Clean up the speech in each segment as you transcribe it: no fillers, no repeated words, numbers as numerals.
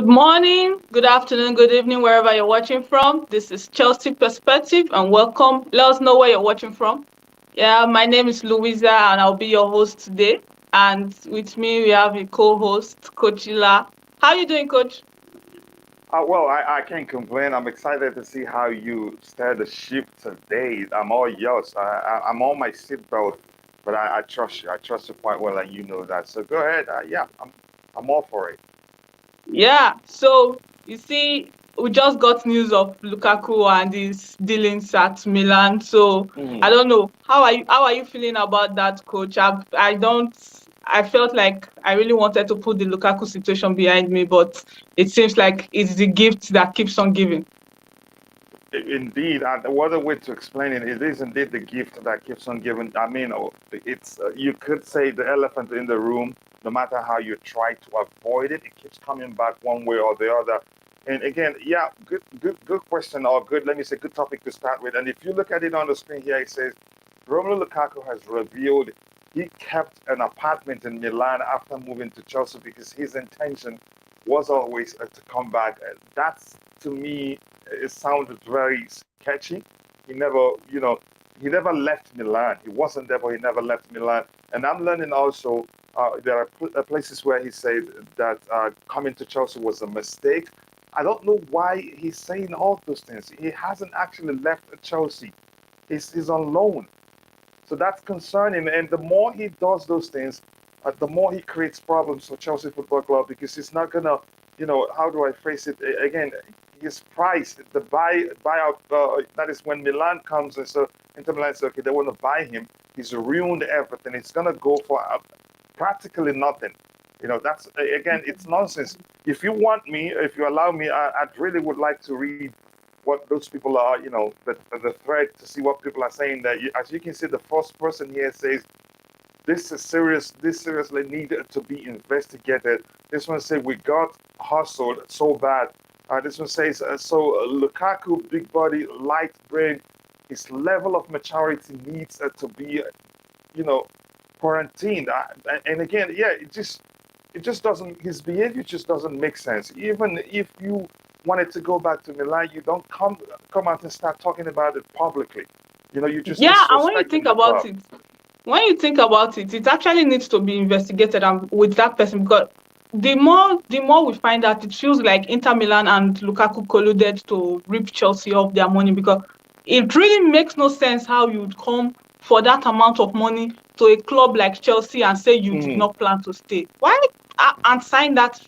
Good morning, good afternoon, good evening, wherever you're watching from. This is Chelsea Perspective, and welcome. Let us know where you're watching from. Yeah, my name is Louisa, and I'll be your host today. And with me, we have a co-host, Coach Ila. How are you doing, Coach? Well, I can't complain. I'm excited to see how you steer the ship today. I'm all yours. I'm on my seatbelt, but I trust you. I trust you quite well, and you know that. So go ahead. Yeah, I'm all for it. Yeah, so you see, we just got news of Lukaku and his dealings at Milan. So I Mhm. don't know. How are you feeling about that, coach? I felt like I really wanted to put the Lukaku situation behind me, but it seems like it's the gift that keeps on giving. Indeed, what a way to explain it. It is indeed the gift that keeps on giving. I mean, it's you could say the elephant in the room. No matter how you try to avoid it, it keeps coming back one way or the other. And again, yeah, good question, or good. Let me say, good topic to start with. And if you look at it on the screen here, it says Romelu Lukaku has revealed he kept an apartment in Milan after moving to Chelsea because his intention was always to come back. That's to me it sounded very sketchy. He never, he never left Milan. He wasn't there, but he never left Milan. And I'm learning also there are places where he said that coming to Chelsea was a mistake. I don't know why he's saying all those things. He hasn't actually left Chelsea. He's on loan. So that's concerning. And the more he does those things, the more he creates problems for Chelsea Football Club because he's not gonna, how do I phrase it? Again, his price, the buyout. That is when Milan comes and so Inter Milan says, okay, they want to buy him. He's ruined everything. It's gonna go for practically nothing. That's again, it's nonsense. If you want me, if you allow me, I'd really would like to read what those people are, the thread to see what people are saying. That as you can see, the first person here says this is serious. This seriously needed to be investigated. This one said we got hustled so bad. This one says Lukaku, big body, light brain. His level of maturity needs to be, you know, quarantined. And again, yeah, it just doesn't. His behavior just doesn't make sense. Even if you wanted to go back to Milan, you don't come out and start talking about it publicly. You're just Yeah, and when you think disrespecting the about club. it, it actually needs to be investigated and with that person because the more we find out, it feels like Inter Milan and Lukaku colluded to rip Chelsea off their money because it really makes no sense how you would come for that amount of money to a club like Chelsea and say you did Mhm. not plan to stay. Why and sign that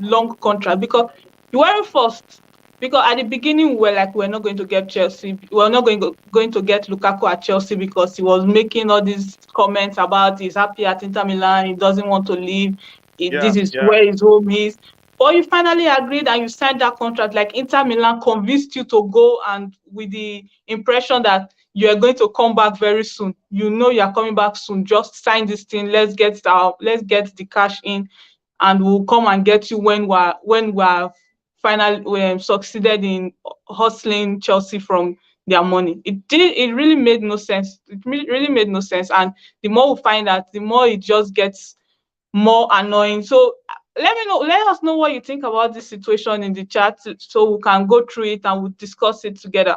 long contract? Because you weren't forced. Because at the beginning, we were like, we're not going to get Chelsea. We're not going to get Lukaku at Chelsea because he was making all these comments about he's happy at Inter Milan. He doesn't want to leave. Yeah, This is yeah. where his home is. But you finally agreed and you signed that contract. Like Inter Milan convinced you to go, and with the impression that you are going to come back very soon. You know you are coming back soon. Just sign this thing. Let's get the cash in, and we'll come and get you when we're finally succeeded in hustling Chelsea from their money. It really made no sense. Really made no sense. And the more we find out, the more it just gets more annoying. So let us know what you think about this situation in the chat so we can go through it and we'll discuss it together.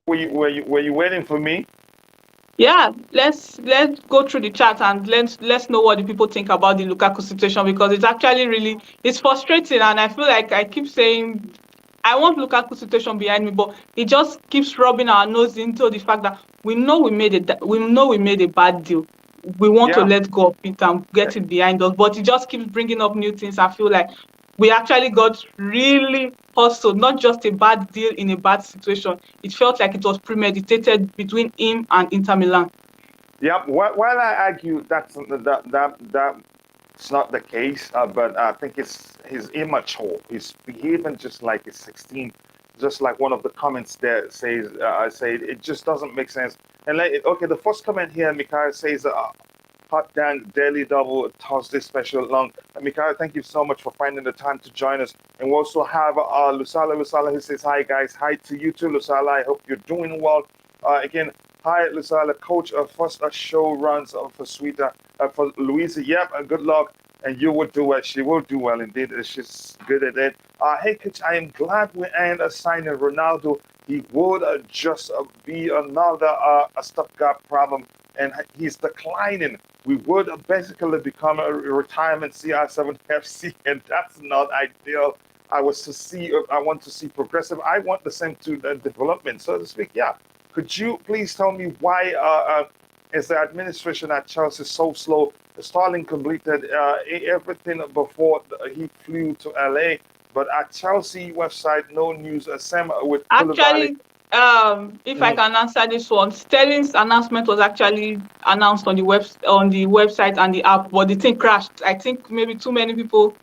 Were you waiting for me? Yeah, let's go through the chat and let's know what the people think about the Lukaku situation because it's actually really it's frustrating and I feel like I keep saying I want Lukaku situation behind me, but it just keeps rubbing our nose into the fact that we know we made a bad deal. We want to Yeah. let go of it and get it behind us, but it just keeps bringing up new things. I feel like we actually got really hustled, not just a bad deal in a bad situation. It felt like it was premeditated between him and Inter Milan. Yeah, while I argue that's not the case, but I think he's immature. He's behaving just like he's 16, just like one of the comments there says. I say it just doesn't make sense. And like, okay, the first comment here, Mikhail says, Hot Dang Daily Double Thursday special long. Mikhail, thank you so much for finding the time to join us. And we also have Lusala. Lusala, who says, hi, guys. Hi to you too, Lusala. I hope you're doing well. Again, hi, Lusala, coach of first show runs for Sweeter, for Louisa. Yep, good luck. And you will do well. She will do well indeed. She's good at it. Hey, coach, I am glad we end signing Ronaldo. He would just be another stopgap problem, and he's declining. We would basically become a retirement CR7 FC, and that's not ideal. I want to see progressive. I want the same to development, so to speak. Yeah. Could you please tell me why is the administration at Chelsea so slow? Sterling completed everything before he flew to LA, but at Chelsea website, no news. Same with Koulibaly. Actually, if I can answer this one, Sterling's announcement was actually announced on the website and the app, but the thing crashed. I think maybe too many people.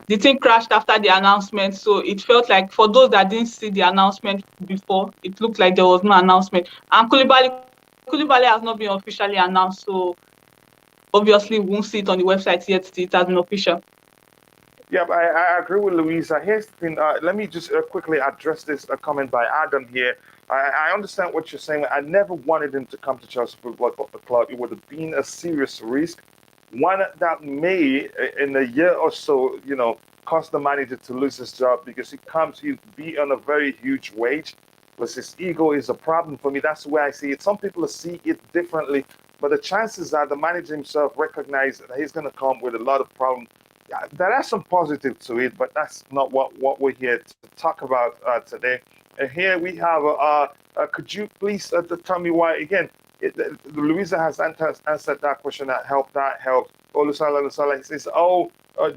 The thing crashed after the announcement, so it felt like for those that didn't see the announcement before, it looked like there was no announcement. And Koulibaly has not been officially announced, so obviously we won't see it on the website yet. It has been official. Yeah, I agree with Louisa. Here's the thing. Let me just quickly address this comment by Adam here. I understand what you're saying. I never wanted him to come to Chelsea Football Club. It would have been a serious risk, one that may, in a year or so, cost the manager to lose his job because he'd be on a very huge wage. Plus, his ego is a problem for me. That's the way I see it. Some people see it differently, but the chances are the manager himself recognizes that he's going to come with a lot of problems. Yeah, there are some positive to it, but that's not what we're here to talk about today. And here we have, could you please tell me why, again, Louisa has answered that question, that helped. Olusala, he says,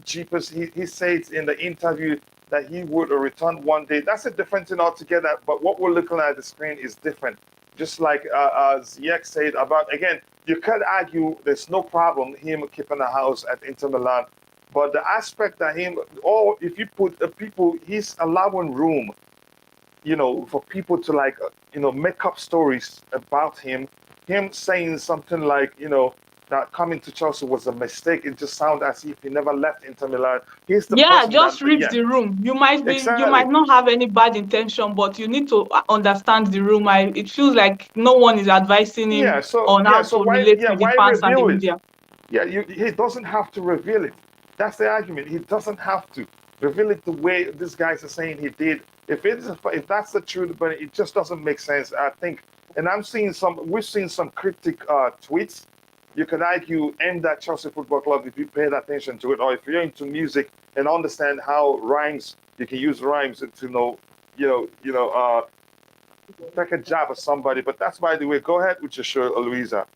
jeepers, he says in the interview that he would return one day. That's a different thing altogether, but what we're looking at the screen is different. Just like Ziyech said about, again, you could argue there's no problem him keeping a house at Inter Milan, but the aspect that if you put people, he's allowing room, for people to make up stories about him saying something like, that coming to Chelsea was a mistake. It just sounds as if he never left Inter Milan. He's the person just read the room. You might not have any bad intention, but you need to understand the room. It feels like no one is advising him on how to relate with the fans and the media. Yeah, he doesn't have to reveal it. That's the argument. He doesn't have to reveal it the way these guys are saying he did. If that's the truth, but it just doesn't make sense, I think. And we've seen some cryptic tweets. You could argue end that Chelsea Football Club if you paid attention to it, or if you're into music and understand how you can use rhymes to take a jab at somebody. But that's, by the way. Go ahead with your show, Louisa.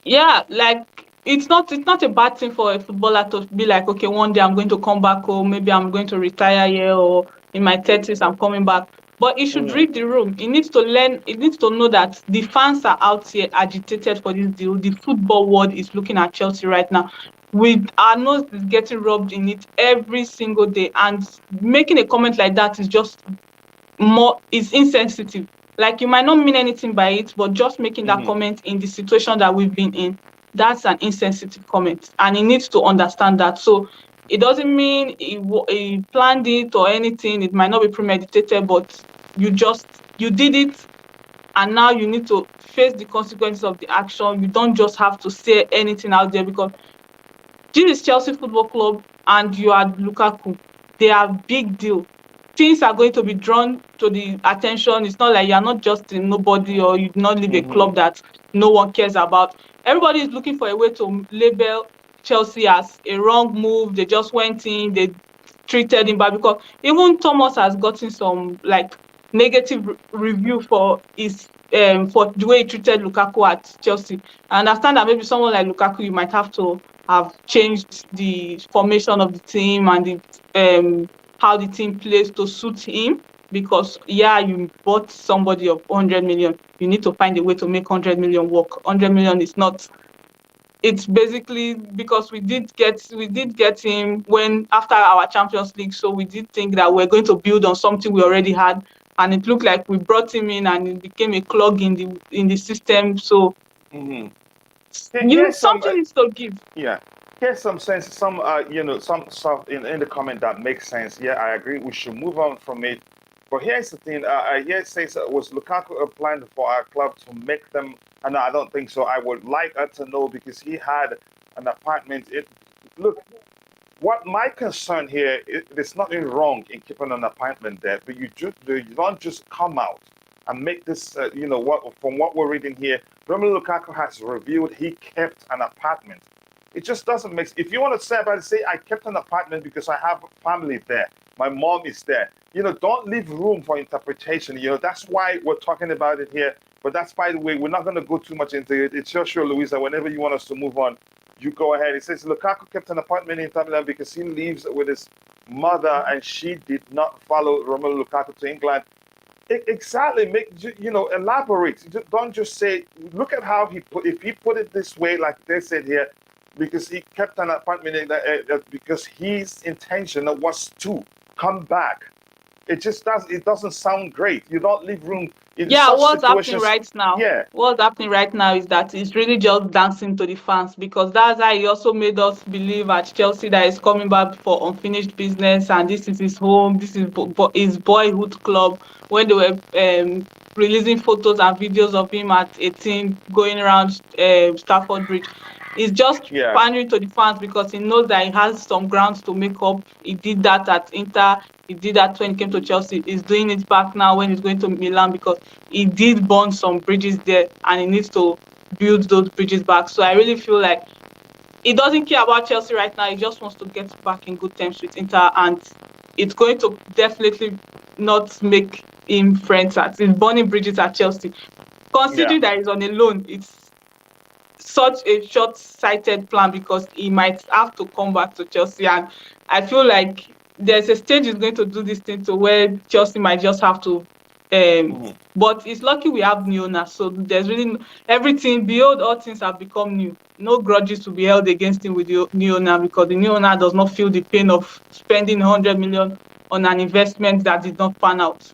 Yeah, it's not a bad thing for a footballer to be like, okay, one day I'm going to come back, or maybe I'm going to retire here, or in my 30s I'm coming back. But he should read the room. He needs to learn. He needs to know that the fans are out here agitated for this deal. The football world is looking at Chelsea right now. Our nose is getting rubbed in it every single day. And making a comment like that is just is insensitive. Like, you might not mean anything by it, but just making that comment in the situation that we've been in, that's an insensitive comment. And he needs to understand that. So it doesn't mean he planned it or anything. It might not be premeditated, but you did it, and now you need to face the consequences of the action. You don't just have to say anything out there, because this is Chelsea Football Club and you are Lukaku. They are big deal. Things are going to be drawn to the attention. It's not like you're not just a nobody, or you do not leave a club that no one cares about. Everybody is looking for a way to label Chelsea as a wrong move. They just went in, they treated him bad, because even Thomas has gotten some negative review for for the way he treated Lukaku at Chelsea. I understand that maybe someone like Lukaku, you might have to have changed the formation of the team and the how the team plays to suit him, because you bought somebody of 100 million. You need to find a way to make 100 million work. 100 million is not. It's basically because we did get him when after our Champions League, so we did think that we're going to build on something we already had, and it looked like we brought him in and it became a clog in the system. So something needs to give. Yeah. Here's some sense, some some stuff in the comment that makes sense. Yeah, I agree. We should move on from it. But here's the thing. Here it says, was Lukaku applying for our club to make them? And I don't think so. I would like her to know because he had an apartment. Look, what my concern here is there's nothing wrong in keeping an apartment there, but you don't just come out and make this. From what we're reading here, Romelu Lukaku has revealed he kept an apartment. It just doesn't make sense. If you want to say I kept an apartment because I have family there, my mom is there. Don't leave room for interpretation. That's why we're talking about it here. But that's, by the way, we're not going to go too much into it. It's your show, Louisa. Whenever you want us to move on, you go ahead. It says Lukaku kept an apartment in Inter Milan because he lives with his mother and she did not follow Romelu Lukaku to England. Exactly. Elaborate. Don't just say, look at how if he put it this way, like they said here, because he kept an apartment in because his intention was to come back. It doesn't sound great. You don't leave room in such What's situations. happening right now? Yeah. What's happening right now is that it's really just dancing to the fans, because that's how he also made us believe at Chelsea that he's coming back for unfinished business and this is his home, this is his boyhood club. When they were releasing photos and videos of him at 18 going around Stafford Bridge, he's just pandering to the fans because he knows that he has some grounds to make up. He did that at Inter. He did that when he came to Chelsea. He's doing it back now when he's going to Milan because he did burn some bridges there and he needs to build those bridges back. So I really feel like he doesn't care about Chelsea right now. He just wants to get back in good terms with Inter, and it's going to definitely not make him friends he's burning bridges at Chelsea. Considering that he's on a loan, it's such a short-sighted plan because he might have to come back to Chelsea, and I feel like there's a stage he's going to do this thing to where Chelsea might just have to but it's lucky we have new owners, so there's really everything beyond all things have become new. No grudges to be held against him with the new owner because the new owner does not feel the pain of spending 100 million on an investment that did not pan out.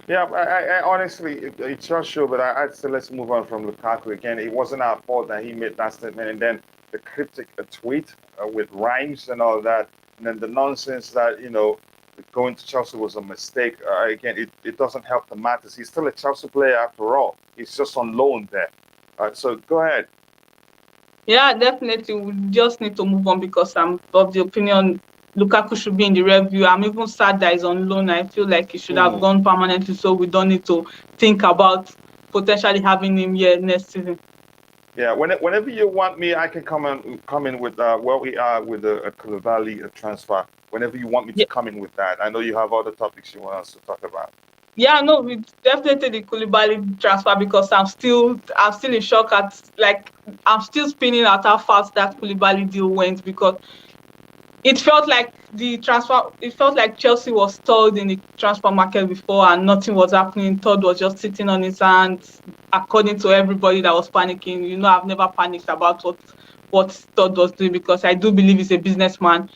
Yeah, I honestly, it's your show, but I'd say let's move on from Lukaku again. It wasn't our fault that he made that statement, and then the cryptic tweet with rhymes and all that, and then the nonsense that going to Chelsea was a mistake. Again, it doesn't help the matters. He's still a Chelsea player after all. He's just on loan there. So go ahead. Yeah, definitely. We just need to move on because I'm of the opinion Lukaku should be in the review. I'm even sad that he's on loan. I feel like he should have gone permanently, so we don't need to think about potentially having him here next season. Yeah, whenever you want me, I can come in with where we are with the Koulibaly transfer. Whenever you want me to come in with that, I know you have other topics you want us to talk about. Yeah, no, we definitely the Koulibaly transfer because I'm still in shock I'm still spinning at how fast that Koulibaly deal went because it felt like Chelsea was stalled in the transfer market before and nothing was happening. Todd was just sitting on his hands, according to everybody that was panicking. I've never panicked about what Todd was doing because I do believe he's a businessman.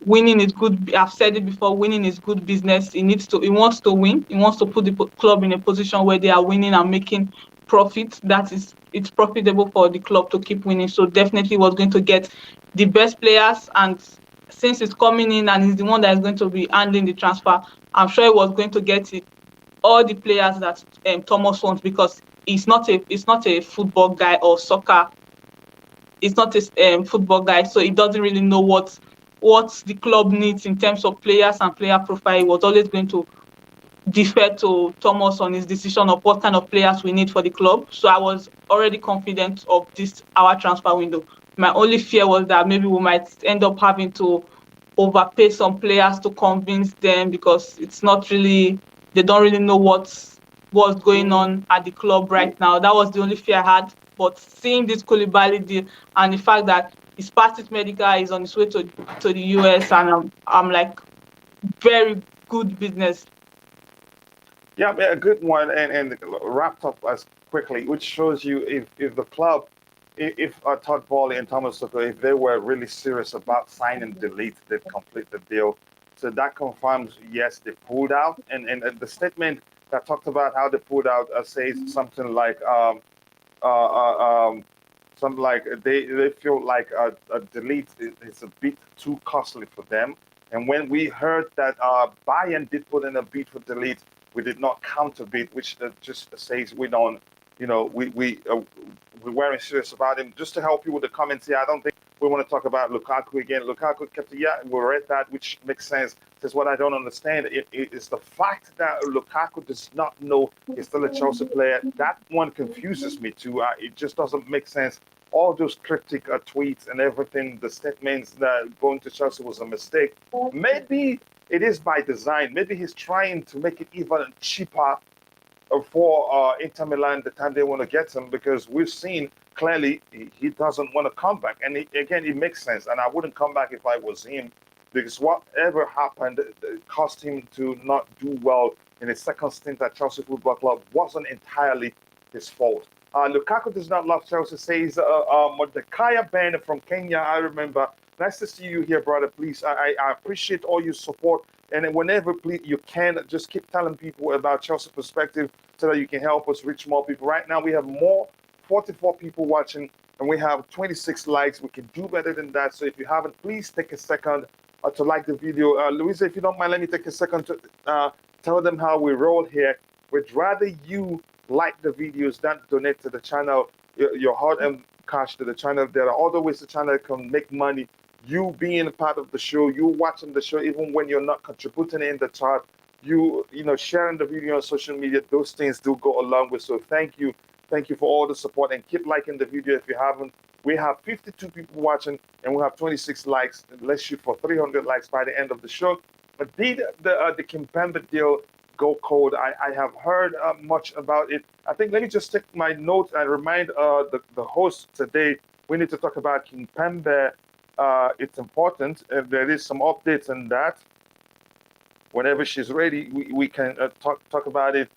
Winning is good. I've said it before, winning is good business. He wants to win. He wants to put the club in a position where they are winning and making profit. It's profitable for the club to keep winning. So definitely was going to get the best players, and since he's coming in and he's the one that is going to be handling the transfer, I'm sure he was going to get all the players that Thomas wants because he's not a football guy or soccer. He's not a football guy, so he doesn't really know what the club needs in terms of players and player profile. He was always going to defer to Thomas on his decision of what kind of players we need for the club. So I was already confident of our transfer window. My only fear was that maybe we might end up having to overpay some players to convince them because they don't really know what's going on at the club right now. That was the only fear I had. But seeing this Koulibaly deal and the fact that he's passed his medical, he's on his way to the US, and I'm like, very good business. Yeah, a good one, and wrapped up as quickly, which shows you if the club, if Todd Boehly and Thomas Tuchel, if they were really serious about sign and delete, they'd complete the deal. So that confirms, yes, they pulled out, and the statement that talked about how they pulled out says something like, something like they feel like a delete is a bit too costly for them. And when we heard that Bayern did put in a bid for delete, we did not counter bid, which just says we don't, we weren't serious about him. Just to help you with the comments here, I don't think we want to talk about Lukaku again. Lukaku kept yeah, we read that, which makes sense. Says what I don't understand it is the fact that Lukaku does not know he's still a Chelsea player. That one confuses me too. It just doesn't make sense. All those cryptic tweets and everything, the statements that going to Chelsea was a mistake. Maybe it is by design. Maybe he's trying to make it even cheaper for Inter Milan the time they want to get him, because we've seen clearly he doesn't want to come back. And again, it makes sense. And I wouldn't come back if I was him, because whatever happened caused him to not do well in his second stint at Chelsea Football Club wasn't entirely his fault. Lukaku does not love Chelsea, says Mordecai Ben from Kenya. I remember. Nice to see you here, brother. Please, I appreciate all your support. And whenever please, you can, just keep telling people about Chelsea perspective so that you can help us reach more people. Right now, we have 44 people watching, and we have 26 likes. We can do better than that. So if you haven't, please take a second to like the video. Louisa, if you don't mind, let me take a second to tell them how we roll here. We'd rather you like the videos than donate to the channel, your hard-earned cash to the channel. There are other ways the channel can make money. You being a part of the show, you watching the show, even when you're not contributing in the chart, you sharing the video on social media, those things do go a long way. So thank you for all the support, and keep liking the video if you haven't. We have 52 people watching, and we have 26 likes. Let's shoot for 300 likes by the end of the show. But did the Kimpembe deal go cold? I have heard much about it. I think let me just take my notes and remind the host today. We need to talk about Kimpembe. It's important. There is some updates on that. Whenever she's ready, we can talk about it.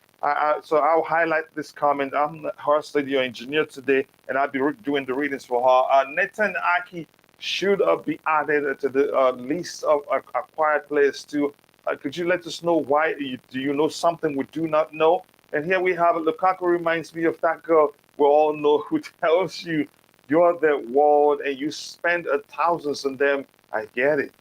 So I'll highlight this comment. I'm her studio engineer today, and I'll be doing the readings for her. Nathan Aki should be added to the list of acquired players too. Could you let us know why? Do you know something we do not know? And here we have Lukaku reminds me of that girl we all know who tells you you're the world and you spend thousands on them. I get it.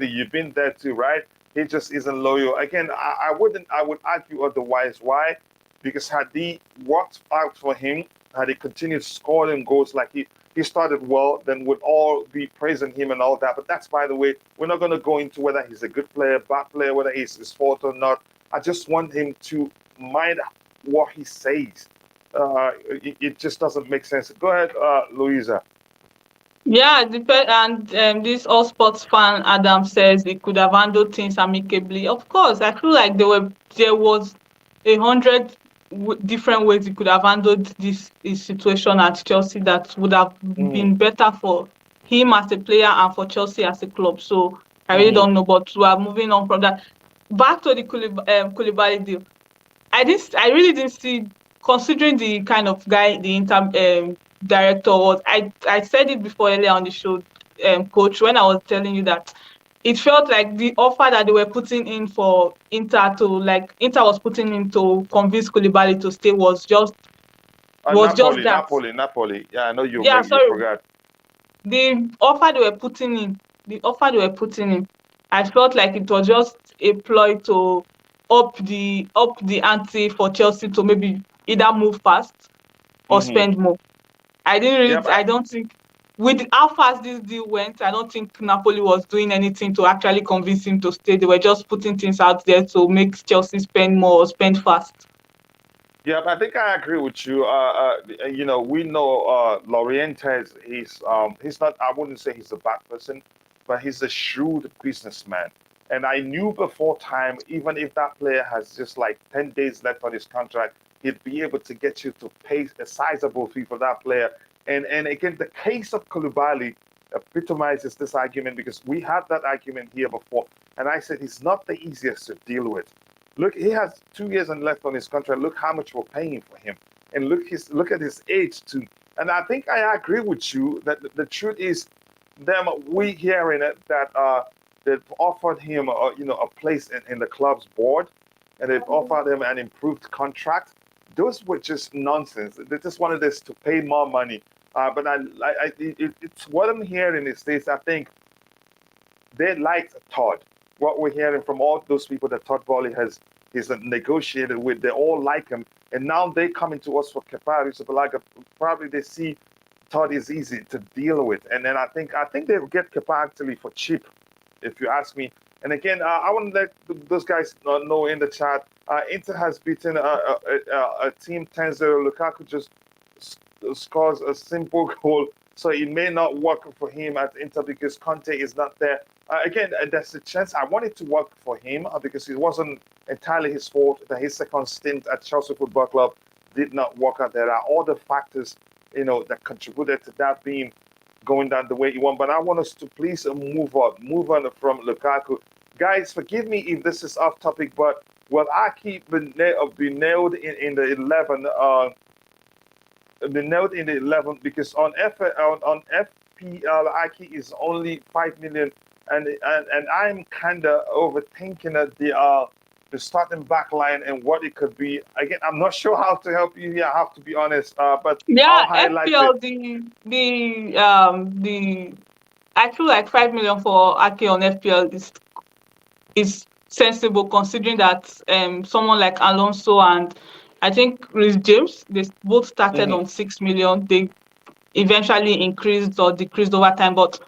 You've been there too, right? He just isn't loyal. Again, I would argue otherwise. Why? Because had he worked out for him, had he continued scoring goals like he started well, then we'd all be praising him and all that. But that's, by the way, we're not going to go into whether he's a good player, bad player, whether it's his fault or not. I just want him to mind what he says. It just doesn't make sense. Go ahead, Louisa. Yeah, and this all sports fan Adam says he could have handled things amicably. Of course, I feel like there was 100 different ways he could have handled this situation at Chelsea that would have Mm-hmm. been better for him as a player and for Chelsea as a club. So I really Mm-hmm. don't know, but we are moving on from that. Back to the Koulibaly deal. I really didn't see, considering the kind of guy the director was. I said it before earlier on the show, coach, when I was telling you that it felt like the offer that they were putting in for Inter was putting in to convince Koulibaly to stay was just Napoli, that. Napoli, Napoli. Yeah, I know Yeah, you sorry. forgot. The offer they were putting in, I felt like it was just a ploy to up the ante for Chelsea to maybe either move fast or Mm-hmm. spend more. Yeah, I but don't think with how fast this deal went, I don't think Napoli was doing anything to actually convince him to stay. They were just putting things out there to make Chelsea spend more or spend fast. yeah, but I think I agree with you. We know Laurientes. He's not. I wouldn't say he's a bad person, but he's a shrewd businessman. And I knew before time, even if that player has just like 10 days left on his contract, he'd be able to get you to pay a sizable fee for that player. And again, the case of Koulibaly epitomizes this argument, because we had that argument here before, and I said he's not the easiest to deal with. Look, he has 2 years left on his contract. Look how much we're paying for him, and look at his age too. And I think I agree with you that the truth is, we hearing it that they've offered him a place in the club's board, and they've offered him an improved contract. Those were just nonsense. They just wanted us to pay more money. But it's what I'm hearing is this. I think they liked Todd. What we're hearing from all those people that Todd Boehly has he's negotiated with, they all like him, and now they coming to us for Kepa Arrizabalaga. Probably they see Todd is easy to deal with, and then I think they'll get Kepa actually for cheap, if you ask me. And again, I want to let those guys know in the chat. Inter has beaten a team 10-0. Lukaku just scores a simple goal, so it may not work for him at Inter because Conte is not there. Again, there's a chance I wanted to work for him because it wasn't entirely his fault that his second stint at Chelsea Football Club did not work out. There are other factors, that contributed to that being going down the way you want. But I want us to please move on from Lukaku. Guys, forgive me if this is off topic, but will Ake be nailed in the 11? The nailed in the 11 because on FPL Ake is only 5 million, and I'm kind of overthinking the starting back line and what it could be. Again, I'm not sure how to help you here. I have to be honest, but I'll highlight FPL it. the I feel like 5 million for Ake on FPL is sensible considering that someone like Alonso and I think Reece James, they both started Mhm. on 6 million. They eventually increased or decreased over time, but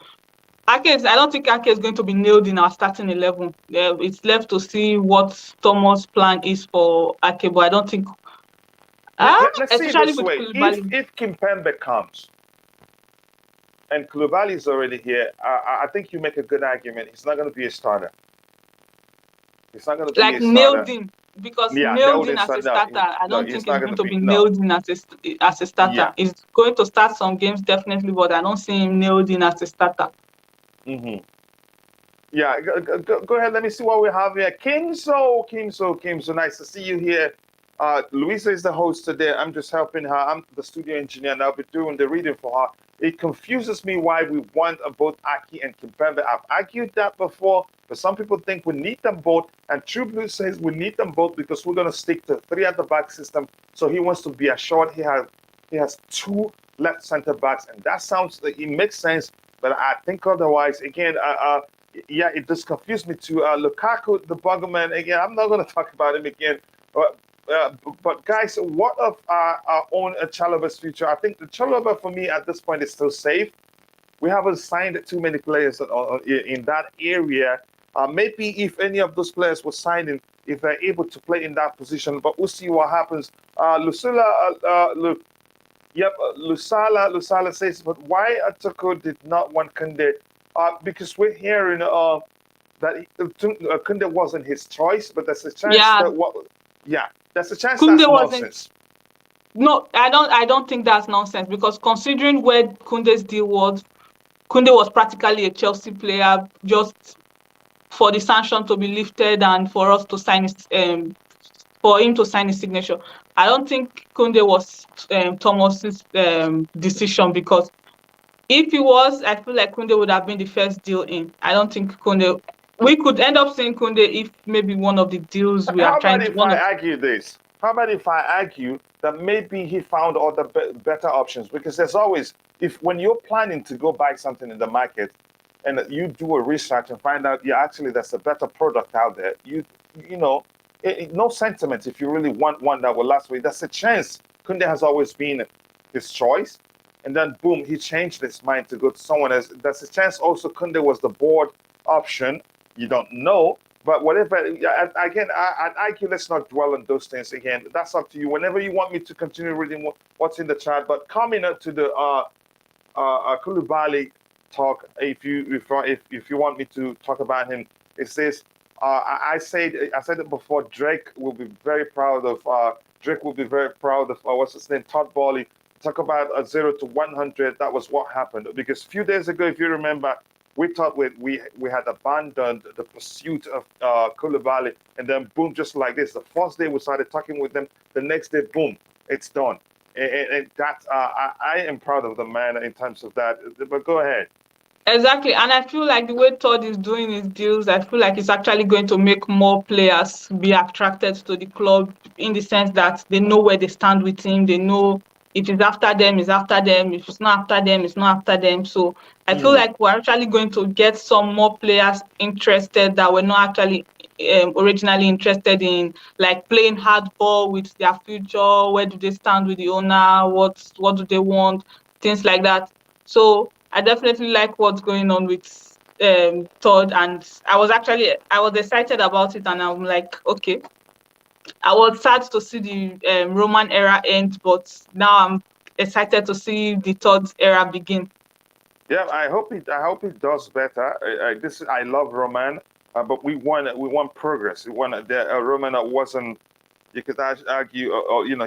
I don't think Ake is going to be nailed in our starting 11. It's left to see what Thomas' plan is for Ake, but I don't think, Let's see it especially this with way: if Koulibaly. Kimpembe comes and Koulibaly is already here, I think you make a good argument. He's not going to be a starter. He's not going to be Like a nailed starter. in, because Yeah, nailed nailed in in as a starter. No, starter, I no, don't he's think not he's going going to to be. be No. nailed in as a starter. Yeah. He's going to start some games definitely, but I don't see him nailed in as a starter. Hmm. Yeah, go ahead. Let me see what we have here. Kimso, nice to see you here. Louisa is the host today. I'm just helping her. I'm the studio engineer, and I'll be doing the reading for her. It confuses me why we want both Ake and Kimpembe. I've argued that before, but some people think we need them both. And True Blue says we need them both because we're going to stick to three at the back system. So he wants to be assured he has two left center backs, and that sounds it makes sense. But I think otherwise. Again, yeah, it just confused me too. Lukaku, the buggerman. Again, I'm not going to talk about him again. But guys, what of our own Chalobah's future? I think the Chalobah for me at this point is still safe. We haven't signed too many players in that area. Maybe if any of those players were signing, if they're able to play in that position, but we'll see what happens. Yep, Lusala says, but why Atoko did not want Kunde? Because we're hearing that Kunde wasn't his choice, but there's a chance Yeah, there's a chance Kunde that's wasn't. nonsense. No, I don't think that's nonsense because considering where Kunde's deal was, Kunde was practically a Chelsea player just for the sanction to be lifted and for us to sign for him to sign his signature. I don't think Kunde was Thomas's decision, because if he was, I feel like Kunde would have been the first deal in. I don't think Kunde. We could end up seeing Kunde if maybe one of the deals we are How trying about to if one I of. argue this? How about if I argue that maybe he found other better options? Because there's always, if when you're planning to go buy something in the market and you do a research and find out, yeah, actually, there's a better product out there, you know, no sentiment if you really want one that will last for you. That's a chance. Kunde has always been his choice. And then, boom, he changed his mind to go to someone else. That's a chance also Kunde was the board option. You don't know. But whatever, again, at IQ, let's not dwell on those things again. That's up to you. Whenever you want me to continue reading what's in the chat, but coming up to the Koulibaly talk, if you want me to talk about him, it says I said it before. Drake will be very proud of what's his name, Todd Boehly. Talk about a 0 to 100. That was what happened because a few days ago, if you remember, we thought we had abandoned the pursuit of Koulibaly, and then boom, just like this, the first day we started talking with them, the next day, boom, it's done. And that I am proud of the man in terms of that. But go ahead. Exactly, and I feel like the way Todd is doing his deals, I feel like it's actually going to make more players be attracted to the club, in the sense that they know where they stand with him. They know if it's after them, it's after them. If it's not after them, it's not after them. So I feel like we're actually going to get some more players interested that were not actually originally interested in like playing hardball with their future. Where do they stand with the owner? What do they want? Things like that. So I definitely like what's going on with Todd, and I was excited about it, and I'm like, okay, I was sad to see the Roman era end, but now I'm excited to see the third era begin. Yeah, I hope it does better. I love Roman, but we want progress. We want the Roman that wasn't. You could argue,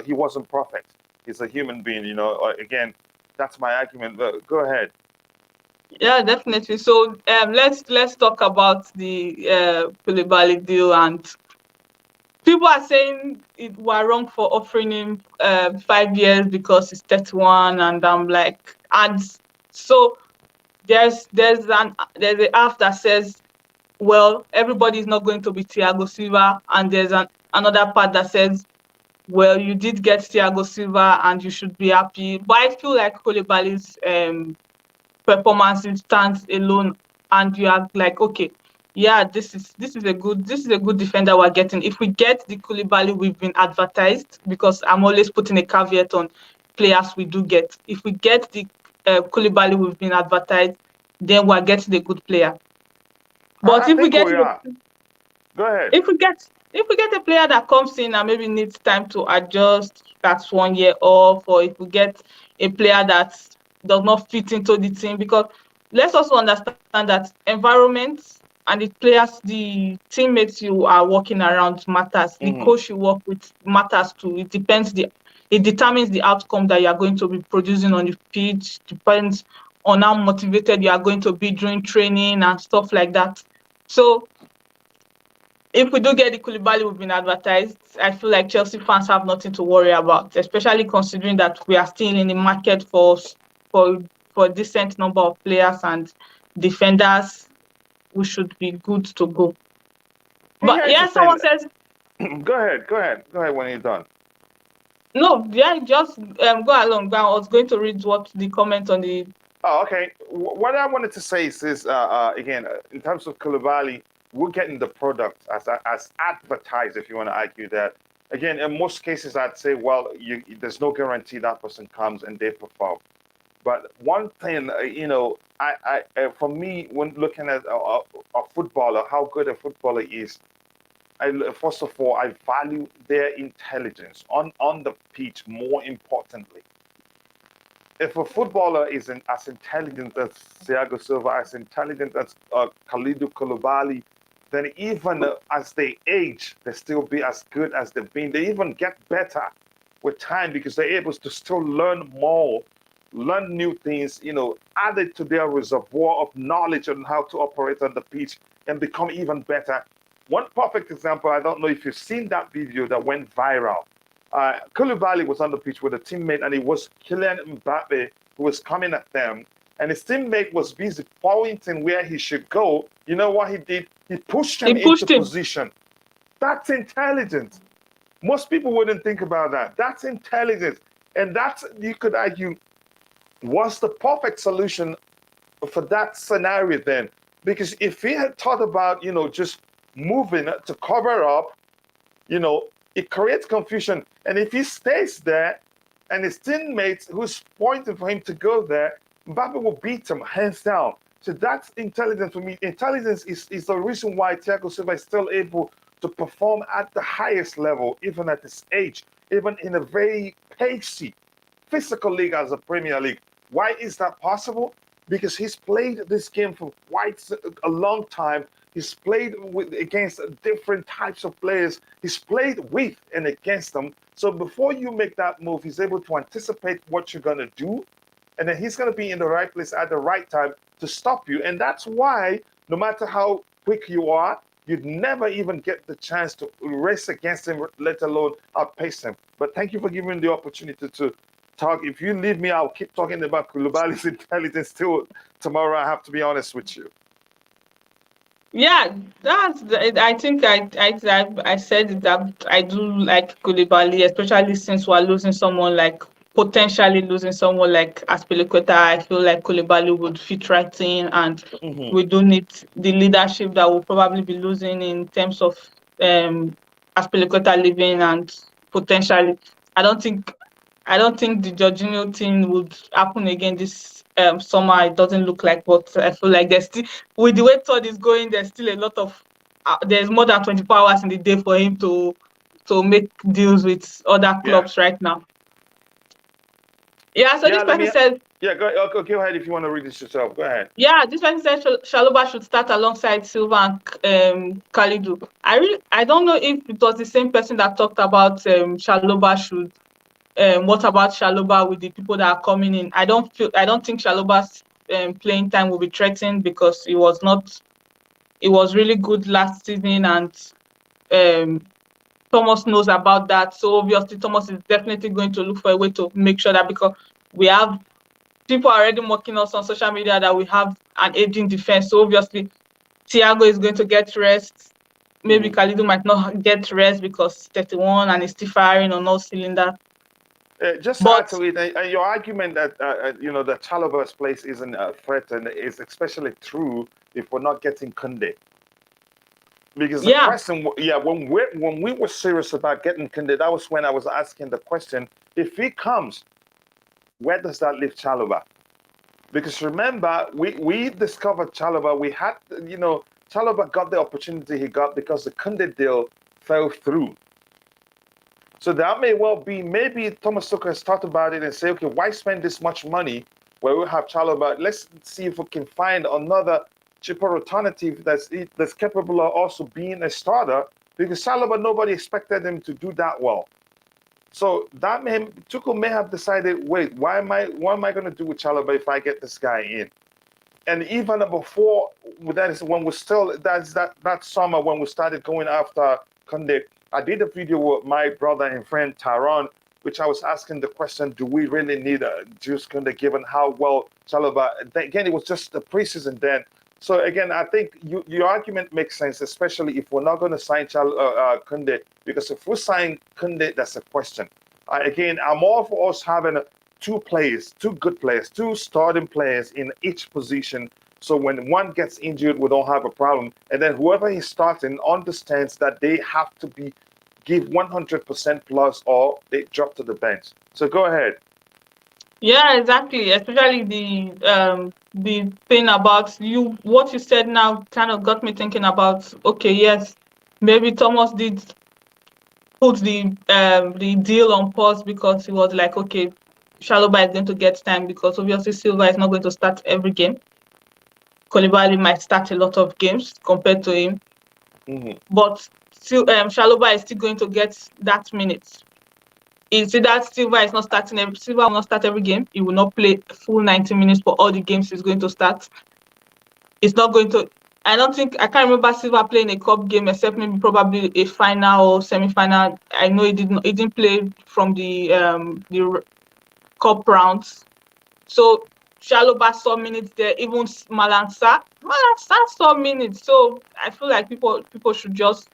he wasn't perfect. He's a human being. Again, that's my argument. Go ahead. Yeah, definitely. So let's talk about the Koulibaly deal. And people are saying it were wrong for offering him 5 years because he's 31, and I'm like, and so there's a half that says, well, everybody's not going to be Thiago Silva, and there's another part that says, well, you did get Thiago Silva and you should be happy. But I feel like Koulibaly's performance stands alone, and you are like, okay, yeah, this is a good defender we're getting. If we get the Koulibaly we've been advertised, because I'm always putting a caveat on players we do get. If we get the Koulibaly we've been advertised, then we're getting a good player. But I think we are. Go ahead. if we get a player that comes in and maybe needs time to adjust, that's 1 year off, or if we get a player that does not fit into the team, because let's also understand that environment and the players, the teammates you are working around matters. The Hmm. coach you work with matters too. It determines the outcome that you are going to be producing on the pitch. Depends on how motivated you are going to be during training and stuff like that. So if we do get the Koulibaly we've been advertised, I feel like Chelsea fans have nothing to worry about, especially considering that we are still in the market for for a decent number of players and defenders. We should be good to go. But Here's the yeah, thing. someone says Go ahead. Go ahead. Go ahead when you're done. no. Yeah, just go along. I was going to read what the comment on the. Oh, okay. What I wanted to say is this, again, in terms of Koulibaly, we're getting the product as advertised, if you want to argue that. Again, in most cases, I'd say, well, there's no guarantee that person comes and they perform. But one thing, for me, when looking at a footballer, how good a footballer is, first of all, I value their intelligence on the pitch more importantly. If a footballer isn't as intelligent as Thiago Silva, as intelligent as Kalidou Koulibaly, then even as they age, they still be as good as they've been. They even get better with time because they're able to still learn more, learn new things, add it to their reservoir of knowledge on how to operate on the pitch and become even better. One perfect example, I don't know if you've seen that video that went viral. Koulibaly was on the pitch with a teammate, and it was Kylian Mbappe who was coming at them. And his teammate was busy pointing where he should go. You know what he did? He pushed He him into pushed him. position. That's intelligence. Most people wouldn't think about that. That's intelligence. And that's, you could argue, was the perfect solution for that scenario then. Because if he had thought about, just moving to cover up, you know, it creates confusion. And if he stays there and his teammates who's pointing for him to go there, Mbappe will beat him hands down. So that's intelligence for me. Intelligence is the reason why Thiago Silva is still able to perform at the highest level, even at his age, even in a very pacey, physical league as a Premier League. Why is that possible? Because he's played this game for quite a long time. He's played against different types of players. He's played with and against them. So before you make that move, he's able to anticipate what you're going to do. And then he's going to be in the right place at the right time to stop you. And that's why, no matter how quick you are, you'd never even get the chance to race against him, let alone outpace him. But thank you for giving me the opportunity to talk. If you leave me, I'll keep talking about Koulibaly's intelligence till tomorrow. I have to be honest with you. Yeah, I think I said that I do like Koulibaly, especially since we're losing someone like potentially losing someone like Aspilicueta. I feel like Koulibaly would fit right in, and we do need the leadership that we'll probably be losing in terms of Aspilicueta leaving, and potentially, I don't think I don't think the Jorginho thing would happen again this summer. It doesn't look like, but I feel like there's still, with the way Todd is going, there's still a lot of there's more than 24 hours in the day for him to make deals with other Yeah. clubs right now. Yeah, so Yeah, this person said, go ahead if you want to read this yourself. Go ahead. yeah, this person said Shaloba should start alongside Silva and Kalidou. I don't know if it was the same person that talked about Shaloba should. What about Shaloba with the people that are coming in? I don't think Shaloba's playing time will be threatened because it was really good last season, and um, Thomas knows about that. So obviously Thomas is definitely going to look for a way to make sure that, because we have people are already mocking us on social media that we have an aging defense. So obviously Thiago is going to get rest. Maybe Kalidou might not get rest because he's 31 and he's still firing on all cylinders. Just to But add to it, your argument that that Chalobah's place isn't threatened is especially true if we're not getting Kunde. Because the question, when we were serious about getting Kunde, that was when I was asking the question: if he comes, where does that leave Chalobah? Because remember, we discovered Chalobah. We had, Chalobah got the opportunity he got because the Kunde deal fell through. So that may well be, maybe Thomas Tuchel has thought about it and say, okay, why spend this much money where we have Chalobah? Let's see if we can find another cheaper alternative that's capable of also being a starter, because Chalobah, nobody expected him to do that well. So Tuchel may have decided, wait, what am I going to do with Chalobah if I get this guy in? And even before that is when that summer when we started going after Kunde, I did a video with my brother and friend Taron, which I was asking the question: do we really need Juice Kunde given how well Chalobah? Again, it was just the preseason then. So again, I think your argument makes sense, especially if we're not going to sign Kunde, because if we sign Kunde, that's a question. Again, I'm all for us having two good players, two starting players in each position. So when one gets injured, we don't have a problem. And then whoever is starting understands that they have to give 100% plus, or they drop to the bench. So go ahead. yeah, exactly. Especially the thing about what you said now kind of got me thinking about, okay, yes, maybe Thomas did put the deal on pause because he was like, okay, Chalobah is going to get time because obviously Silva is not going to start every game. Koulibaly might start a lot of games compared to him, but still, Chalobah is still going to get that minutes. It's that Silva is not starting Silva will not start every game. He will not play full 90 minutes for all the games he's going to start. It's not going to. I can't remember Silva playing a cup game except maybe probably a final or semi-final. I know he didn't play from the cup rounds. So Chalobah saw minutes there. Even Malang Sarr saw minutes. So I feel like people should just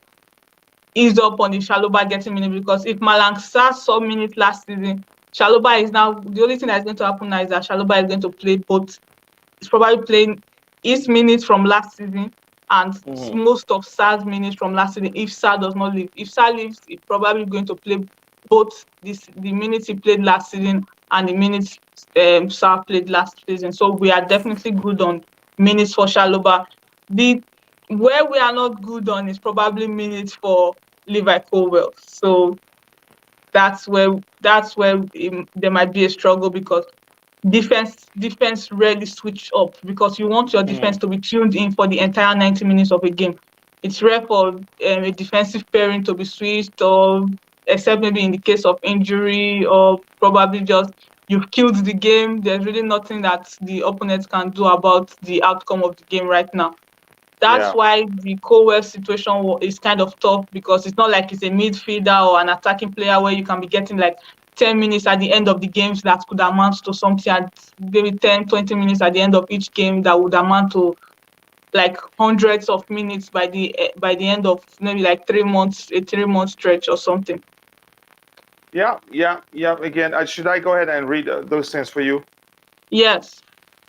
ease up on the Chalobah getting minutes, because if Malang Sarr saw minutes last season, Chalobah is now the only thing that's going to happen now is that Chalobah is going to play both. He's probably playing his minutes from last season and most of Sarr's minutes from last season if Sarr does not leave. If Sarr leaves, he's probably going to play both the minutes he played last season and the minutes Sarr played last season. So we are definitely good on minutes for Chalobah. Where we are not good on is probably minutes for Levi Colwill. So that's where there might be a struggle, because defense rarely switch up, because you want your defense to be tuned in for the entire 90 minutes of a game. It's rare for a defensive pairing to be switched, or except maybe in the case of injury, or probably just you've killed the game. There's really nothing that the opponent can do about the outcome of the game right now. That's why the Colwill situation is kind of tough, because it's not like it's a midfielder or an attacking player where you can be getting like 10 minutes at the end of the games that could amount to something, and maybe 10, 20 minutes at the end of each game that would amount to like hundreds of minutes by the end of maybe like 3 months, a 3-month stretch or something. Yeah. Again, should I go ahead and read those things for you? Yes.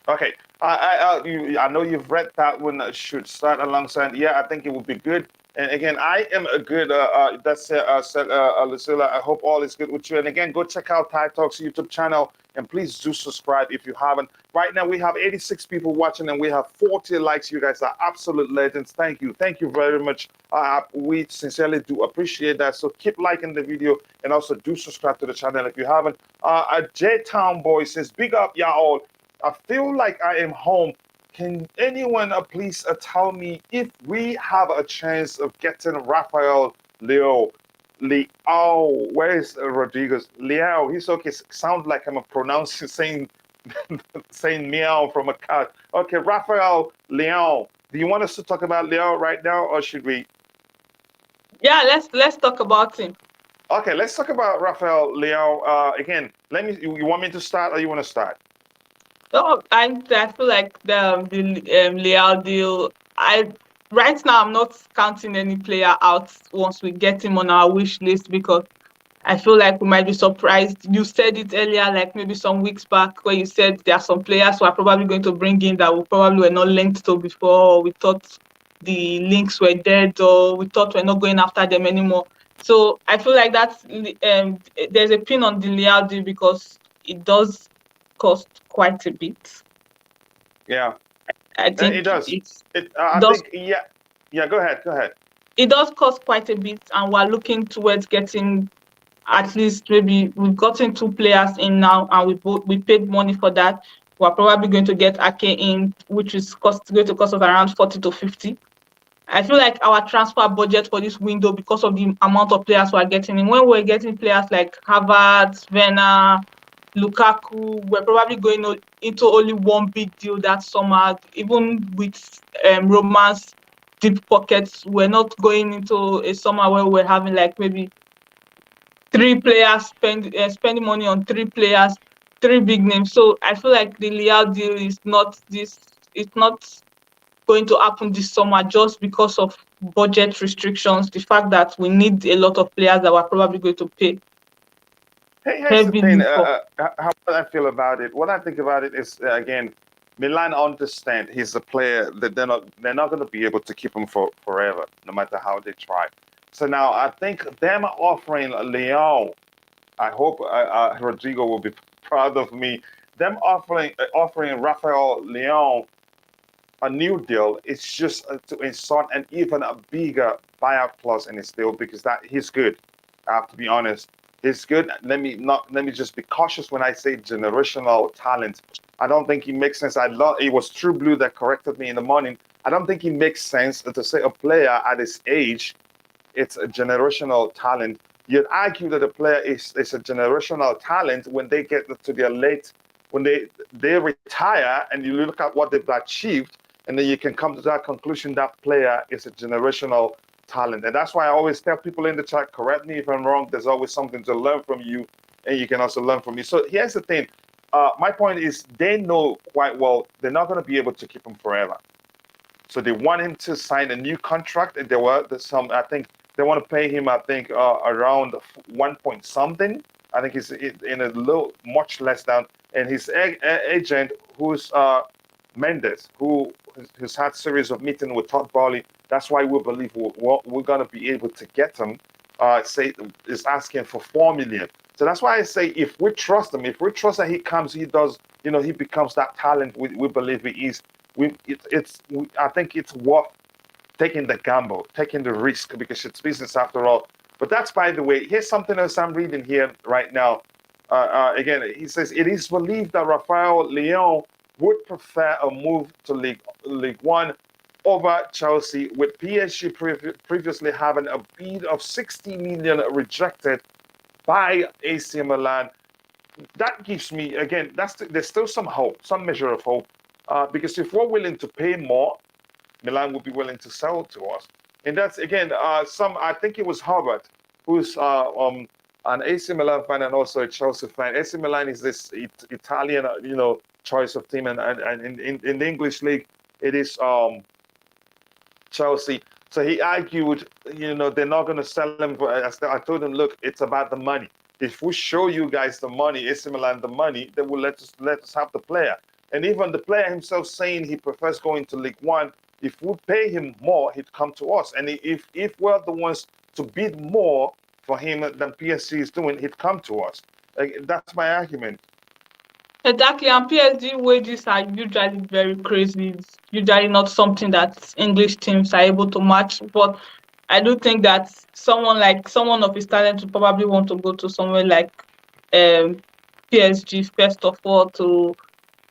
Okay. I know you've read that one. Should start alongside. Yeah, I think it would be good. And again, I am a good. That's Lucilla. I hope all is good with you. And again, go check out Thai Talks YouTube channel and please do subscribe if you haven't. Right now, we have 86 people watching and we have 40 likes. You guys are absolute legends. Thank you very much. We sincerely do appreciate that. So keep liking the video and also do subscribe to the channel if you haven't. J Town Boy says, "Big up, y'all. I feel like I am home. Can anyone please tell me if we have a chance of getting Rafael Leao? Where is Rodriguez? Leao. He's okay. Sound like I'm pronouncing saying meow from a cat. Okay, Rafael Leão. Do you want us to talk about Leao right now, or should we? Yeah, let's talk about him. Okay, let's talk about Rafael Leão. Again, let me. You want me to start, or you want to start? So I feel like the Leal deal. I Right now I'm not counting any player out once we get him on our wish list, because I feel like we might be surprised. You said it earlier, like maybe some weeks back, where you said there are some players who are probably going to bring in that we probably were not linked to before, or we thought the links were dead, or we thought we're not going after them anymore. So I feel like there's a pin on the Leal deal because it does cost quite a bit. Yeah, I it think does. it's I does think yeah, yeah. Go ahead, go ahead. it does cost quite a bit, and we're looking towards getting at least, maybe we've gotten two players in now, and we paid money for that. We're probably going to get Ake in, which is going to cost us around 40 to 50. I feel like our transfer budget for this window, because of the amount of players we're getting in, when we're getting players like Havertz, Werner, Lukaku, we're probably going into only one big deal that summer. Even with Romance deep pockets, we're not going into a summer where we're having like maybe three players spending money on three players, three big names. So I feel like the Leal deal is not this. It's not going to happen this summer just because of budget restrictions. The fact that we need a lot of players that we're probably going to pay Hey, here's the thing. heavily for. How I feel about it. What I think about it is again, Milan understand he's a player that they're not going to be able to keep him for forever, no matter how they try. So now I think them offering Leon. I hope Rodrigo will be proud of me. Them offering Rafael Leon a new deal. It's just to insert an even a bigger buyout clause in his deal because that he's good. I have to be honest. He's good. Let me just be cautious when I say generational talent. I don't think it makes sense. I love it was True Blue that corrected me in the morning. I don't think it makes sense to say a player at his age it's a generational talent. You'd argue that a player is a generational talent when they get to their late, when they retire, and you look at what they've achieved, and then you can come to that conclusion that player is a generational talent. And that's why I always tell people in the chat, correct me if I'm wrong. There's always something to learn from you, and you can also learn from me. So here's the thing. My point is, they know quite well they're not going to be able to keep him forever. So they want him to sign a new contract, and there were some. I think they want to pay him. I think around 1 point something. I think he's in a little much less than. And his agent, who's Mendes, who's had series of meetings with Todd Boehly. That's why we believe we're gonna be able to get him. Say is asking for 4 million. So that's why I say if we trust him, if we trust that he comes, he does, he becomes that talent we believe he is. I think it's worth taking the gamble, taking the risk because it's business after all. But that's by the way. Here's something else I'm reading here right now. Again, he says it is believed that Rafael Leão would prefer a move to League One over Chelsea, with PSG previously having a bid of 60 million rejected by AC Milan. That gives me again. There's still some hope, some measure of hope, because if we're willing to pay more, Milan would be willing to sell to us. And that's again some. I think it was Harvard, who's an AC Milan fan and also a Chelsea fan. AC Milan is this Italian, choice of team, and in the English league, it is Chelsea. So he argued, they're not going to sell him. I told him, look, it's about the money. If we show you guys the money, AC Milan the money, they will let us have the player. And even the player himself saying he prefers going to League One. If we pay him more, he'd come to us. And if we're the ones to bid more for him than PSG is doing, he'd come to us. That's my argument. Exactly, and PSG wages are usually very crazy. It's usually not something that English teams are able to match. But I do think that someone of his talent would probably want to go to somewhere like um, PSG first of all to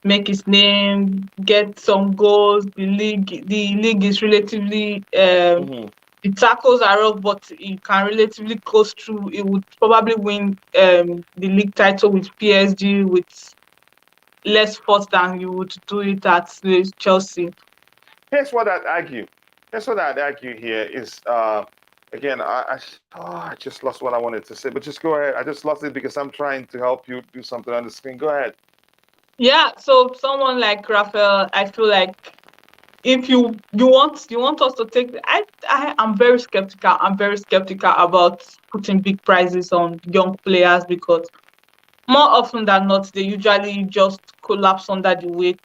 make his name, get some goals. The league is relatively Hmm. the tackles are rough, but he can relatively coast through. He would probably win the league title with PSG with less force than you would do it at Chelsea. Here's what I'd argue. Here's what I'd argue here is, again, I just lost what I wanted to say, but just go ahead. I just lost it because I'm trying to help you do something on the screen. Go ahead. Yeah, so someone like Rafael, I feel like if you want us to take, I am very skeptical. I'm very skeptical about putting big prizes on young players because more often than not, they usually just collapse under the weight.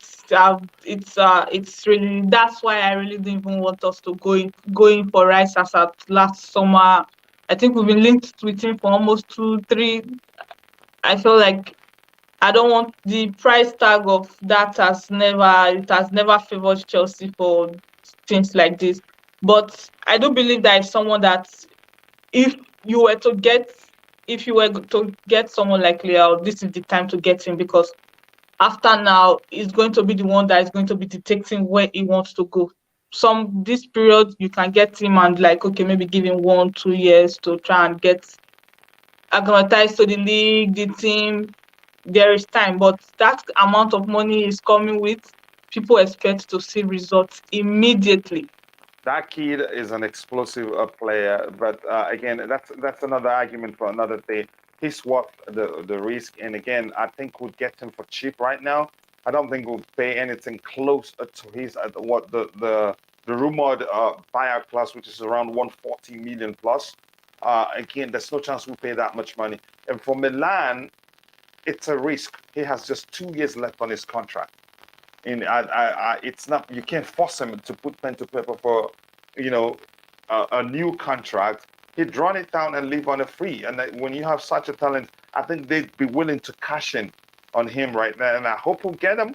It's really that's why I really don't even want us to go in for Rice as at last summer. I think we've been linked with him for almost 2, 3. I feel like I don't want the price tag of that has never favored Chelsea for things like this. But I do believe that is someone that if you were to get if you were to get someone like Leao, this is the time to get him because after now he's going to be the one that is going to be dictating where he wants to go. Some this period you can get him and like okay maybe give him 1, 2 years to try and get acclimatized to the league, the team. There is time, but that amount of money is coming with people expect to see results immediately. That kid is an explosive player, but again, that's another argument for another day. He's worth the risk, and again, I think we'll get him for cheap right now. I don't think we'll pay anything close to his what the rumored buyout class, which is around 140 million plus. Again, there's no chance we'll pay that much money. And for Milan, it's a risk. He has just 2 years left on his contract. And it's not, you can't force him to put pen to paper for, you know, a new contract. He'd drawn it down and leave on a free. And when you have such a talent, I think they'd be willing to cash in on him right now. And I hope we'll get him.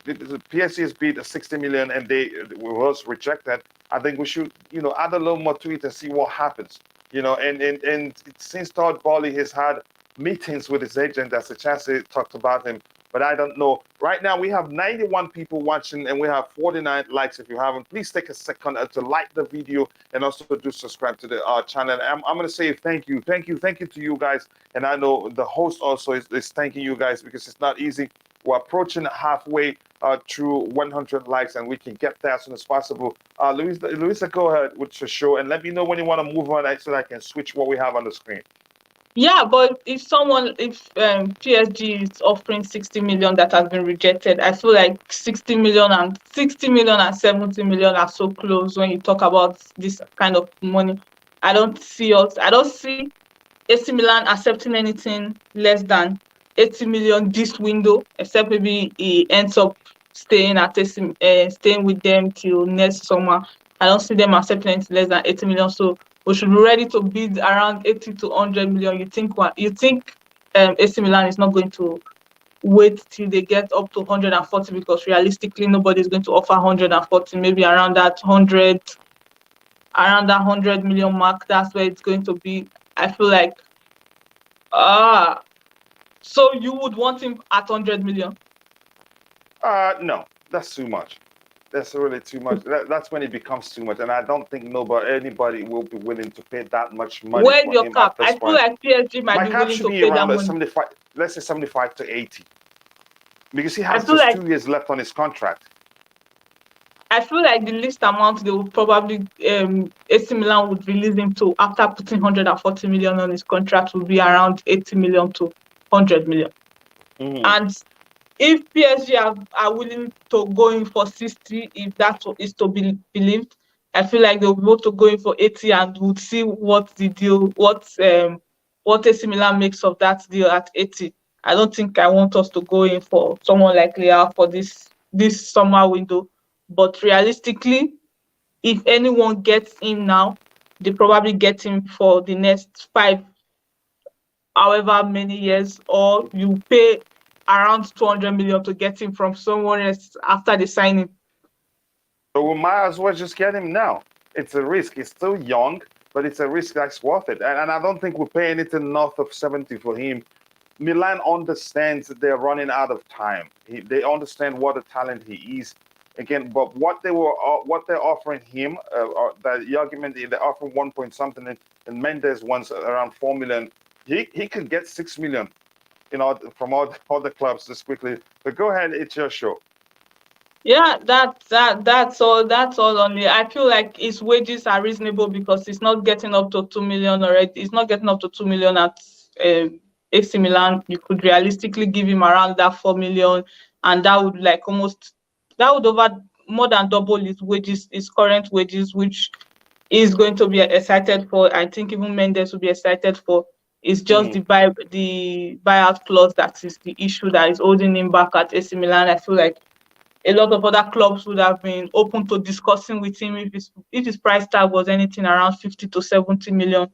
The PSG has bid 60 million and they was rejected. I think we should, add a little more to it and see what happens. And since Todd Boehly has had meetings with his agent, that's a chance they talked about him. But I don't know. Right now, we have 91 people watching and we have 49 likes. If you haven't, please take a second to like the video and also do subscribe to the channel. I'm going to say thank you to you guys. And I know the host also is thanking you guys because it's not easy. We're approaching halfway through 100 likes and we can get there as soon as possible. Louisa, go ahead with your show and let me know when you want to move on so that I can switch what we have on the screen. Yeah, but if PSG is offering 60 million that has been rejected, I feel like 60 million and 70 million are so close when you talk about this kind of money. I don't see AC Milan accepting anything less than 80 million this window, except maybe he ends up staying with them till next summer. I don't see them accepting anything less than 80 million. So we should be ready to bid around 80 to 100 million. You think AC Milan is not going to wait till they get up to 140 because realistically nobody is going to offer 140, maybe around that 100 million mark. That's where it's going to be. I feel like ah so you would want him at 100 million? No, that's too much. That's really too much. That's when it becomes too much, and I don't think anybody will be willing to pay that much money Where's for your him at cap? this I feel point. like PSG might My be cap willing should to be pay that around money. 75. Let's say 75 to 80, because he I has feel just like 2 years left on his contract. I feel like the least amount they would probably AC Milan would release him to after putting 140 million on his contract would be around 80 million to 100 million. Hmm. And if PSG are willing to go in for 60, if that is to be believed, I feel like they'll be able to go in for 80 and we'll see what what AC Milan makes of that deal at 80. I don't think I want us to go in for someone like Leao for this summer window. But realistically, if anyone gets him now, they probably get him for the next five, however many years, or you pay around 200 million to get him from someone else after the signing. So we might as well just get him now. It's a risk. He's still young, but it's a risk that's worth it. And I don't think we pay anything north of 70 for him. Milan understands that they're running out of time. They understand what a talent he is. Again, but what they're offering him, the argument they're offering 1 point something, and Mendes wants around 4 million. He could get 6 million, from all the clubs just quickly. But go ahead, it's your show. Yeah, that's all only. I feel like his wages are reasonable because he's not getting up to 2 million already. He's not getting up to 2 million at AC Milan. You could realistically give him around that 4 million, and that would over more than double his wages, his current wages, which is going to be excited for. I think even Mendes will be excited for. It's just the buyout clause that is the issue that is holding him back at AC Milan. I feel like a lot of other clubs would have been open to discussing with him if his price tag was anything around 50 to 70 million.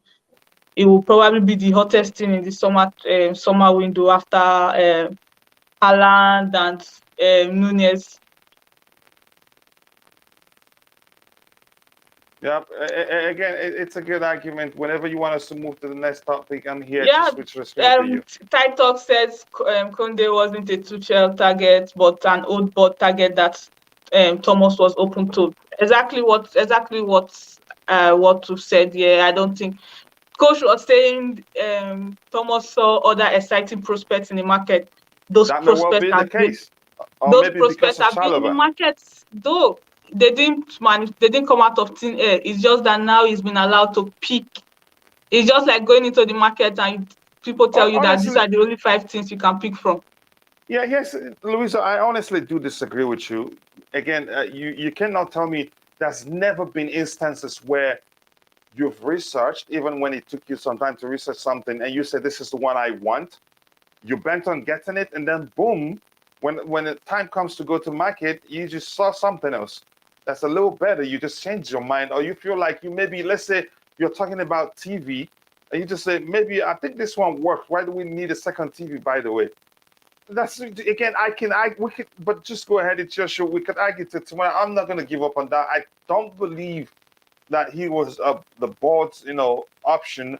It will probably be the hottest thing in the summer window after Haaland and Nunez. Yeah, again, it's a good argument. Whenever you want us to move to the next topic, I'm here Yeah, to switch the screen for you. Titok says Koundé wasn't a Tuchel target, but an old board target that Thomas was open to. Exactly what you said. Yeah, I don't think coach was saying Thomas saw other exciting prospects in the market. Those That may well prospects be the have been case, or maybe because of in the Chalobah. market, though they didn't come out of thin air. It's just that now he's been allowed to pick. It's just like going into the market and people tell you that these Honestly, are the only 5 things you can pick from. yeah, yes, Louisa, I honestly do disagree with you. Again, you cannot tell me there's never been instances where you've researched, even when it took you some time to research something, and you said this is the one I want. You bent on getting it, and then boom, when the time comes to go to market, you just saw something else that's a little better. You just change your mind, or you feel like you maybe, let's say you're talking about TV, and you just say, maybe I think this one works. Why do we need a second TV, by the way? That's again, we could, but just go ahead. It's your show. We could argue to tomorrow. I'm not going to give up on that. I don't believe that he was the board's, option.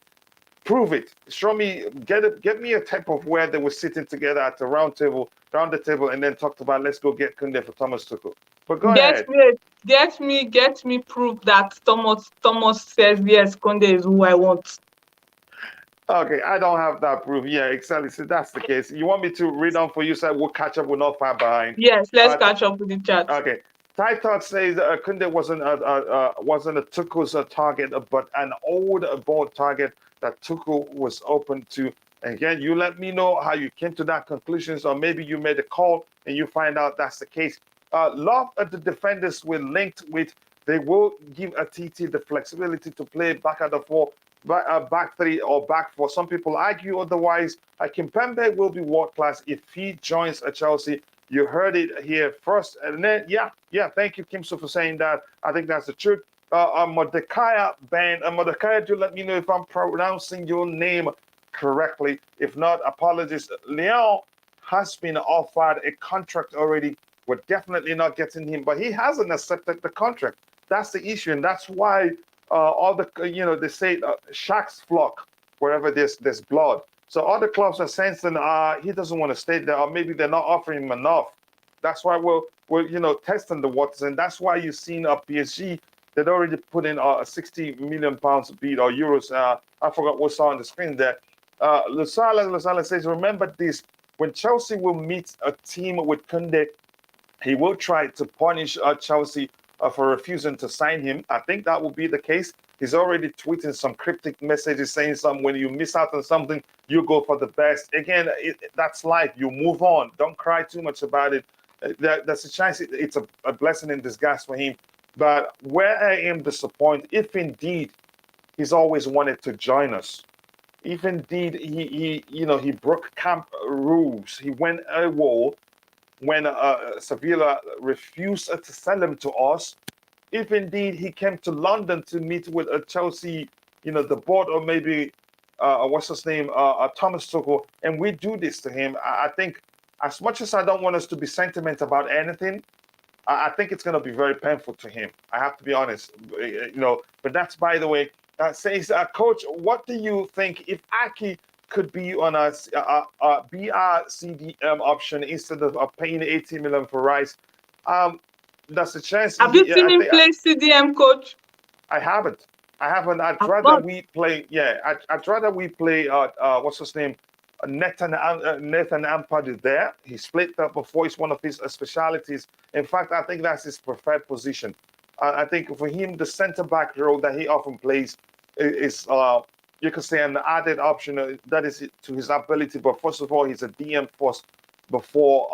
Prove it. Show me. Get me a type of where they were sitting together at the round the table, and then talked about let's go get Koundé for Thomas Tuchel. But go ahead. Get me proof that Thomas says yes, Koundé is who I want. Okay, I don't have that proof. Yeah, exactly. So that's the case. You want me to read on for you, so we'll catch up. We're not far behind. Yes, let's catch up with the chat. Okay. Titot says Koundé wasn't a Tuchel's target, but an old board target that Tuchel was open to. Again, you let me know how you came to that conclusion, or maybe you made a call and you find out that's the case. Love of the defenders we're linked with. They will give a TT the flexibility to play back at the four, back three, or back four. Some people argue otherwise. Kimpembe will be world class if he joins a Chelsea. You heard it here first. And then, yeah, thank you, Kimso, for saying that. I think that's the truth. Mordecai Band. Mordecai, do let me know if I'm pronouncing your name correctly. If not, apologies. Leão has been offered a contract already. We're definitely not getting him, but he hasn't accepted the contract. That's the issue, and that's why all the, they say sharks flock wherever there's blood. So other clubs are sensing he doesn't want to stay there, or maybe they're not offering him enough. That's why we're testing the waters, and that's why you've seen PSG. They'd already put in a 60 million pounds bid, or euros. I forgot what saw on the screen there. Lusala says, remember this: when Chelsea will meet a team with Koundé, he will try to punish Chelsea for refusing to sign him. I think that will be the case. He's already tweeting some cryptic messages saying when you miss out on something, you go for the best. Again, that's life. You move on. Don't cry too much about it. There's a chance it's a blessing in disguise for him. But where I am disappointed, if indeed he's always wanted to join us, if indeed he broke camp rules, he went AWOL when Sevilla refused to sell him to us. If indeed he came to London to meet with a Chelsea, the board, or maybe what's his name, Thomas Tuchel, and we do this to him, I think, as much as I don't want us to be sentimental about anything, I think it's going to be very painful to him. I have to be honest, But that's, by the way, says, Coach, what do you think if Aki could be on a BRCDM option instead of paying 80 million for Rice? That's a chance. Have you seen I him think play CDM, coach? I haven't. I haven't. I'd I've rather not. we play. Yeah, I'd rather we play. What's his name? Nathan Ampad is there. He's played that before. It's one of his specialities. In fact, I think that's his preferred position. I think for him, the centre back role that he often plays is you could say an added option that is to his ability. But first of all, he's a DM first before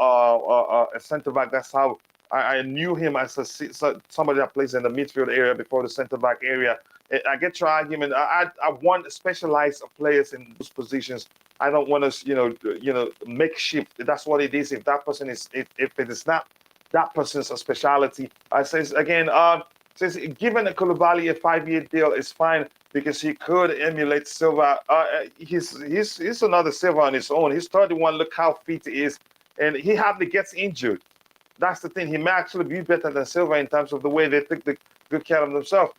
a centre back. That's how I knew him as somebody that plays in the midfield area before the centre back area. I get your argument. I want specialized players in those positions. I don't want us, makeshift. That's what it is. If that person is, if it is not that person's a speciality, I says again. Says given a Koulibaly a 5-year deal is fine because he could emulate Silva. He's another Silva on his own. He's 31. Look how fit he is, and he hardly gets injured. That's the thing. He may actually be better than Silva in terms of the way they take the good care of themselves.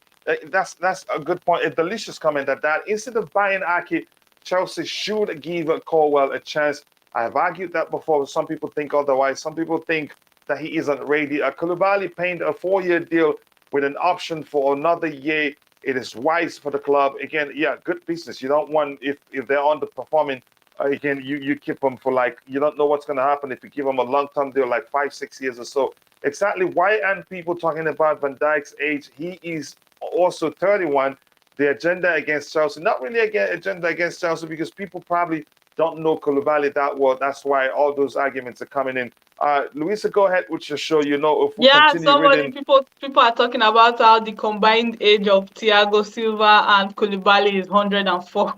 That's a good point. A delicious comment at that. Instead of buying Ake, Chelsea should give Colwill a chance. I have argued that before. Some people think otherwise. Some people think that he isn't ready. Koulibaly paying a 4-year deal with an option for another year. It is wise for the club. Again, yeah, good business. You don't want, if they're underperforming, again, you keep them for you don't know what's going to happen if you give them a long-term deal, like 5-6 years or so. Exactly. Why aren't people talking about Van Dijk's age? He is also 31. The agenda against Chelsea, not really agenda against Chelsea, because people probably don't know Koulibaly that well. That's why all those arguments are coming in. Louisa, go ahead with your show. If we Yeah, continue somebody reading. people are talking about how the combined age of Thiago Silva and Koulibaly is 104.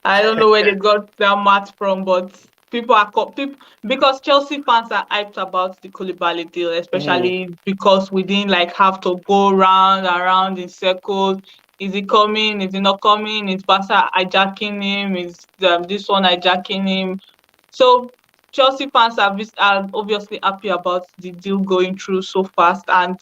I don't know where they got that math from, but people, because Chelsea fans are hyped about the Koulibaly deal, Mhm. especially because we didn't have to go round and round in circles. Is he coming? Is he not coming? Is Barca hijacking him? Is this one hijacking him? So Chelsea fans are obviously happy about the deal going through so fast, and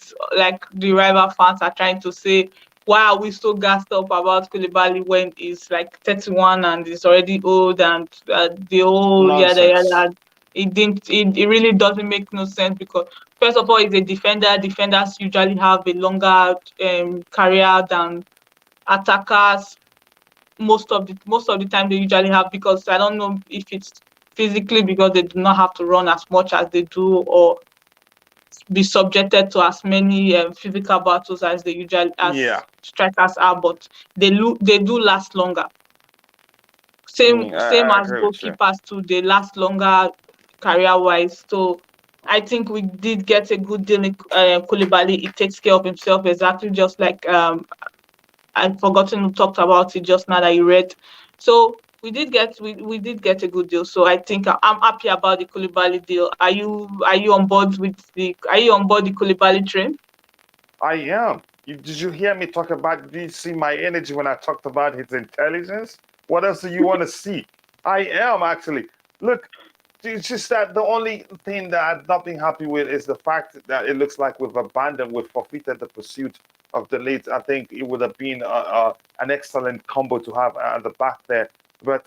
the rival fans are trying to say, why are we so gassed up about Koulibaly when he's 31 and he's already old, and the whole yada Nonsense. yada. It really doesn't make no sense, because first of all, he's a defender. Defenders usually have a longer career than attackers. Most of the time they usually have, because I don't know if it's physically because they do not have to run as much as they do, or be subjected to as many physical battles as they usually Yeah. as strikers are, but they do last longer. Same I as agree with you. goalkeepers too, they last longer career wise. So I think we did get a good deal in Koulibaly. He takes care of himself exactly just like I've forgotten who talked about it just now that you read. So we did get a good deal. So I think I'm happy about the Koulibaly deal. Are you on board the Koulibaly train? I am. Did you hear me talk about? Did you see my energy when I talked about his intelligence? What else do you want to see? I am actually. Look, it's just that the only thing that I've not been happy with is the fact that it looks like we've forfeited the pursuit of the lead. I think it would have been an excellent combo to have at the back there. But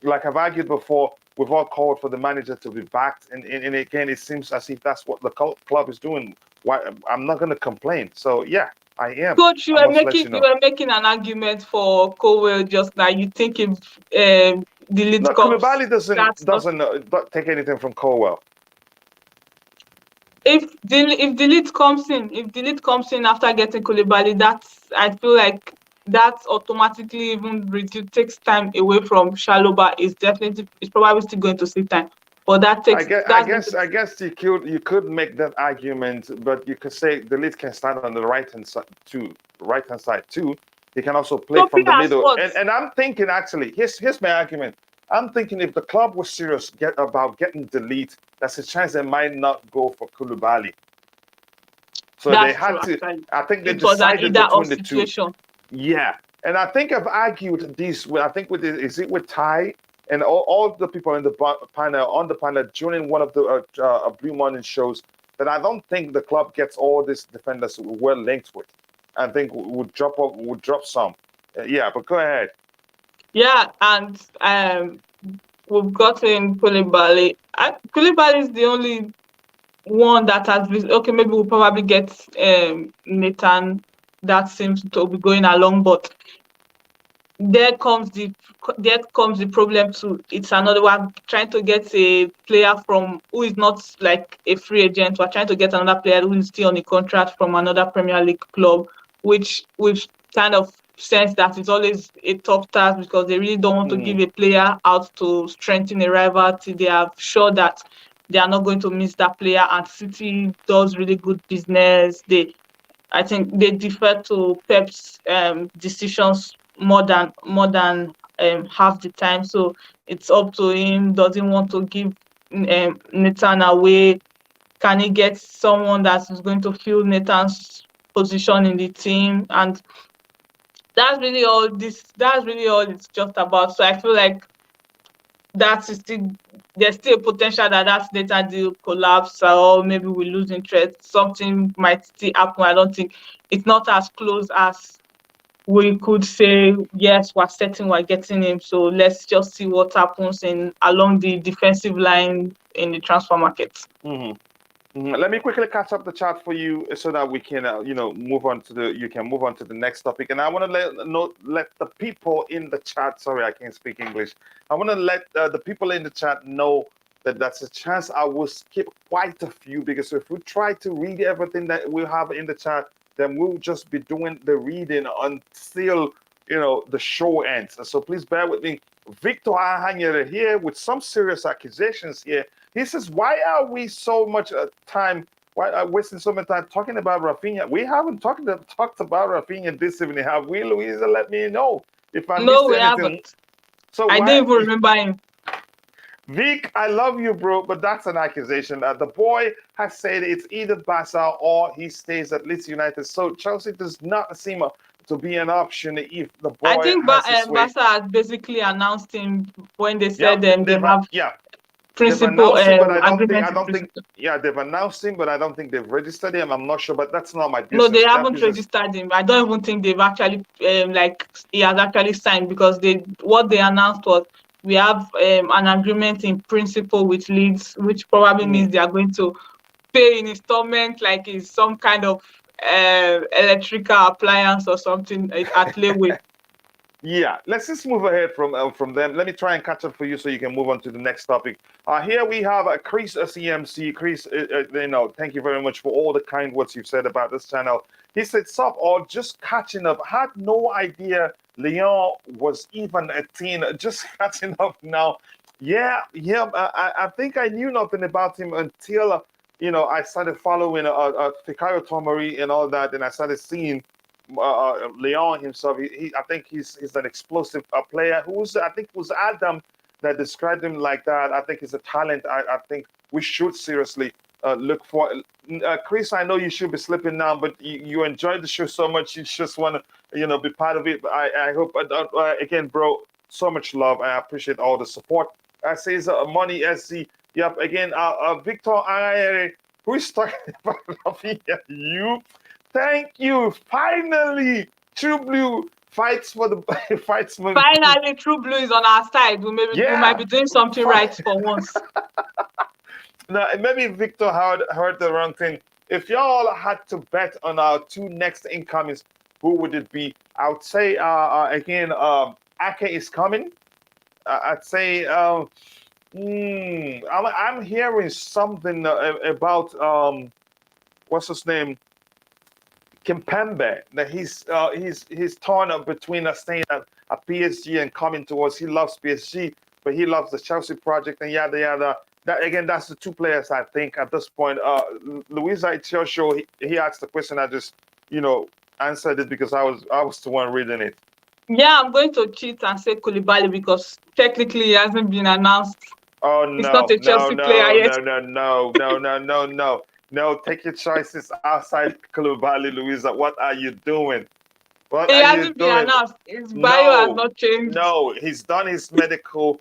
like I've argued before, we've all called for the manager to be backed, and again, it seems as if that's what the club is doing. Why I'm not going to complain. So yeah, I am. Coach, I must let you you know. were making an argument for Colwill just now. You think if the lead No, comes, Koulibaly doesn't that's not. doesn't don't take anything from Colwell. If the lead comes in after getting Koulibaly, that's I feel like that automatically even takes time away from Shaloba. Is probably still going to see time, but that's going to. I guess you could make that argument, but you could say the lead can start on the right hand side too. He can also play So from the as middle. what? And I'm thinking, actually, here's my argument. I'm thinking if the club was serious about getting delete, there's a chance they might not go for Koulibaly. So they That's true, had to, actually. I think they It was an decided either or between the two. situation. Yeah. And I think I've argued this with, I think with, is it with Ty and all the people in the panel during one of the Blue Morning shows that I don't think the club gets all these defenders we're linked with. I think would drop some. Yeah, but go ahead. Yeah, and we've gotten Koulibaly. Koulibaly is the only one that has been okay. Maybe we'll probably get Nathan. That seems to be going along, but there comes the problem too. It's another one trying to get a player from who is not like a free agent. We're trying to get another player who is still on a contract from another Premier League club, which we've kind of sense that it's always a tough task because they really don't want to give a player out to strengthen a rival till they are sure that they are not going to miss that player. And City does really good business. I think they defer to Pep's decisions more than half the time. So it's up to him. Does he want to give Nathan away? Can he get someone that is going to fill Nathan's position in the team? And that's really all it's just about. So I feel like there's still a potential that data deal collapse or maybe we lose interest. Something might still happen. I don't think it's not as close as we could say, yes, we're getting him. So let's just see what happens along the defensive line in the transfer market. Let me quickly catch up the chat for you so that we can, move on to the next topic. And I want to let the people in the chat. Sorry, I can't speak English. I want to let the people in the chat know that that's a chance I will skip quite a few because if we try to read everything that we have in the chat, then we'll just be doing the reading until the show ends. So please bear with me. Victor Ahanyere here with some serious accusations here. He says, why are we so much time, why are wasting so much time talking about Rafinha? We haven't talked about Rafinha this evening, have we, Louisa? Let me know if I missed anything. Haven't. So I don't even remember him. Vic, I love you, bro, but that's an accusation. The boy has said it's either Barca or he stays at Leeds United. So Chelsea does not seem to be an option if the boy I think has Barca has basically announced him when they said they have They've principal announced him, but agreement. I don't think. Yeah, they've announced him, but I don't think they've registered him. I'm not sure, but that's not my business. No, they haven't registered him. I don't even think they've actually he has actually signed because what they announced was we have an agreement in principle with Leeds, which probably means they are going to pay in installment, like it's some kind of electrical appliance or something at Leeway. Yeah, let's just move ahead from them. Let me try and catch up for you so you can move on to the next topic. Here we have Chris CMC. Chris, thank you very much for all the kind words you've said about this channel. He said, "Sup, or just catching up. Had no idea Leão was even a teen. Just catching up now. Yeah. I think I knew nothing about him until I started following Fikayo Tomori and all that, and I started seeing." Leão himself, I think he's an explosive player. I think it was Adam that described him like that. I think he's a talent. I think we should seriously look for. Chris, I know you should be sleeping now, but you enjoyed the show so much, you just want to be part of it. But I hope again, bro, so much love. I appreciate all the support. Says Money SC. Yep. Again, Victor, who is talking about Rafinha? You. Thank you. Finally, True Blue fights for the fights. Finally, True Blue is on our side. We might be doing something right for once. Now, maybe Victor heard the wrong thing. If y'all had to bet on our two next incomings, who would it be? I would say again, Ake is coming. I'd say I'm hearing something about what's his name? Kimpembe, that he's torn up between staying at PSG and coming towards. He loves PSG, but he loves the Chelsea project and yada yada. That's the two players I think at this point. Luisa Itiocho, he asked the question. I just answered it because I was the one reading it. Yeah, I'm going to cheat and say Koulibaly because technically he hasn't been announced. Oh He's not no, a no, Chelsea player no, yet. no, no, no, no, no, no, no. No, take your choices outside Koulibaly, Louisa. What are you doing? What He are you hasn't been doing? announced. His bio has No, not changed. no. He's done his medical.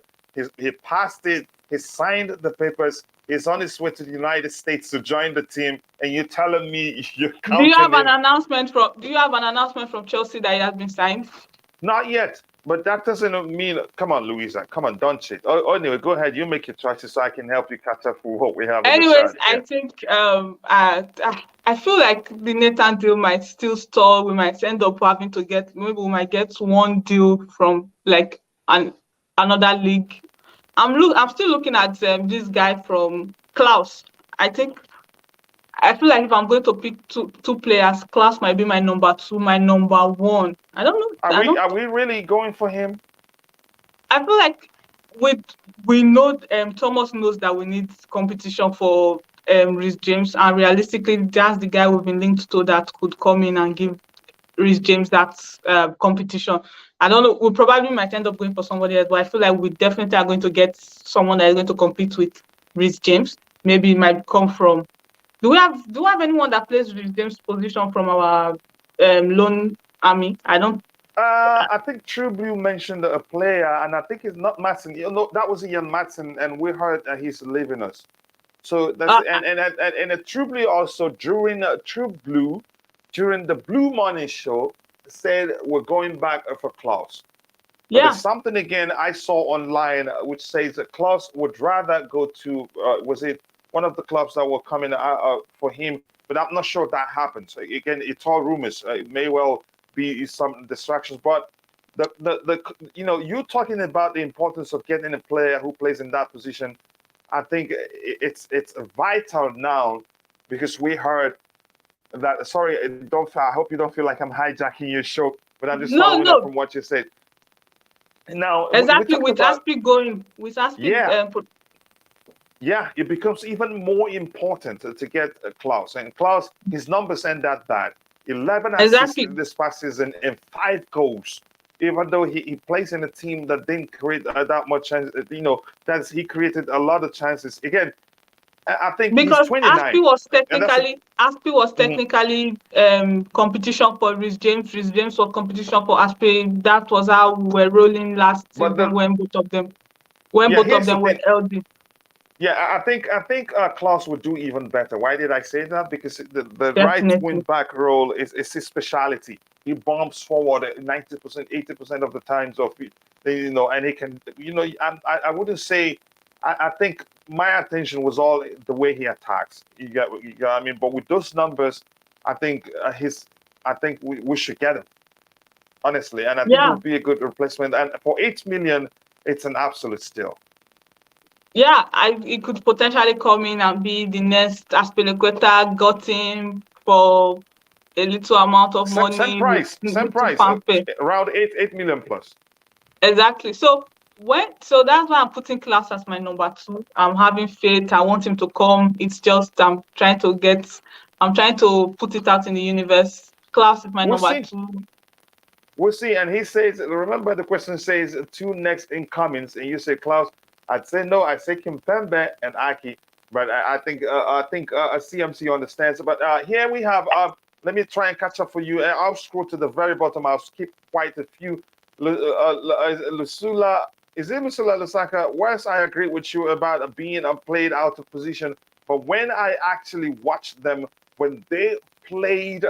He passed it. He signed the papers. He's on his way to the United States to join the team. And you're telling me you're Do you have counting an him? announcement from Chelsea that he has been signed? Not yet. But that doesn't mean. Come on, Louisa. Come on, don't cheat. Anyway, go ahead. You make your choices so I can help you catch up with what we have in the Anyways, chat. I Yeah. think I feel like the Nathan deal might still stall. We might end up having to maybe we might get one deal from like another league. I'm still looking at this guy from Klaus. I feel like if I'm going to pick two players, Klaus might be my number two, my number one. I don't know. Are we really going for him? I feel like we know Thomas knows that we need competition for Reece James, and realistically, that's the guy we've been linked to that could come in and give Reece James that competition. I don't know. We probably might end up going for somebody else, but I feel like we definitely are going to get someone that is going to compete with Reece James. Maybe it might come from. Do we have anyone that plays Reece James' position from our loan army? I don't. I think True Blue mentioned a player, and I think it's not Matson. You know, that was Ian Matson, and we heard that he's leaving us. So that's Uh, and a True Blue also during during the Blue Money show said we're going back for Klaus. But yeah. there's something again I saw online which says that Klaus would rather go to was it one of the clubs that were coming for him, but I'm not sure if that happened. So again, it's all rumors. It may well be some distractions, but the you know, you talking about the importance of getting a player who plays in that position. I think it's vital now because we heard that. Sorry, don't. I hope you don't feel like I'm hijacking your show, but I'm just No, following up no. from what you said. Now we're Exactly, talking with about Aspi going, with Aspi, yeah, yeah. It becomes even more important to get Klaus, and Klaus, his numbers ain't that bad. 11 assists exactly, this past season and 5 goals. Even though he plays in a team that didn't create that much chance, you know, that he created a lot of chances. Again, I think he's because 29, and that's a Aspi was mhm. technically competition for Reece James. Reece James was competition for Aspi. That was how we were rolling last But season the when yeah, both of here's the them were thing. LD. Yeah, I think Klaus would do even better. Why did I say that? Because the right wing Definitely. back role is his specialty. He bombs forward 90%, 80% of the times of it, you know, and he can, you know, I wouldn't say. I think my attention was all the way he attacks. You got what I mean? But with those numbers, I think I think we should get him honestly, and I think it Yeah. would be a good replacement. And for 8 million, it's an absolute steal. Yeah, it could potentially come in and be the next Aspilicueta got him for a little amount of Same money with price, same little price, fanfare. around 8 million plus. Exactly. So that's why I'm putting Klaus as my number two. I'm having faith. I want him to come. It's just I'm trying to put it out in the universe. Klaus is my We'll number see. two. We'll see. And he says, remember the question says two next incomings, and you say Klaus. I'd say no. I say Kimpembe and Aki, but I think CMC understands. But here we have. Let me try and catch up for you. I'll scroll to the very bottom. I'll skip quite a few. Lusula, is it Lusula Lusaka? Whereas I agree with you about being played out of position, but when I actually watched them, when they played,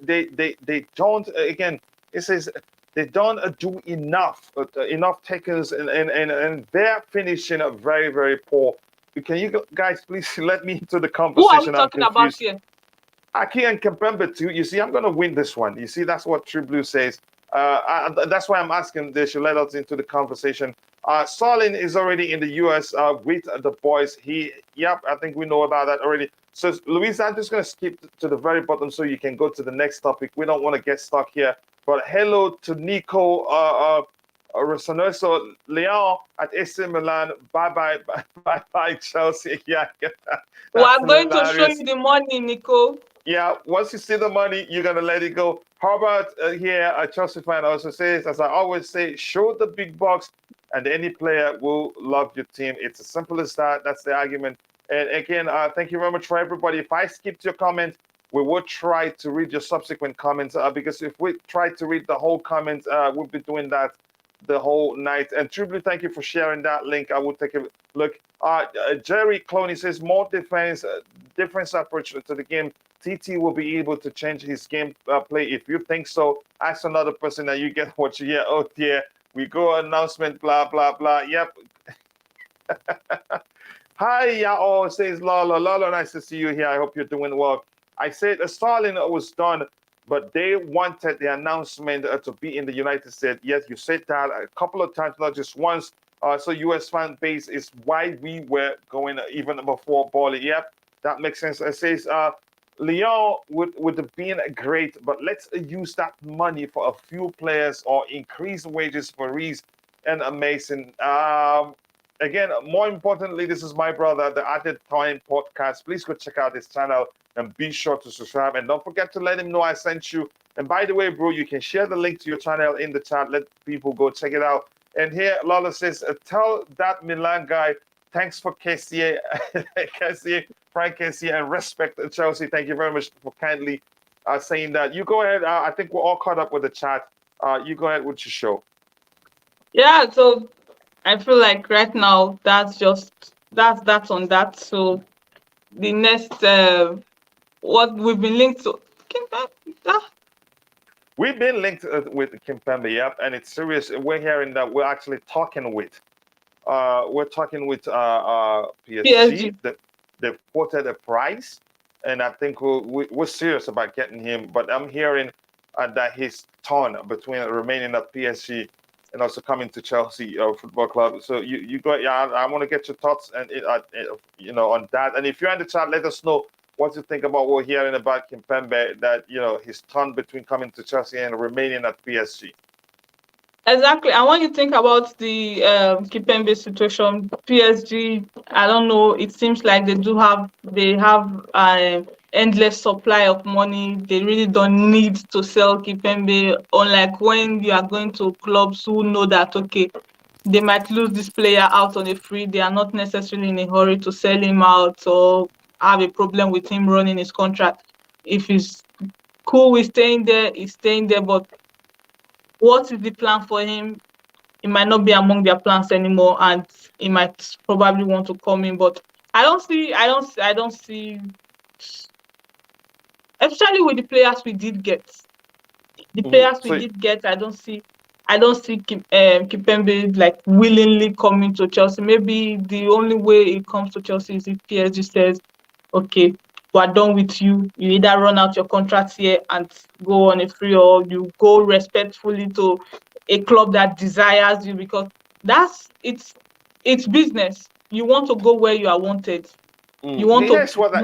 they don't again. It says they don't do enough takers, and they're finishing up very, very poor. Can you guys please let me into the Who are we conversation? I'm talking about confused. here? Aki and Kempembe too. You see, I'm going to win this one. You see, that's what True Blue says. That's why I'm asking they should let us into the conversation. Solin is already in the US with the boys. Yep, I think we know about that already. So, Louise, I'm just going to skip to the very bottom so you can go to the next topic. We don't want to get stuck here. But hello to Nico Rossanoso Leão at AC Milan. Bye bye Chelsea. Yeah, We that's are going to show hilarious. you the money, Nico. Yeah, once you see the money, you're gonna let it go. How about here? A Chelsea fan also says, as I always say, show the big bucks, and any player will love your team. It's as simple as that. That's the argument. And again, thank you very much for everybody. If I skipped your comment, we will try to read your subsequent comments because if we try to read the whole comments, we'll be doing that the whole night. And truly, thank you for sharing that link. I will take a look. Jerry Cloney says more defense, different approach to the game. TT will be able to change his game play. If you think so, ask another person that you get what you hear. Oh dear, we go announcement, blah blah blah. Yep. Hi, Yao says Lala. Lala, nice to see you here. I hope you're doing well. I said Stalin was done, but they wanted the announcement to be in the United States. Yes, you said that a couple of times, not just once. So US fan base is why we were going even before Boehly. Yep, that makes sense. It says Leao would have been great, but let's use that money for a few players or increase wages for Reese and Mason. Again, more importantly, this is my brother, the Added Time podcast. Please go check out his channel and be sure to subscribe. And don't forget to let him know I sent you. And by the way, bro, you can share the link to your channel in the chat. Let people go check it out. And here, Lala says, tell that Milan guy, thanks for KCA, KCA, Frank KCA, and respect Chelsea. Thank you very much for kindly saying that. You go ahead. I think we're all caught up with the chat. You go ahead with your show. Yeah, so I feel like right now that's on that. So the next what we've been linked to. We've been linked with Kimpembe, yep, and it's serious. We're hearing that we're actually talking with PSG. PSG. They've quoted a price, and I think we're serious about getting him. But I'm hearing that he's torn between remaining at PSG and also coming to Chelsea Football Club. So you go, yeah. I want to get your thoughts and on that. And if you're in the chat, let us know what you think about what we're hearing about Kimpembe, that he's torn between coming to Chelsea and remaining at PSG. Exactly. And when you think about the Kipembe situation, PSG, I don't know. It seems like they have endless supply of money. They really don't need to sell Kipembe. Unlike when you are going to clubs who know that okay, they might lose this player out on a free. They are not necessarily in a hurry to sell him out or have a problem with him running his contract. If he's cool with staying there, he's staying there. But what is the plan for him? It might not be among their plans anymore, and he might probably want to come in. But I don't see, especially with the players we did get. The players we So did get, I don't see Kipembe like willingly coming to Chelsea. Maybe the only way it comes to Chelsea is if PSG says, okay, we're done with you. You either run out your contract here and go on a free, or you go respectfully to a club that desires you, because it's business. You want to go where you are wanted. You want to here's what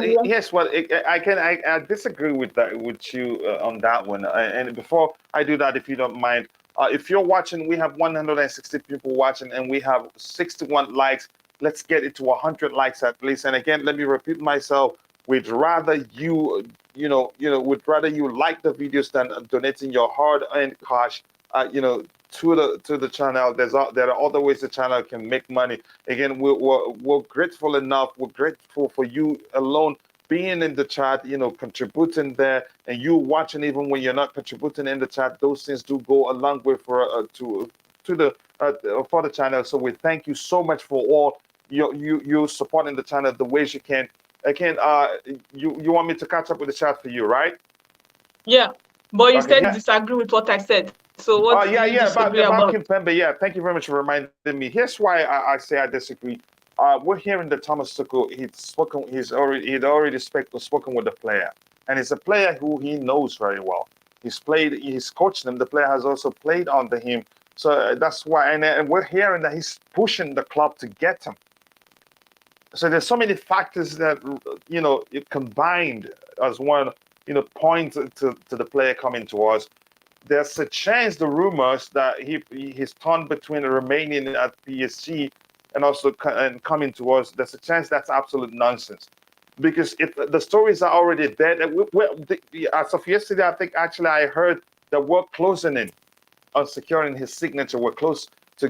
I disagree with that with you on that one. And before I do that, if you don't mind, if you're watching, we have 160 people watching, and we have 61 likes. Let's get it to 100 likes at least. And again, let me repeat myself. We'd rather would rather you like the videos than donating your hard-earned cash. To the channel. There are other ways the channel can make money. Again, we're grateful enough. We're grateful for you alone being in the chat, contributing there, and you watching even when you're not contributing in the chat. Those things do go a long way for the channel. So we thank you so much for all you supporting the channel the ways you can. Again, you want me to catch up with the chat for you, right? Yeah, but you Okay, said you yeah. disagree with what I said. So what do you disagree about about? Kimpembe. Yeah, thank you very much for reminding me. Here's why I say I disagree. We're hearing that Thomas Tuchel he'd already spoken with the player, and it's a player who he knows very well. He's coached him. The player has also played under him, so that's why. And we're hearing that he's pushing the club to get him. So there's so many factors that it combined as one point to the player coming to us. There's a chance, the rumors that he's torn between remaining at PSG and also coming to us. There's a chance that's absolute nonsense. because the stories are already there. As of yesterday, I think actually I heard that we're closing in on securing his signature. We're close to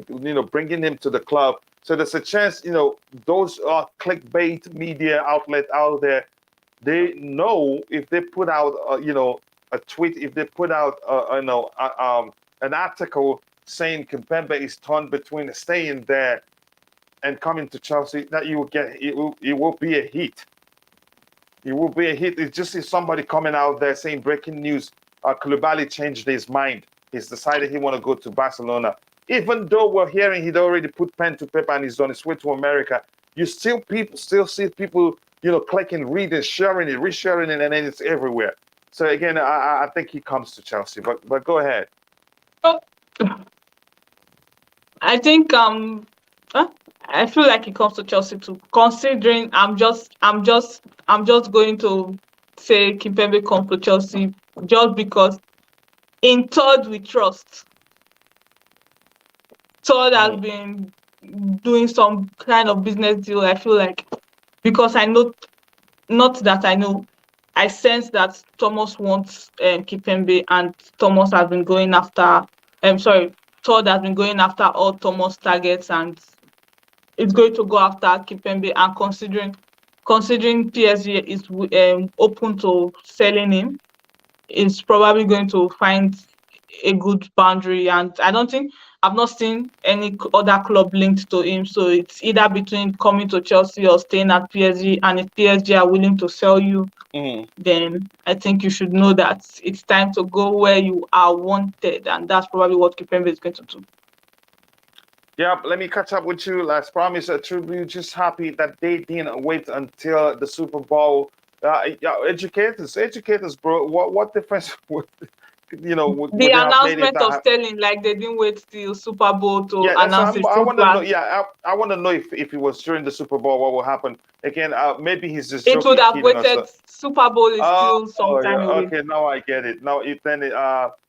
bringing him to the club. So there's a chance those clickbait media outlet out there, they know if they put out a tweet, if they put out an article saying Kimpembe is torn between staying there and coming to Chelsea, that you will get it will be a hit. It will be a hit. It's just somebody coming out there saying breaking news. Koulibaly changed his mind. He's decided he want to go to Barcelona. Even though we're hearing he'd already put pen to paper and he's on his way to America, you still see people clicking, reading, sharing it, resharing it, and then it's everywhere. So again, I think he comes to Chelsea. But go ahead. Oh, I think I feel like he comes to Chelsea too. Considering I'm just going to say Kimpembe comes to Chelsea just because in Todd we trust. Todd has been doing some kind of business deal. I feel like because I know, not that I know, I sense that Thomas wants Kimpembe, and Thomas has been going after. Todd has been going after all Thomas targets, and it's going to go after Kimpembe. And considering PSG is open to selling him, is probably going to find a good boundary. And I've not seen any other club linked to him. So it's either between coming to Chelsea or staying at PSG. And if PSG are willing to sell you, then I think you should know that it's time to go where you are wanted. And that's probably what Kimpembe is going to do. Yeah, let me catch up with you. As promised, Tribune, just happy that they didn't wait until the Super Bowl. Educators, bro. What difference would The would they have made if announcement that of happened? Sterling, like they didn't wait till Super Bowl to Yeah, that's announce his I true want to know. plan. Yeah, I want to know if it was during the Super Bowl, what will happen again? Maybe he's just It would joking, have kidding us. waited. Super Bowl is Oh, still some yeah. time away. Okay, now I get it. Now it then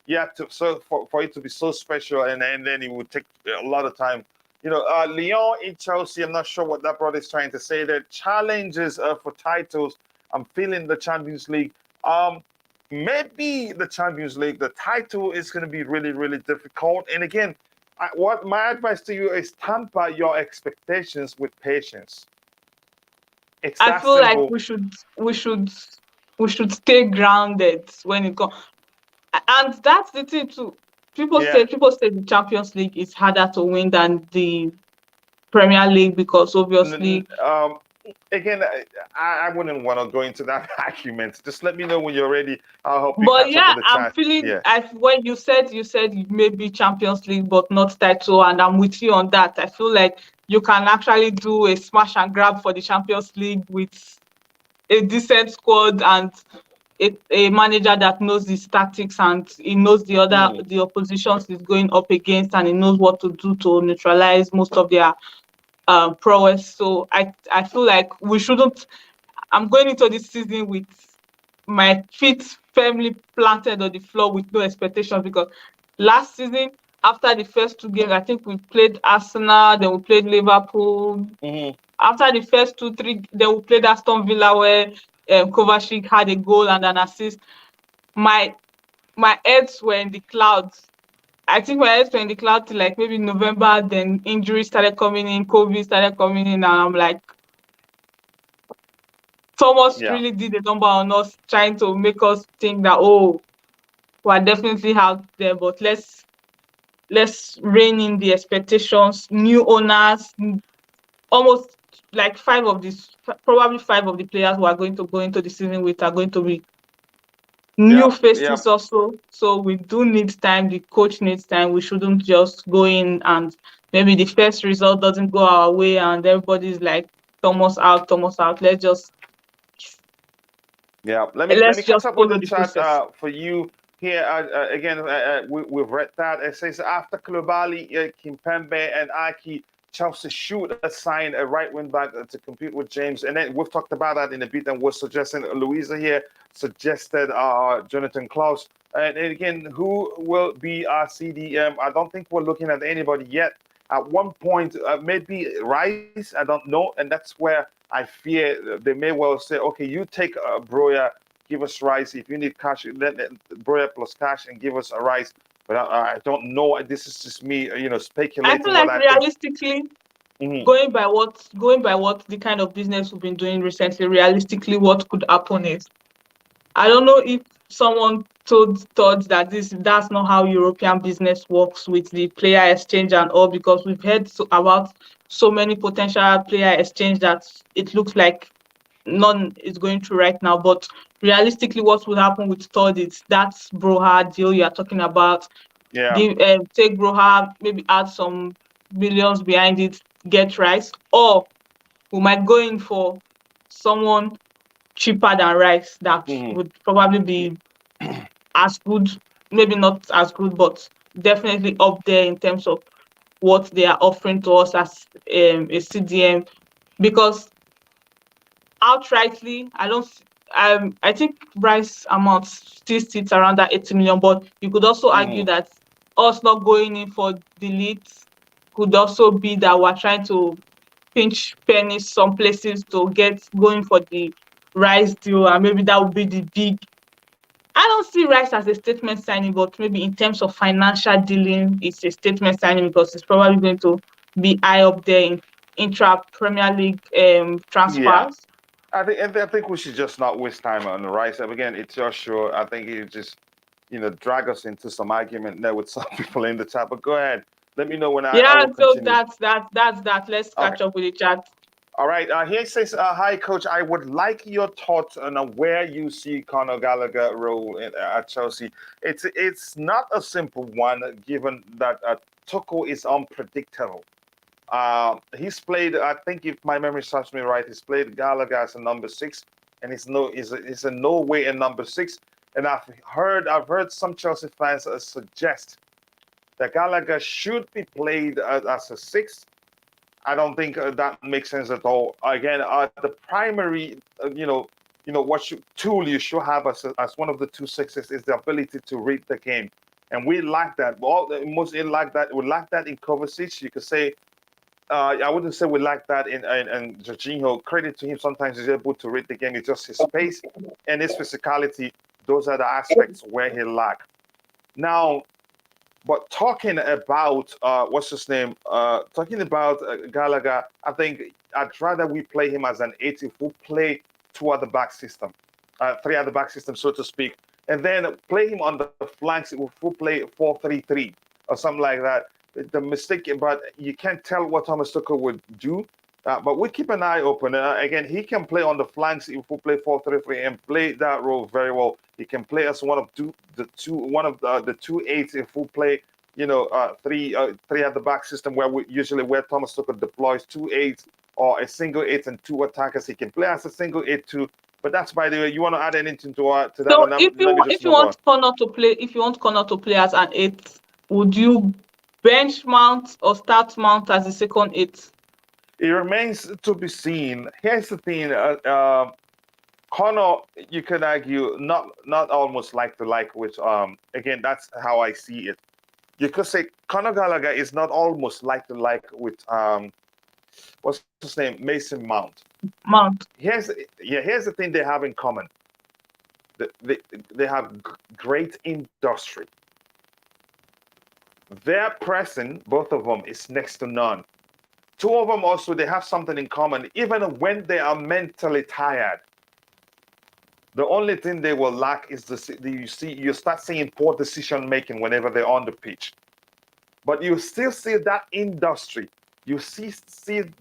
yeah, for it to be so special, and then it would take a lot of time. Leon in Chelsea. I'm not sure what that brother is trying to say. There challenges for titles. I'm feeling the Champions League. Maybe the Champions League. The title is going to be really, really difficult. And again, what my advice to you is temper your expectations with patience. It's I that feel like simple. we should stay grounded when it comes. And that's the thing too. Yeah. People say the Champions League is harder to win than the Premier League because obviously. Again, I wouldn't want to go into that argument. Just let me know when you're ready. I'll help you But catch up yeah, with the I'm chat. feeling. Yeah. When you said maybe Champions League but not title, and I'm with you on that. I feel like you can actually do a smash and grab for the Champions League with a decent squad and a manager that knows his tactics, and he knows the oppositions he's going up against, and he knows what to do to neutralize most of their prowess. So I feel like we shouldn't. I'm going into this season with my feet firmly planted on the floor with no expectations, because last season, after the first two games, I think we played Arsenal, then we played Liverpool. After the first 2-3, then we played Aston Villa, where Kovacic had a goal and an assist. My heads were in the clouds. I think my heads were in the clouds till like maybe November. Then injuries started coming in, COVID started coming in, and I'm like, Thomas Yeah. really did a number on us, trying to make us think that we're definitely out there, but let's rein in the expectations. New owners, almost like probably five of the players who are going to go into the season with are going to be new Yep. Yep. faces also. So we do need time. The coach needs time. We shouldn't just go in and maybe the first result doesn't go our way and everybody's like Thomas out, Thomas out. Yeah. Let me Let's catch just up with follow the the chat process. for you here. Again, we've read that. It says after Koulibaly, Kimpembe, and Ake, Chelsea should assign a right wing back to compete with James. And then we've talked about that in a bit, and we're suggesting Louisa here suggested Jonathan Klaus. And again, who will be our CDM? I don't think we're looking at anybody yet. At one point, maybe Rice. I don't know, and that's where I fear they may well say, okay, you take Broja, give us Rice. If you need cash, let Broja plus cash and give us a Rice. But I don't know. This is just me, I feel speculating what like I think. realistically, Mhm. going by what the kind of business we've been doing recently, realistically, what could happen is, I don't know if someone told Todd that that's not how European business works with the player exchange and all, because we've heard about so many potential player exchange that it looks like none is going through right now. But realistically, what will happen with Todd is that Broha deal you are talking about. Yeah. Give take Broha, maybe add some millions behind it, get Rice, or we might go in for someone cheaper than Rice that Mhm. would probably be as good, maybe not as good, but definitely up there in terms of what they are offering to us as a CDM. Because outrightly, I think Bryce amount still sits around that 80 million, but you could also argue Mhm. that us not going in for the leads could also be that we're trying to pinch pennies some places to get going for the Rice deal, and maybe that would be the big. I don't see Rice as a statement signing, but maybe in terms of financial dealing, it's a statement signing because it's probably going to be high up there in intra Premier League Yeah. transfers. I think we should just not waste time on the Rice. Again, it's just sure. I think it just drag us into some argument there with some people in the chat. But go ahead. Let me know when I Yeah, will so continue. that's that. Let's Okay. catch up with the chat. All right. Here it says, "Hi, Coach. I would like your thoughts on where you see Conor Gallagher role at Chelsea. It's not a simple one, given that Tuchel is unpredictable. He's played. I think, if my memory serves me right, he's played Gallagher as a number six, and he's in no way a number six. And I've heard some Chelsea fans suggest that Gallagher should be played as a six. I don't think that makes sense at all. Again, the primary, tool you should have as one of the two sixes is the ability to read the game, and we lack that. Well, mostly lack that. We lack that in Kovacic. You could say I wouldn't say we lack that in Jorginho. Credit to him. Sometimes he's able to read the game. It's just his pace and his physicality. Those are the aspects where he lack. Now, but talking about what's his name? Talking about Gallagher, I think I'd rather we play him as an eight if we play two at the back system, three at the back system, so to speak, and then play him on the flanks if we play 4-3-3 or something like that. The mistake, but you can't tell what Thomas Tuchel would do. But we keep an eye open. Again, he can play on the flanks if we play 4-3-3 and play that role very well. He can play as one of the two eights if we play, three at the back system where Thomas Tuchel deploys two eights or a single eight and two attackers. He can play as a single eight too. But that's, by the way, you want to add anything to that? So And let me just move on. if you want Connor to play as an eight, would you bench mount or start mount as the second eight? It remains to be seen. Here's the thing. Connor, you could argue, not almost like to like, which again, that's how I see it. You could say Conor Gallagher is not almost like to like with what's his name, Mason Mount. Mount. Here's the thing they have in common. They have great industry. Their pressing, both of them, is next to none. Two of them also, they have something in common. Even when they are mentally tired, the only thing they will lack is you start seeing poor decision making whenever they're on the pitch. But you still see that industry. You see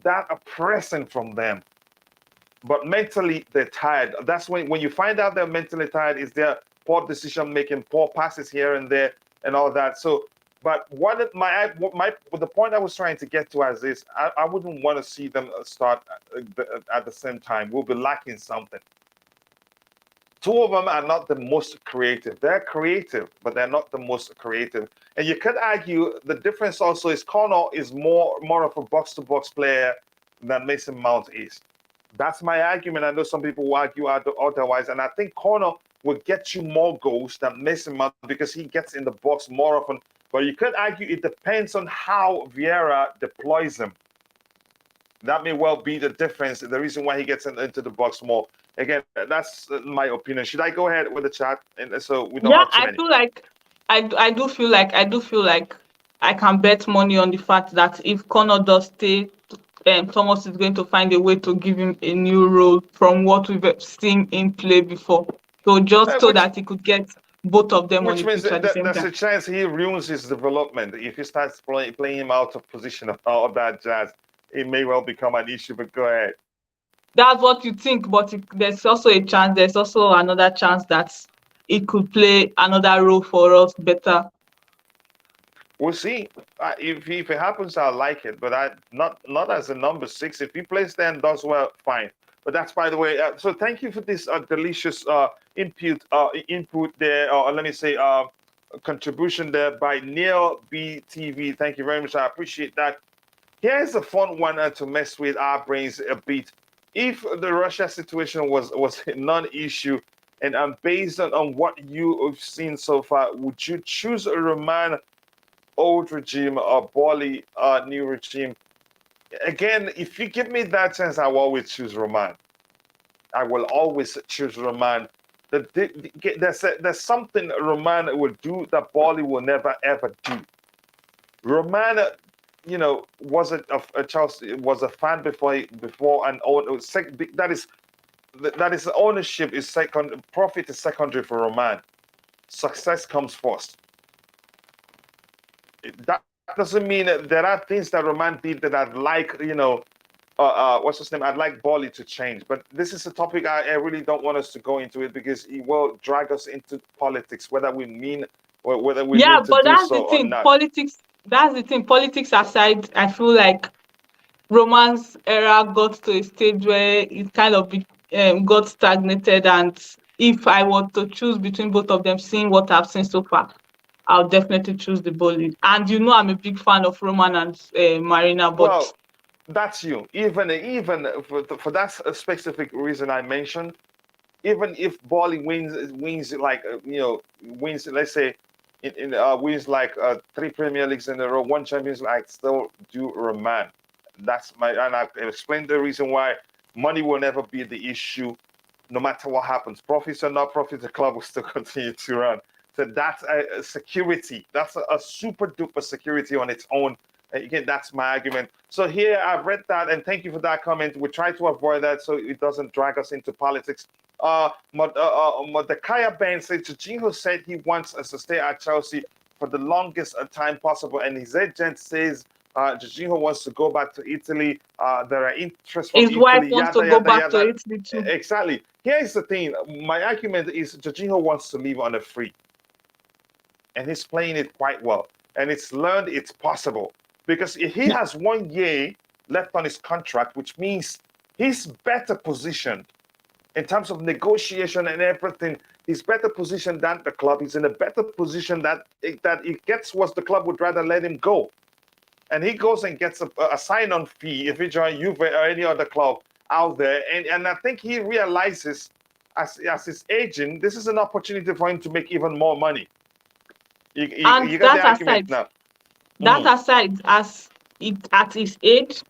that oppressing from them. But mentally, they're tired. That's when you find out they're mentally tired, is their poor decision making, poor passes here and there, and all that. So, but the point I was trying to get to as is, I wouldn't want to see them start at the same time. We'll be lacking something. Two of them are not the most creative. They're creative, but they're not the most creative. And you could argue the difference also is Connor is more of a box-to-box player than Mason Mount is. That's my argument. I know some people will argue otherwise, and I think Connor will get you more goals than Mason Mount because he gets in the box more often. But you could argue it depends on how Vieira deploys him. That may well be the difference, the reason why he gets into the box more. Again, that's my opinion. Should I go ahead with the chat? And so we don't Yeah, have too I many. feel like I do feel like I can bet money on the fact that if Connor does stay, Thomas is going to find a way to give him a new role from what we've seen in play before. So just so Which that he could get both of them on which the means pitch at the that same there's time. a chance he ruins his development if he starts playing him out of position of all of that jazz. It may well become an issue. But go ahead. That's what you think, but there's also a chance. There's also another chance that it could play another role for us better. We'll see. If it happens, I'll like it. But I not as a number 6. If he plays there and does well, fine. But that's by the way. So thank you for this delicious input there, or let me say contribution there by Neil BTV. Thank you very much. I appreciate that. Here's a fun one to mess with our brains a bit. If the Russia situation was a non-issue, and based on what you have seen so far, would you choose a Roman old regime or Boehly new regime? Again, if you give me that chance, I will always choose Roman. I will always choose Roman. There's something Roman will do that Boehly will never ever do. Roman, was a Chelsea, was a fan before and own. That is ownership is second, profit is secondary for Roman. Success comes first. That doesn't mean there are things that Roman did that I'd like, what's his name? I'd like Boehly to change. But this is a topic I really don't want us to go into it because it will drag us into politics, whether we Yeah, mean to but do that's the so or thing. not. Politics. That's the thing. Politics aside, I feel like Roman's era got to a stage where it kind of got stagnated. And if I were to choose between both of them, seeing what I've seen so far, I'll definitely choose the Bolly. And I'm a big fan of Roman and Marina, but Well, that's you. Even for that specific reason I mentioned, even if Boehly wins like wins, let's say wins like 3 Premier Leagues in a row, one Champions League, I still do Roman. That's my, and I explained the reason why. Money will never be the issue, no matter what happens. Profits or not profits, the club will still continue to run. So that's a security. That's a super duper security on its own. Again, that's my argument. So here I've read that, and thank you for that comment. We try to avoid that so it doesn't drag us into politics. Mordecai Ben said Jorginho said he wants us to stay at Chelsea for the longest time possible, and his agent says Jorginho wants to go back to Italy. There are interests from his wife Italy, wants to yada go yada back to yada. Italy too. Exactly. Here's the thing. My argument is Jorginho wants to leave on a free, and he's playing it quite well. And it's learned it's possible because he has 1 year left on his contract, which means he's better positioned in terms of negotiation and everything. He's better positioned than the club. He's in a better position that he gets what the club would rather let him go. And he goes and gets a sign-on fee if he joins Juve or any other club out there. And I think he realizes, as his agent, this is an opportunity for him to make even more money. And You got the argument now. that Mhm. aside, as it at his age,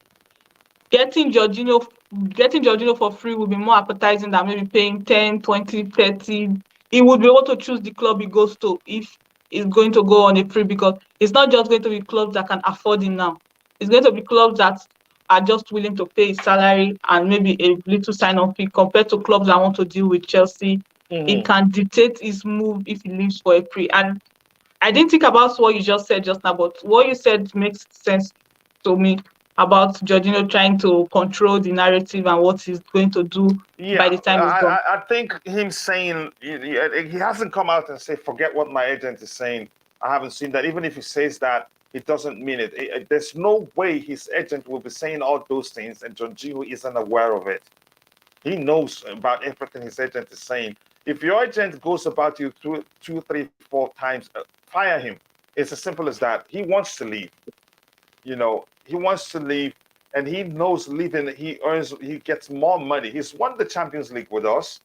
getting Jorginho getting Jorginho for free would be more appetizing than maybe paying 10, 20, 30. He would be able to choose the club he goes to if he's going to go on a free, because it's not just going to be clubs that can afford him now. It's going to be clubs that are just willing to pay his salary and maybe a little sign-on fee compared to clubs that want to deal with Chelsea. It Mhm. can dictate his move if he leaves for a free. And I didn't think about what you just said just now, but what you said makes sense to me about Jorginho trying to control the narrative and what he's going to do by Yeah, the time he's gone. I think him saying he hasn't come out and say forget what my agent is saying. I haven't seen that. Even if he says that, it doesn't mean it. There's no way his agent will be saying all those things and Jorginho isn't aware of it. He knows about everything his agent is saying. If your agent goes about you two, three, 4 times, fire him. It's as simple as that. He wants to leave. He wants to leave, and he knows leaving. He gets more money. He's won the Champions League with us.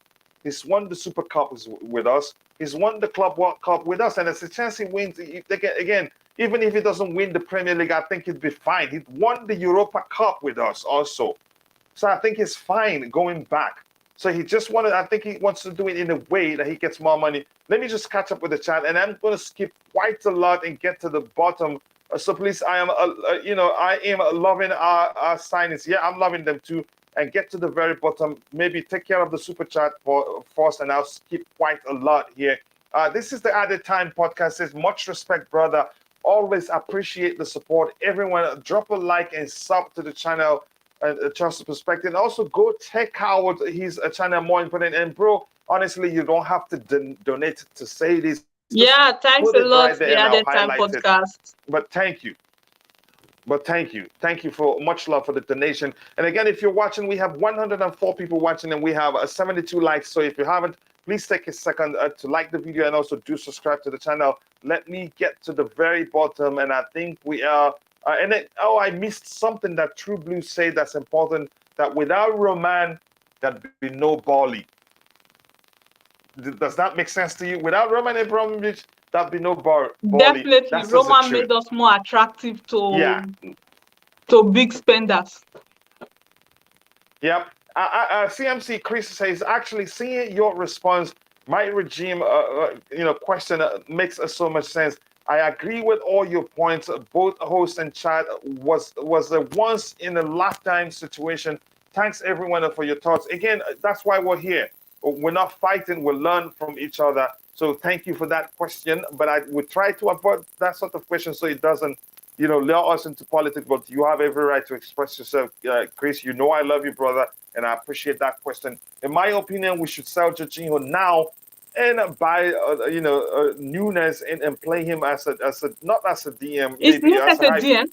He's won the Super Cup with us. He's won the Club World Cup with us, and there's a chance he wins again. Even if he doesn't win the Premier League, I think he'd be fine. He won the Europa Cup with us also. So I think he's fine going back. So he just wanted, I think he wants to do it in a way that he gets more money. Let me just catch up with the chat, and I'm going to skip quite a lot and get to the bottom. So please, I am loving our signings. Yeah, I'm loving them too. And get to the very bottom. Maybe take care of the super chat first, and I'll skip quite a lot here. This is the Added Time podcast. Says much respect, brother. Always appreciate the support. Everyone, drop a like and sub to the channel. Trust perspective. And also go check out his channel, more important. And bro, honestly, you don't have to donate to say this. Yeah, thanks a lot, the Added Time podcast. But thank you. Thank you for much love for the donation. And again, if you're watching, we have 104 people watching and we have 72 likes. So if you haven't, please take a second to like the video and also do subscribe to the channel. Let me get to the very bottom, and I think we are. I missed something that True Blue said that's important. That without Roman, there'd be no Boehly. Does that make sense to you? Without Roman Abramovich, there'd be no Boehly. Definitely, Roman made us more attractive to big spenders. Yep. CMC Chris says, actually, seeing your response, my regime, question makes so much sense. I agree with all your points. Both host and chat was a once in a lifetime situation. Thanks everyone for your thoughts. Again, that's why we're here. We're not fighting. We learn from each other. So thank you for that question. But I would try to avoid that sort of question so it doesn't, lure us into politics. But you have every right to express yourself, Chris. You know I love you, brother, and I appreciate that question. In my opinion, we should sell Jorginho now and buy, Nunes and play him as a not as a DM. Is maybe as a DM?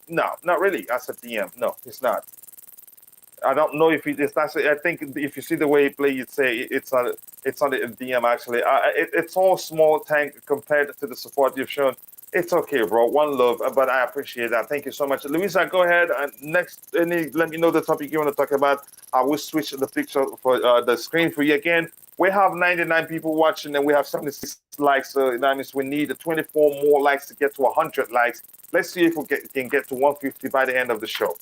No, not really as a DM. No, he's not. I don't know if it is. I think if you see the way he plays, you'd say it's not a DM actually. It's all small tank compared to the support you've shown. It's okay, bro. One love, but I appreciate that. Thank you so much, Louisa. Go ahead. Next, let me know the topic you want to talk about. I will switch the picture for the screen for you again. We have 99 people watching and we have 76 likes. So that means we need 24 more likes to get to 100 likes. Let's see if we can get to 150 by the end of the show.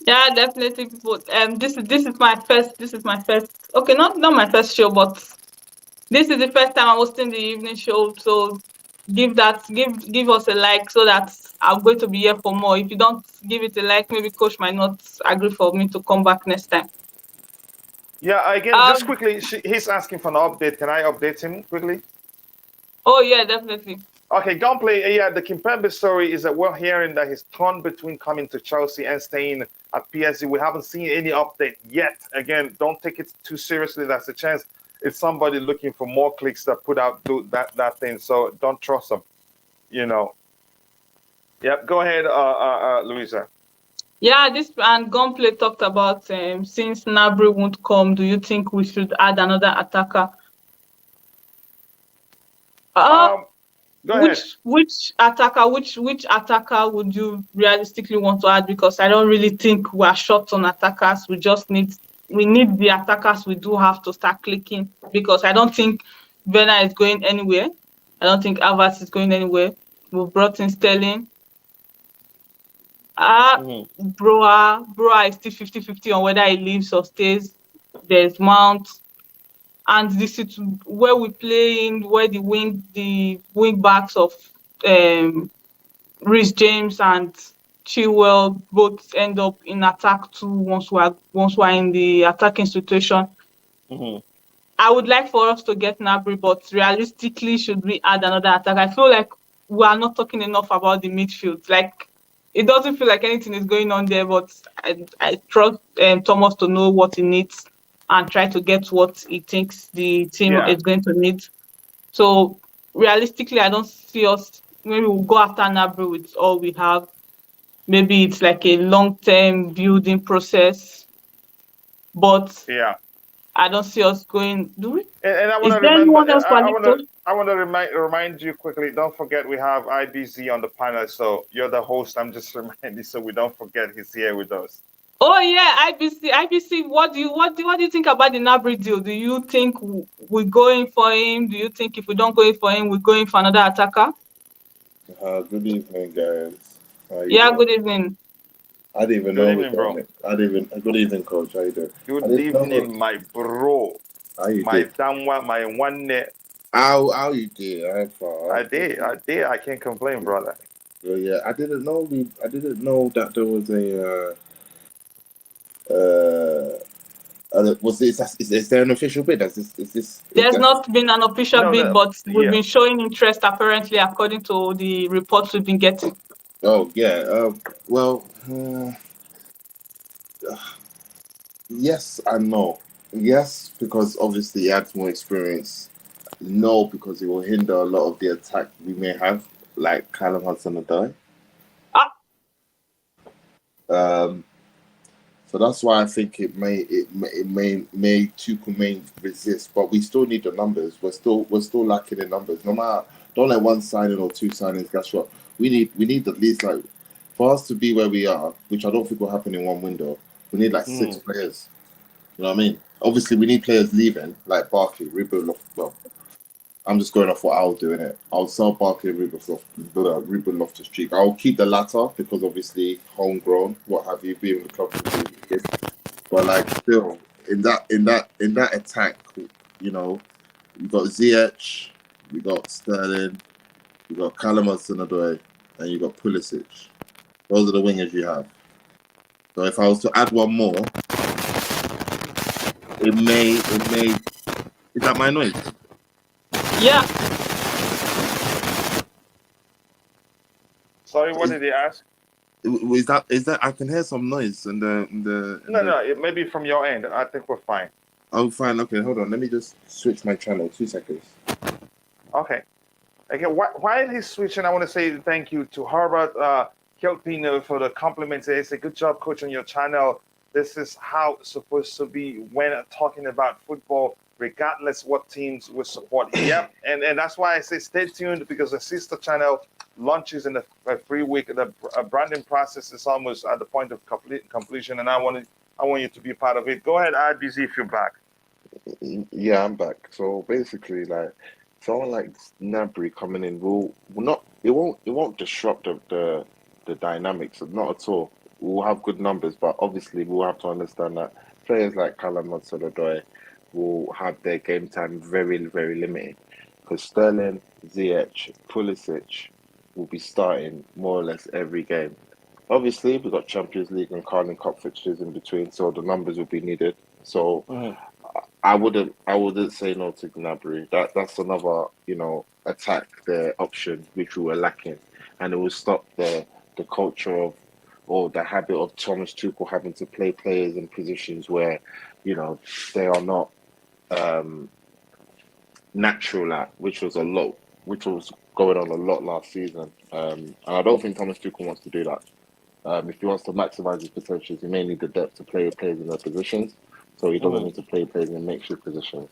Yeah, definitely, people. This is my first. Okay, not my first show, but this is the first time I'm hosting the evening show. So give us a like so that I'm going to be here for more. If you don't give it a like, maybe Coach might not agree for me to come back next time. Yeah, again, just quickly, he's asking for an update. Can I update him quickly? Oh, yeah, definitely. Okay, Gunplay, the Kimpembe story is that we're hearing that he's torn between coming to Chelsea and staying at PSG. We haven't seen any update yet. Again, don't take it too seriously. That's a chance. It's somebody looking for more clicks that put out that thing. So don't trust them, Yep, go ahead, Louisa. Yeah, and Gunplay talked about since Gnabry won't come, do you think we should add another attacker? Go ahead. Which attacker would you realistically want to add? Because I don't really think we are short on attackers. We need the attackers we do have to start clicking, because I don't think Werner is going anywhere. I don't think Havertz is going anywhere. We've brought in Sterling. Broja is still 50-50 on whether he leaves or stays. There's Mount. And this is where we play in, where the wing backs of Reece James and Chilwell both end up in attack too once we're in the attacking situation. Mm-hmm. I would like for us to get Gnabry, but realistically, should we add another attack? I feel like we are not talking enough about the midfield. Like, it doesn't feel like anything is going on there, but I trust Thomas to know what he needs and try to get what he thinks the team is going to need. So realistically, I don't see us. Maybe we'll go after Gnabry with all we have. Maybe it's like a long-term building process, but I don't see us going. Do we? And I want to remind you quickly. Don't forget we have IBZ on the panel. So you're the host. I'm just reminding so we don't forget he's here with us. Oh yeah, IBC. What do you think about the Gnabry deal? Do you think we're going for him? Do you think if we don't go in for him, we're going for another attacker? Good evening, guys. How you Yeah, doing? good evening. I didn't even Good know we're evening, doing bro. it. I didn't even. Good evening, coach. How you doing? I Good didn't know. evening, my bro. How you My did? damwa, my one net. How you did? I'm fine. I can't complain, brother. Well, yeah, I didn't know. I didn't know that there was a. Was this? Is there an official bid? Is There's that? not been an official No, bid, no, but we've yeah. been showing interest apparently according to the reports we've been getting. Oh yeah. Well. Yes and no. Yes, because obviously he adds more experience. No, because it will hinder a lot of the attack we may have, like Callum Hudson-Odoi. Ah, Um, so that's why I think it may Tuchel may resist, but we still need the numbers. We're still lacking in numbers. No matter, don't let one signing or two signings. Guess what? We need at least, like, for us to be where we are, which I don't think will happen in one window. We need like six Mm. players. You know what I mean? Obviously, we need players leaving, like Barkley, rebuild. Well, I'm just going off what I'll do in it. I'll sell Barkley and Ruben Loftus Cheek. I'll keep the latter because obviously homegrown, what have you, been with the club for 2 years. But like still in that attack, you know, you got Ziyech, you got Sterling, you got Callum Hudson-Odoi, and you got Pulisic. Those are the wingers you have. So if I was to add one more, it may. Is that my noise? yeah. Sorry, what did he ask? Is that I can hear some noise in No, the. no, it may be from your end. I think we're fine. Oh, fine. Okay, hold on. Let me just switch my channel. 2 seconds. Okay. Okay, while he's switching, I want to say thank you to Herbert Kelpino for the compliments. It's a good job, coach, on your channel. This is how it's supposed to be when talking about football, regardless what teams we support. Yep, and that's why I say stay tuned because the sister channel launches in a free week. The branding process is almost at the point of completion, and I want you to be part of it. Go ahead, IBZ, if you're back. Yeah, I'm back. So basically, like, someone like Gnabry coming in will not. It won't disrupt the dynamics. Not at all. We'll have good numbers, but obviously we'll have to understand that players like Callum Hudson-Odoi will have their game time very, very limited because Sterling, Ziyech, Pulisic will be starting more or less every game. Obviously, we've got Champions League and Carling Cup fixtures in between, so the numbers will be needed. So Mhm. I wouldn't say no to Gnabry. That's another, attack the option which we were lacking, and it will stop the culture of or the habit of Thomas Tuchel having to play players in positions where, you know, they are not um, natural at, which was going on a lot last season. And I don't think Thomas Tuchel wants to do that. If he wants to maximize his potentials, he may need the depth to play players in their positions. So he doesn't Mhm. need to play players in makeshift positions.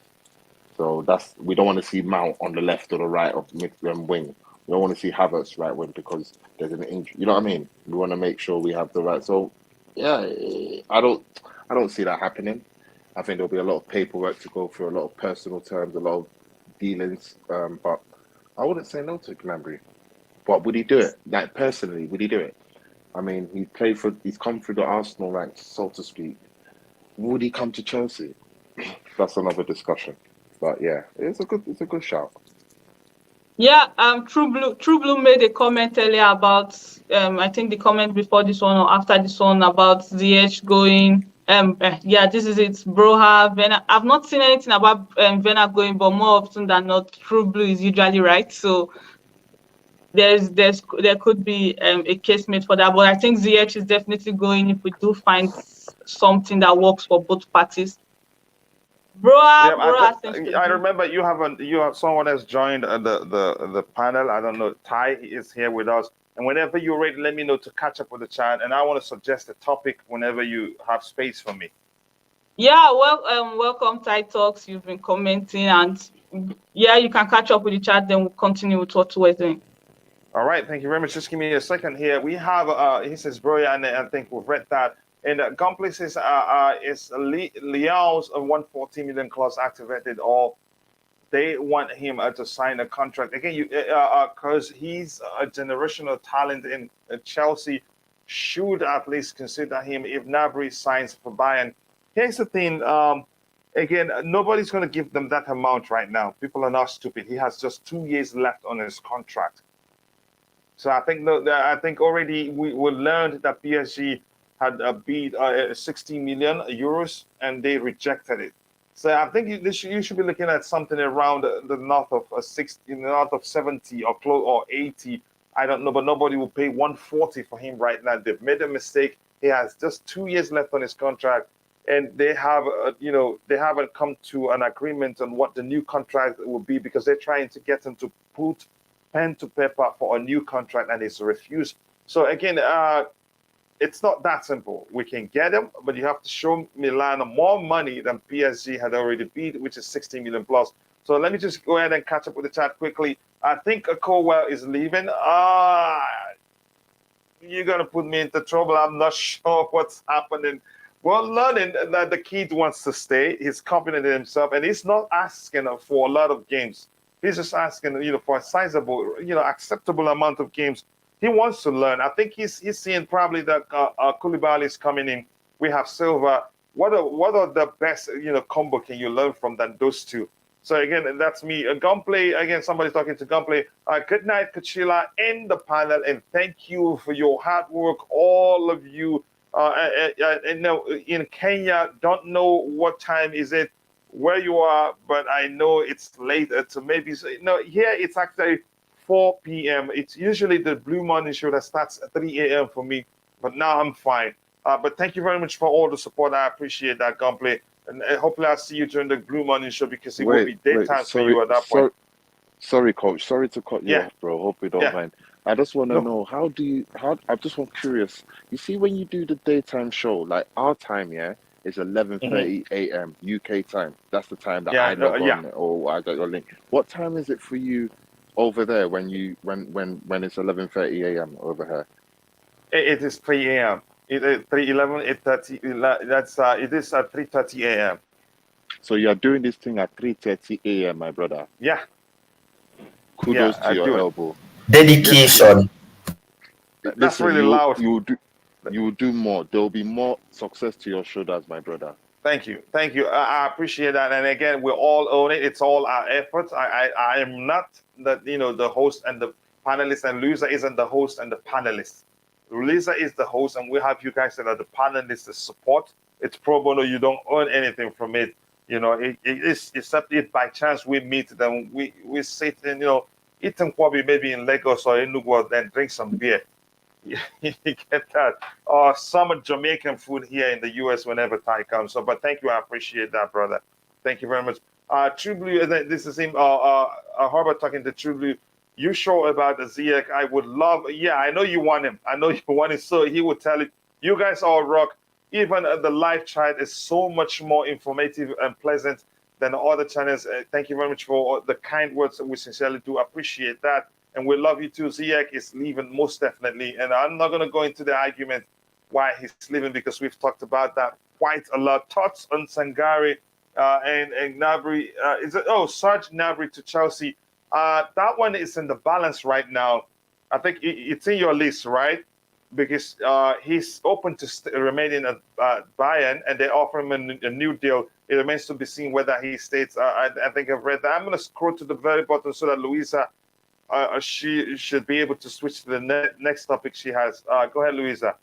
So we don't want to see Mount on the left or the right of mid wing. We don't want to see Havertz right wing because there's an injury. You know what I mean? We want to make sure we have the right. So yeah, I don't see that happening. I think there'll be a lot of paperwork to go through, a lot of personal terms, a lot of dealings. But I wouldn't say no to Gnabry. But would he do it? Like personally, would he do it? I mean, he's come through the Arsenal ranks, so to speak. Would he come to Chelsea? That's another discussion. But yeah, it's a good shout. Yeah, True Blue made a comment earlier about I think the comment before this one or after this one about ZH going. Yeah, this is it. Broha, Vena. I've not seen anything about Vena going, but more often than not, True Blue is usually right. So there could be a case made for that. But I think ZH is definitely going if we do find something that works for both parties. Yeah, Broha seems to I be. remember you have someone else joined the panel. I don't know. Ty is here with us, and whenever you're ready, let me know to catch up with the chat. And I want to suggest a topic whenever you have space for me. Yeah, well, welcome, Tide Talks. You've been commenting, and yeah, you can catch up with the chat. Then we'll continue with what we're doing. All right, thank you very much. Just give me a second here. We have he says Broya, and I think we've read that. And Gunplay says is Leao's 140 million clause activated, or they want him to sign a contract again. Because he's a generational talent in Chelsea, should at least consider him if Gnabry signs for Bayern. Here's the thing. Again, nobody's going to give them that amount right now. People are not stupid. He has just 2 years left on his contract. So I think already we learned that PSG had bid 60 million euros and they rejected it. So I think you should be looking at something around the north of 60, north of 70 or close or 80. I don't know, but nobody will pay 140 for him right now. They've made a mistake. He has just 2 years left on his contract, and they have, they haven't come to an agreement on what the new contract will be because they're trying to get him to put pen to paper for a new contract, and he's refused. So again, it's not that simple. We can get him, but you have to show Milan more money than PSG had already bid, which is 60 million plus. So let me just go ahead and catch up with the chat quickly. I think Colwill is leaving. You're going to put me into trouble. I'm not sure what's happening. Well, learning that the kid wants to stay. He's confident in himself, and he's not asking for a lot of games. He's just asking, for a sizable, acceptable amount of games. He wants to learn. I think he's seeing probably that Koulibaly is coming in. We have Silva. What are the best, combo can you learn from those two? So again, that's me. Gunplay, again, somebody's talking to Gunplay. Good night, Kachila, in the panel, and thank you for your hard work, all of you. In Kenya, don't know what time is it where you are, but I know it's late. So maybe, here it's actually 4 p.m. It's usually the Blue Morning show that starts at 3 a.m. for me, but now I'm fine. But thank you very much for all the support. I appreciate that, Gunplay. And hopefully I'll see you during the Blue Morning show because it will be daytime for you at that point. Sorry, coach. Sorry to cut you off, bro. Hope you don't mind. I just want to know, I'm just curious. You see, when you do the daytime show, like our time, is 11:30 a.m. UK time. That's the time that I log on or I got your link. What time is it for you over there when it's 11:30 a.m. over here? It is 3 a.m. It is 8:30. That's it is at 3:30 a.m. So you're doing this thing at 3:30 a.m., my brother. Yeah. Kudos to your elbow. Dedication. That's really loud. You will do more. There will be more success to your shoulders, my brother. Thank you. I appreciate that. And again, we all own it. It's all our efforts. I am not the host and the panelist, and Luisa isn't the host and the panelist. Luisa is the host, and we have you guys that are the panelists to support. It's pro bono. You don't earn anything from it. It is, except if by chance we meet, then we sit and eat some kwabi maybe in Lagos or Enugu, then drink some beer. You get that? Or some Jamaican food here in the US whenever time comes. So, but thank you. I appreciate that, brother. Thank you very much. True Blue, this is him. Herbert talking to True Blue. You sure about the Ziyech? I would love. Yeah, I know you want him. I know you want him. So he would tell you. You guys all rock. Even the live chat is so much more informative and pleasant than other channels. Thank you very much for the kind words. We sincerely do appreciate that. And we love you too. Ziyech is leaving most definitely. And I'm not going to go into the argument why he's leaving because we've talked about that quite a lot. Thoughts on Sangare and Gnabry. Serge Gnabry to Chelsea. That one is in the balance right now. I think it's in your list, right? Because he's open to remaining at Bayern, and they offer him a new deal. It remains to be seen whether he stays. I think I've read that. I'm going to scroll to the very bottom so that Louisa, she should be able to switch to the next topic she has. Go ahead, Louisa.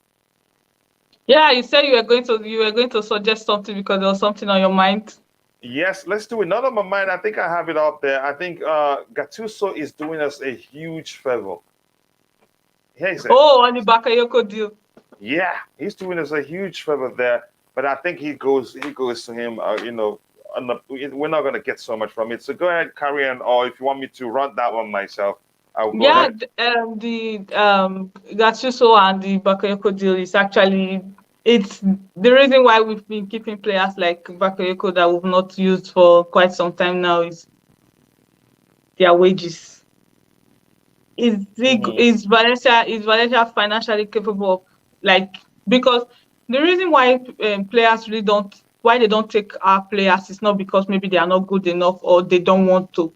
Yeah, you said you were going to suggest something because there was something on your mind. Yes, let's do it. Not on my mind. I think I have it up there. I think Gattuso is doing us a huge favor. On the Bakayoko deal. Yeah, he's doing us a huge favor there. But I think he goes to him. We're not going to get so much from it. So go ahead, carry on. Or if you want me to run that one myself, I'll go ahead. The Gattuso and the Bakayoko deal is actually it's the reason why we've been keeping players like Bakayoko that we've not used for quite some time now is their wages. Is Valencia financially capable of because the reason why players really don't why they don't take our players is not because maybe they are not good enough or they don't want to.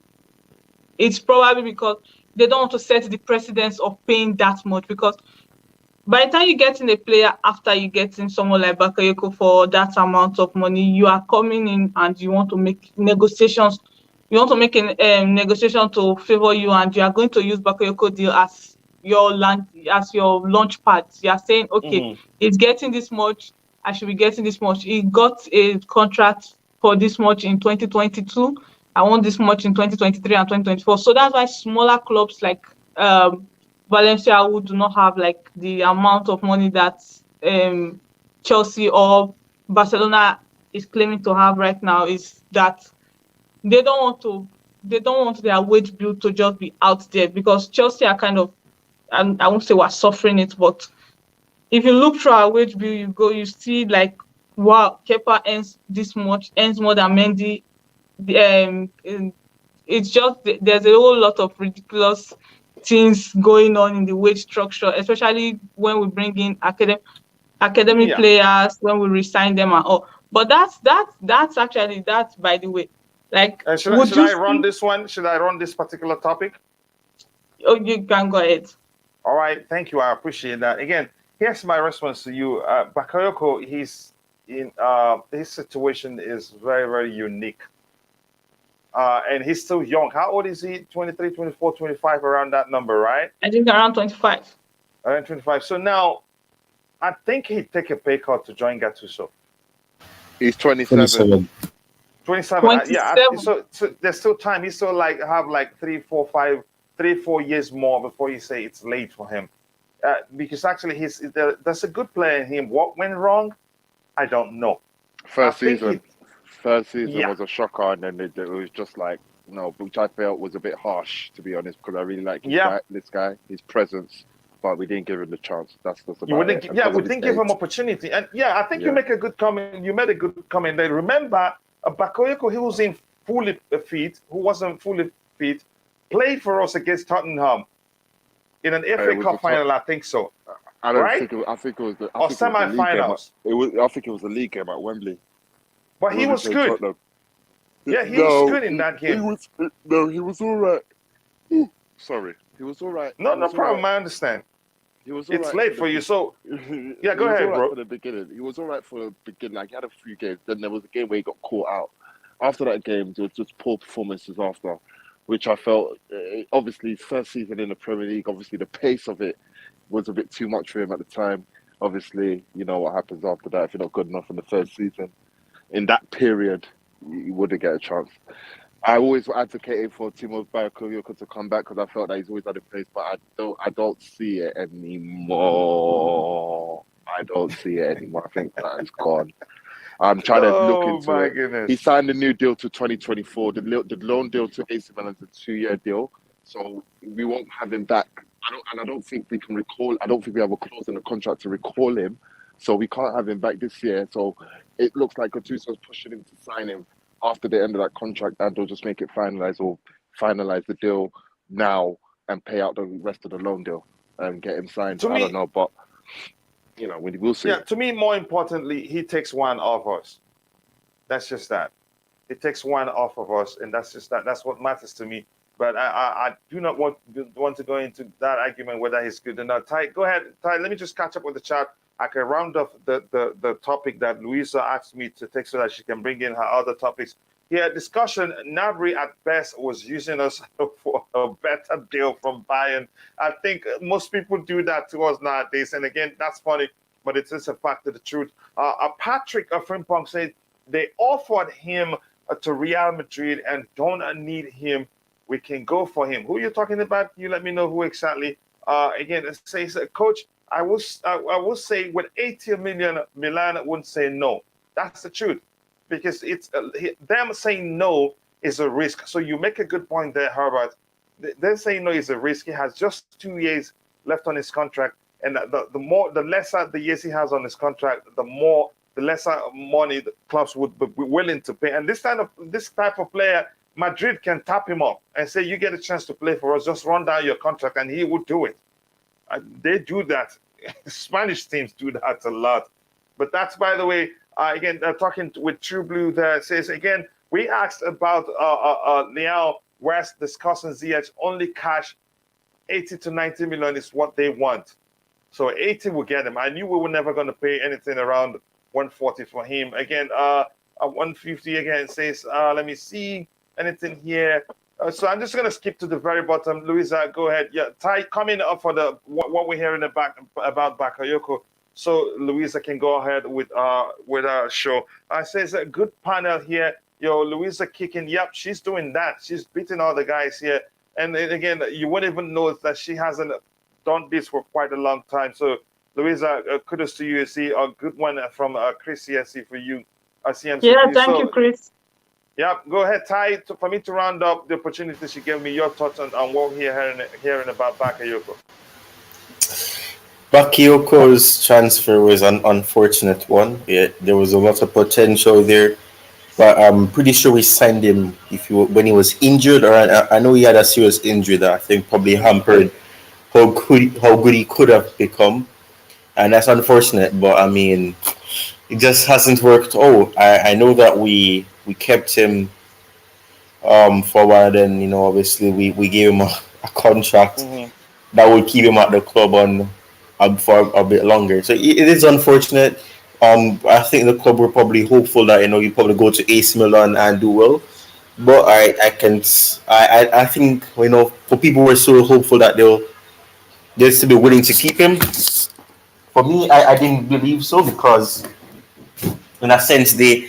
It's probably because they don't want to set the precedence of paying that much, because by the time you get in a player after you get in someone like Bakayoko for that amount of money, you are coming in and you want to make negotiations. You want to make a negotiation to favor you, and you are going to use Bakayoko deal as your launch pad. You are saying, okay, it's getting this much, I should be getting this much. He got a contract for this much in 2022. I want this much in 2023 and 2024. So that's why smaller clubs like Valencia, who do not have like the amount of money that Chelsea or Barcelona is claiming to have right now, is that they don't want their wage bill to just be out there, because Chelsea are kind of, and I won't say we're suffering it, but if you look through our wage bill, you see like, wow, Kepa earns this much, earns more than Mendy. It's just, there's a whole lot of ridiculous things going on in the wage structure, especially when we bring in academic players, when we resign them and all. But that's actually, that's, by the way, like, should I run this one? Should I run this particular topic? Oh, you can go ahead. All right, thank you. I appreciate that. Again, here's my response to you. Bakayoko, his situation is very, very unique. And he's still young. How old is he? 23, 24, 25, around that number, right? I think around 25. Around 25. So now, I think he'd take a pay cut to join Gattuso. He's 27. 27. Yeah. So there's still time. He still have 3, 4 years more before you say it's late for him. Because actually, there's a good player in him. What went wrong? I don't know. First season was a shocker, and then it was just like, which I felt was a bit harsh, to be honest, because I really like this guy, his presence, but we didn't give him the chance. That's about it. We didn't give him opportunity. And I think you make a good comment. You made a good comment there. Remember, Bakayoko, who wasn't fully fit, played for us against Tottenham in an FA Cup final, I think so. I think it was the semi-finals. I think it was the league game at Wembley. But he was good. Tottenham. Yeah, he was good in that game. He was all right. Sorry, he was all right. No problem. I understand. It's late for you, so yeah, go ahead, bro. For the beginning, he was all right for the beginning. Like, he had a few games. Then there was a game where he got caught out. After that game, there was just poor performances after, which I felt, obviously, his first season in the Premier League, obviously the pace of it was a bit too much for him at the time. Obviously, you know what happens after that. If you're not good enough in the first season, in that period, you wouldn't get a chance. I always advocated for Timo Bakayoko to come back because I felt that he's always had a place, but I don't see it anymore. I think that is gone. I'm trying to look into it. Goodness. He signed a new deal to 2024. The loan deal to AC Milan is a 2-year deal, so we won't have him back. I don't think we can recall. I don't think we have a clause in the contract to recall him, so we can't have him back this year. So it looks like Gattuso's pushing him to sign him after the end of that contract, and they'll just make it finalize the deal now and pay out the rest of the loan deal and get him signed. I don't know, but we'll see. Yeah, to me, more importantly, he takes one off us. That's just that. He takes one off of us, and that's just that. That's what matters to me. But I do not want to go into that argument whether he's good or not. Ty, go ahead. Ty, let me just catch up with the chat. I can round off the topic that Louisa asked me to take so that she can bring in her other topics. Yeah, discussion. Gnabry at best was using us for a better deal from Bayern. I think most people do that to us nowadays. And again, that's funny, but it is a fact of the truth. Patrick Frimpong said they offered him to Real Madrid and don't need him. We can go for him. Who are you talking about? You let me know who exactly. Again, it says, Coach, I will say with 80 million, Milan wouldn't say no. That's the truth, because it's them saying no is a risk. So you make a good point there, Herbert. Them saying no is a risk. He has just 2 years left on his contract, and the lesser the years he has on his contract, the lesser money the clubs would be willing to pay. And this type of player, Madrid can tap him up and say, you get a chance to play for us, just run down your contract, and he would do it. They do that. Spanish teams do that a lot. But that's, by the way, again, talking with True Blue there, says, again, we asked about Leao, West discussing Ziyech, only cash 80 to 90 million is what they want. So 80 will get him. I knew we were never going to pay anything around 140 for him. Again, 150 again says, let me see anything here. So I'm just going to skip to the very bottom. Louisa, go ahead. Yeah, Ty, coming up for the what we're hearing about Bakayoko. So Louisa can go ahead with our show. Says a good panel here. Yo, Louisa kicking. Yep, she's doing that. She's beating all the guys here. And again, you wouldn't even know that she hasn't done this for quite a long time. So Louisa, kudos to you. See a good one from Chris CSC for you. CMC. Yeah, thank you, Chris. Yeah, go ahead, Ty. For me to round up the opportunity, she gave me your thoughts on what we're hearing about Bakayoko. Bakayoko's transfer was an unfortunate one. Yeah, there was a lot of potential there, but I'm pretty sure we signed him when he was injured, or I know he had a serious injury that I think probably hampered how good he could have become, and that's unfortunate. But I mean, it just hasn't worked out. I know that we kept him for a while. Then obviously we gave him a contract that would keep him at the club on for a bit longer. So it is unfortunate. I think the club were probably hopeful that he probably go to AC Milan and do well. But I think for people who are so hopeful that they'll still be willing to keep him. For me, I didn't believe so, because in a sense they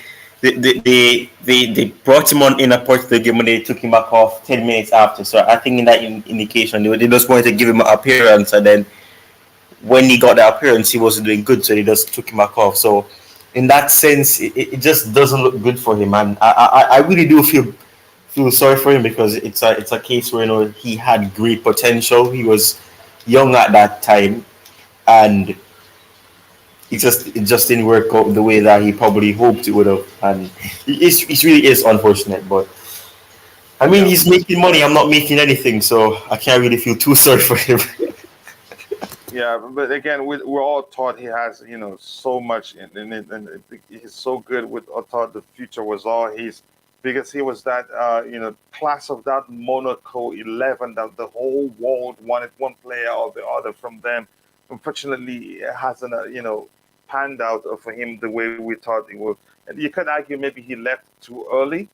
brought him on in a part of the game, and they took him back off 10 minutes after. So I think in that indication they just wanted to give him an appearance, and then when he got the appearance he wasn't doing good, so they just took him back off. So in that sense it just doesn't look good for him, and I really do feel sorry for him, because it's a case where he had great potential. He was young at that time, and it just didn't work out the way that he probably hoped it would have, and it really is unfortunate. But I mean, he's making money. I'm not making anything, so I can't really feel too sorry for him. Yeah, but again, we're all taught he has so much in it, and he's so good. With thought the future was all his, because he was that class of that Monaco 11 that the whole world wanted one player or the other from them. Unfortunately, it hasn't panned out for him the way we thought it would. And you could argue maybe he left too early.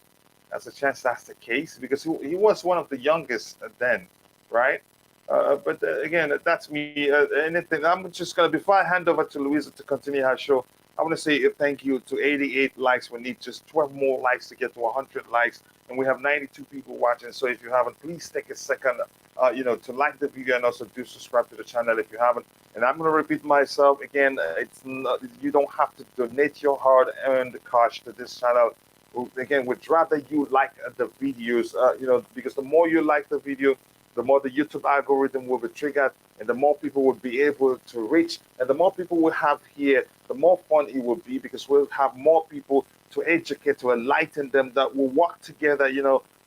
There's a chance that's the case, because he was one of the youngest then, right? But again, that's me. Anything. I'm just gonna, before I hand over to Louisa to continue her show, I want to say thank you to 88 likes. We need just 12 more likes to get to 100 likes, and we have 92 people watching. So if you haven't, please take a second, to like the video, and also do subscribe to the channel if you haven't. And I'm going to repeat myself again. It's not, you don't have to donate your hard-earned cash to this channel. Again, we'd rather you like the videos, because the more you like the video, the more the YouTube algorithm will be triggered, and the more people will be able to reach, and the more people we have here, the more fun it will be, because we'll have more people to educate, to enlighten them, that will work together,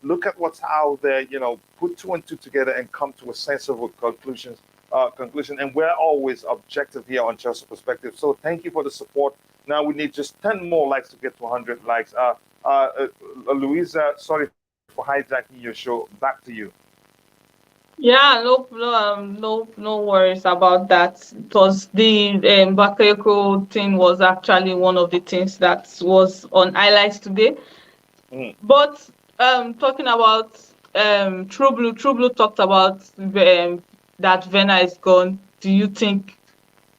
look at what's out there, put two and two together and come to a sensible conclusion. And we're always objective here on Chelsea Perspective. So thank you for the support. Now we need just 10 more likes to get to 100 likes. Louisa, sorry for hijacking your show. Back to you. Yeah, no worries about that. It was the Bakayoko thing was actually one of the things that was on highlights today. But talking about True Blue talked about that Werner is gone.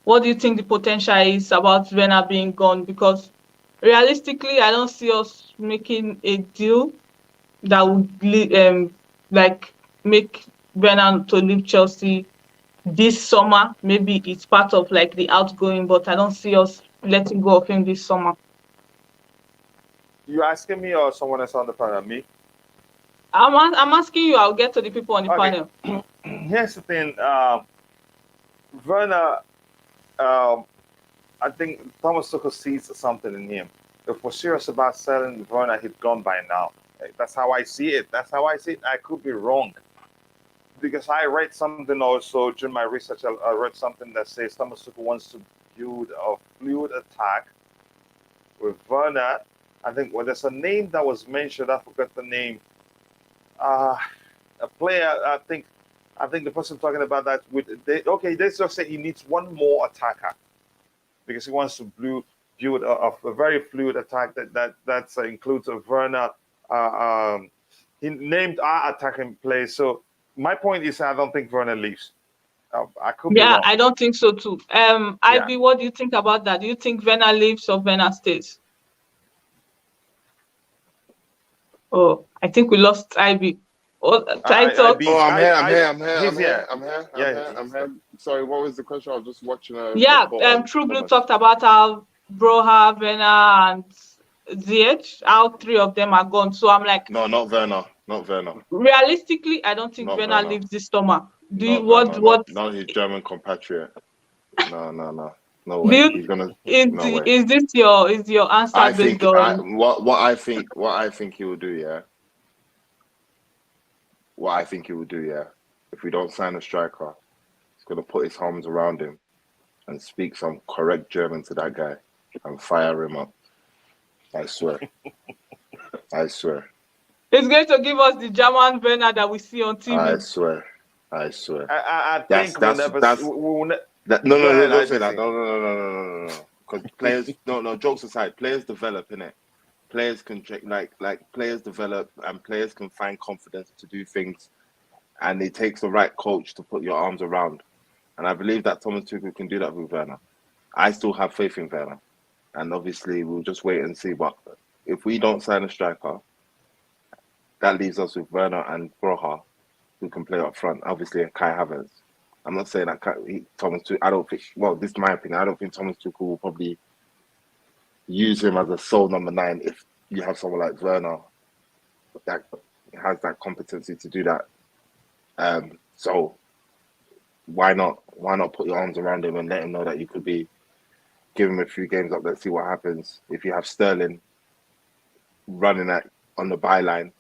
What do you think the potential is about Werner being gone? Because realistically, I don't see us making a deal that would make Werner to leave Chelsea this summer. Maybe it's part of the outgoing, but I don't see us letting go of him this summer. You asking me or someone else on the panel? Me? I'm asking you. I'll get to the people on the panel. Here's the thing. Werner, I think Thomas Tuchel sees something in him. If we're serious about selling Werner, he's gone by now. That's how I see it. I could be wrong, because I read something also during my research. I read something that says Thomas Tuchel wants to build a fluid attack with Werner. I think there's a name that was mentioned. I forgot the name. A player. I think the person talking about that let's just say he needs one more attacker because he wants to build a very fluid attack that includes a Werner. He named our attacking players. So my point is, I don't think Werner leaves. I could be Yeah, wrong. I don't think so too. Yeah. Ivy, what do you think about that? Do you think Werner leaves or Werner stays? Oh, I think we lost Ivy. Oh, try talk. Oh, I'm He's here. I'm here. Sorry, what was the question? I was just watching a Yeah, report on True Blue Thomas. talked about how Broja, Werner, and Ziyech, how three of them are gone. So I'm like, No, not Werner. Not Werner. realistically, I don't think Not Werner Werner. leaves this summer. Do you Not Werner. what? Not his German compatriot. No. No Do way. you, He's gonna. is No way. is this your answer I based think on? what I think he will do. Yeah. What I think he will do. Yeah. If we don't sign a striker, he's gonna put his arms around him and speak some correct German to that guy and fire him up. I swear. I swear. It's going to give us the German Werner that we see on TV. I swear. I swear. I think we'll never. No, don't say that. IGC. No. Because players, no. Jokes aside, players develop, innit? Players can like players develop, and players can find confidence to do things, and it takes the right coach to put your arms around. And I believe that Thomas Tuchel can do that with Werner. I still have faith in Werner, and obviously we'll just wait and see. But if we don't sign a striker, that leaves us with Werner and Broja, who can play up front. Obviously, Kai Havertz. I'm not saying that Thomas Tuchel. I don't think. Well, this is my opinion. I don't think Thomas Tuchel will probably use him as a sole number 9 if you have someone like Werner that has that competency to do that. So why not put your arms around him and let him know that you could be give him a few games up there, see what happens. If you have Sterling running on the byline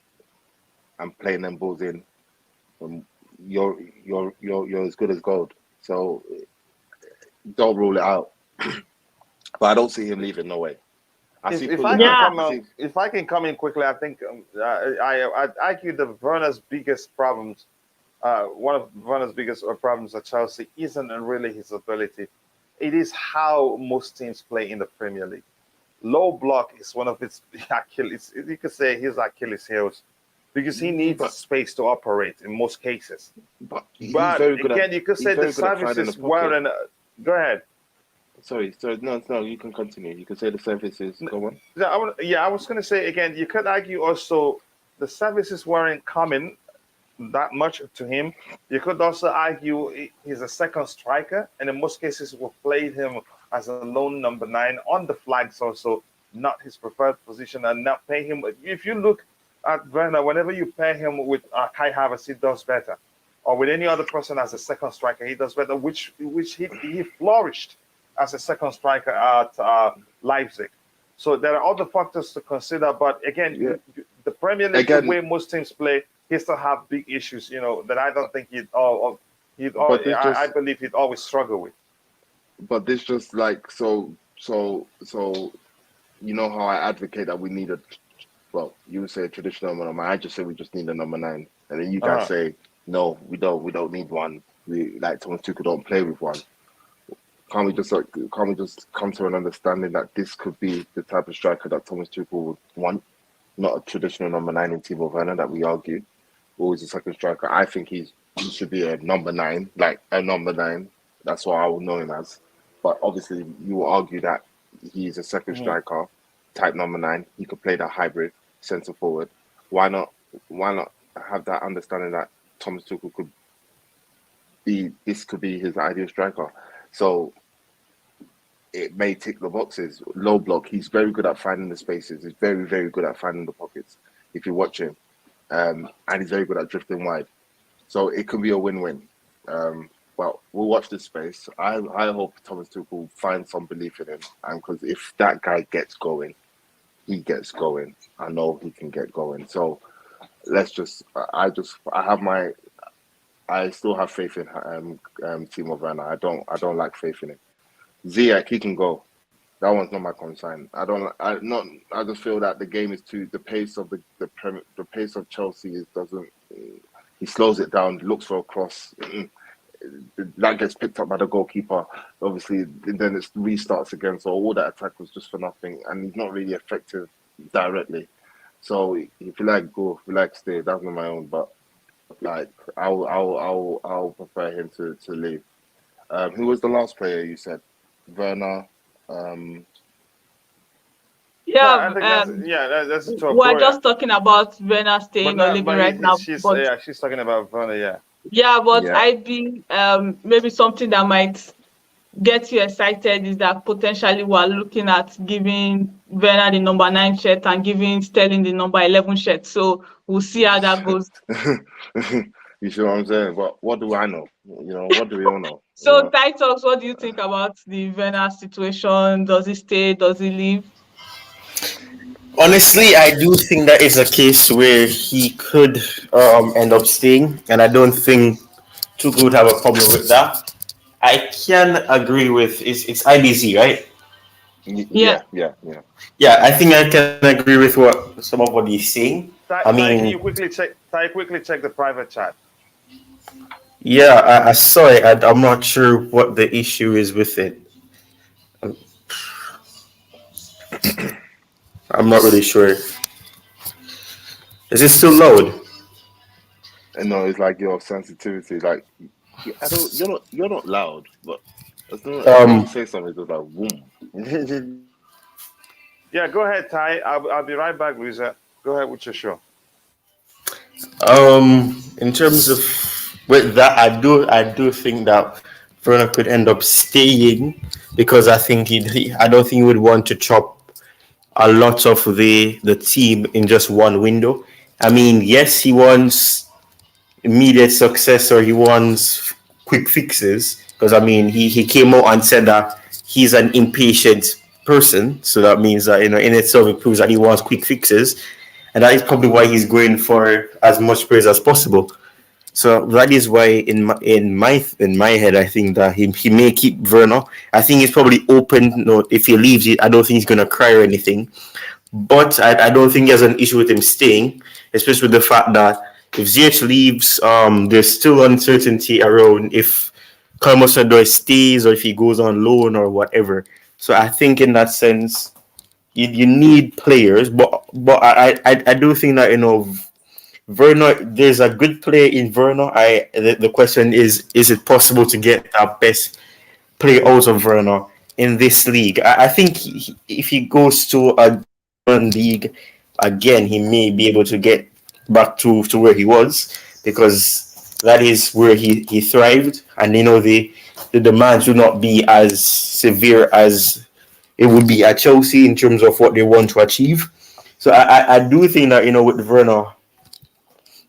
and playing them balls in, you're as good as gold. So don't rule it out. But I don't see him leaving. No way. If I can come in quickly, I think I'd argue that Werner's biggest problems, one of Werner's biggest problems at Chelsea isn't really his ability. It is how most teams play in the Premier League. Low block is one of his Achilles. You could say his Achilles heels, because he needs space to operate in most cases. But very good again, you could say the services weren't. Go ahead. Sorry, no, you can continue. You can say the services. Go on. I was going to say again, you could argue also the services weren't coming that much to him. You could also argue he's a second striker, and in most cases we played him as a lone number 9 on the flags, also not his preferred position, and not pay him. If you look at Werner, whenever you pair him with Kai Havertz, he does better, or with any other person as a second striker, he does better. Which he flourished as a second striker at Leipzig. So there are other factors to consider. But again, the Premier League, the way most teams play, he still have big issues, that I don't think I believe he'd always struggle with. But this just like so you know how I advocate that we need you would say a traditional number 9. I just say we just need a number 9, and then you guys say no, we don't need one. We like Thomas Tuchel don't play with one. Can't we just come to an understanding that this could be the type of striker that Thomas Tuchel would want, not a traditional number 9 in Timo Werner that we argue, always a second striker. I think he should be a number 9, like a number 9. That's what I would know him as. But obviously, you will argue that he's a second striker, type number 9. He could play that hybrid centre forward. Why not have that understanding that Thomas Tuchel could be his ideal striker? So it may tick the boxes. Low block, he's very good at finding the spaces. He's very, very good at finding the pockets, if you watch him. And he's very good at drifting wide. So it could be a win-win. Well, we'll watch this space. I hope Thomas Tuchel finds some belief in him. And because if that guy gets going, he gets going. I know he can get going. So I still have faith in Timo Werner. I don't lack faith in him. Ziyech, he can go. That one's not my concern. I just feel that the game is too. The pace of the pace of Chelsea doesn't. He slows it down. Looks for a cross. That gets picked up by the goalkeeper. Obviously, then it restarts again. So all that attack was just for nothing, and he's not really effective directly. So if you like go, if you like stay, that's not my own. But like, I'll prefer him to leave. Who was the last player you said? Werner. Yeah, I think that's a tough we're call. just talking about Werner staying or leaving right now. But She's talking about Werner, yeah. yeah, but Yeah. I'd be maybe something that might get you excited is that potentially we're looking at giving Werner the number 9 shirt and giving Sterling the number 11 shirt. So we'll see how that goes. You see what I'm saying? But what do I know? What do we all know? So, Titus, what do you think about the Werner situation? Does he stay? Does he leave? Honestly, I do think that is a case where he could end up staying, and I don't think Tuchel would have a problem with that. I can agree with it's IBZ, right? Yeah. Yeah, I think I can agree with some of what he's saying. Ty, can you quickly check the private chat? Yeah, I saw it. I'm not sure what the issue is with it. I'm not really sure. Is it still loud? No, it's like your sensitivity. Like, You're not loud, but as soon as you say something, it's just like boom. Yeah, go ahead, Ty. I'll be right back, Luisa. Go ahead with your show. In terms of with that, I do think that Werner could end up staying because I think I don't think he would want to chop a lot of the team in just one window. I mean, yes, he wants immediate success or he wants quick fixes because I mean he came out and said that he's an impatient person, so that means that in itself it proves that he wants quick fixes, and that is probably why he's going for as much praise as possible. So that is why in my head I think that he may keep Werner. I think he's probably open. No, if he leaves it, I don't think he's gonna cry or anything. But I don't think he has an issue with him staying, especially with the fact that if Ziyech leaves, there's still uncertainty around if Kalidou stays or if he goes on loan or whatever. So I think in that sense, you need players, but I do think that Werner, there's a good player in Werner. The question is it possible to get our best player out of Werner in this league? I think if he goes to a different league again, he may be able to get back to where he was because that is where he thrived, and the demands will not be as severe as it would be at Chelsea in terms of what they want to achieve. So I do think that with Werner,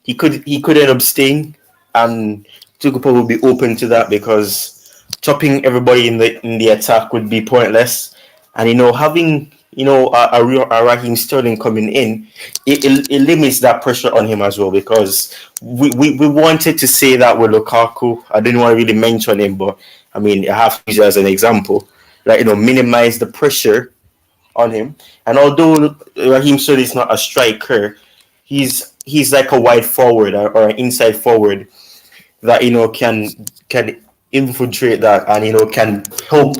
he could end up staying, and Tuchel will be open to that because chopping everybody in the attack would be pointless, and having a Raheem Sterling coming in, it limits that pressure on him as well because we wanted to say that with Lukaku. I didn't want to really mention him, but I mean I have to use it as an example, like minimize the pressure on him. And although Raheem Sterling is not a striker, he's like a wide forward or an inside forward that can infiltrate that and can help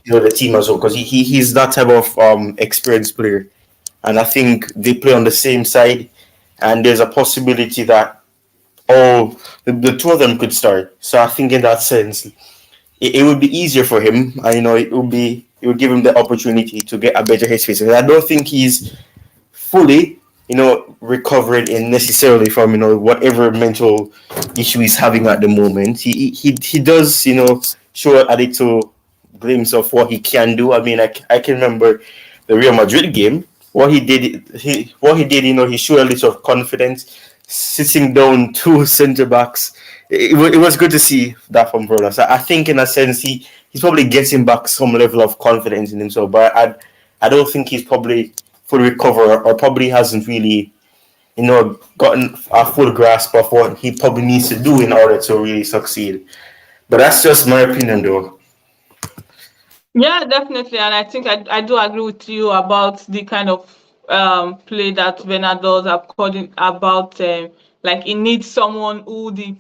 the team as well because he's that type of experienced player, and I think they play on the same side, and there's a possibility that the two of them could start. So I think in that sense, it would be easier for him, and it would give him the opportunity to get a better headspace. And I don't think he's fully recovering in necessarily from whatever mental issue he's having at the moment. He does show a little glimpse of what he can do. I mean, I can remember the Real Madrid game. What he did, he showed a little of confidence, sitting down two centre backs. It was good to see that from Broja. So I think in a sense he's probably getting back some level of confidence in himself. But I don't think he's probably fully recovered or probably hasn't really gotten a full grasp of what he probably needs to do in order to really succeed. But that's just my opinion, though. Yeah, definitely. And I think I do agree with you about the kind of play that Werner does according about like he needs someone who the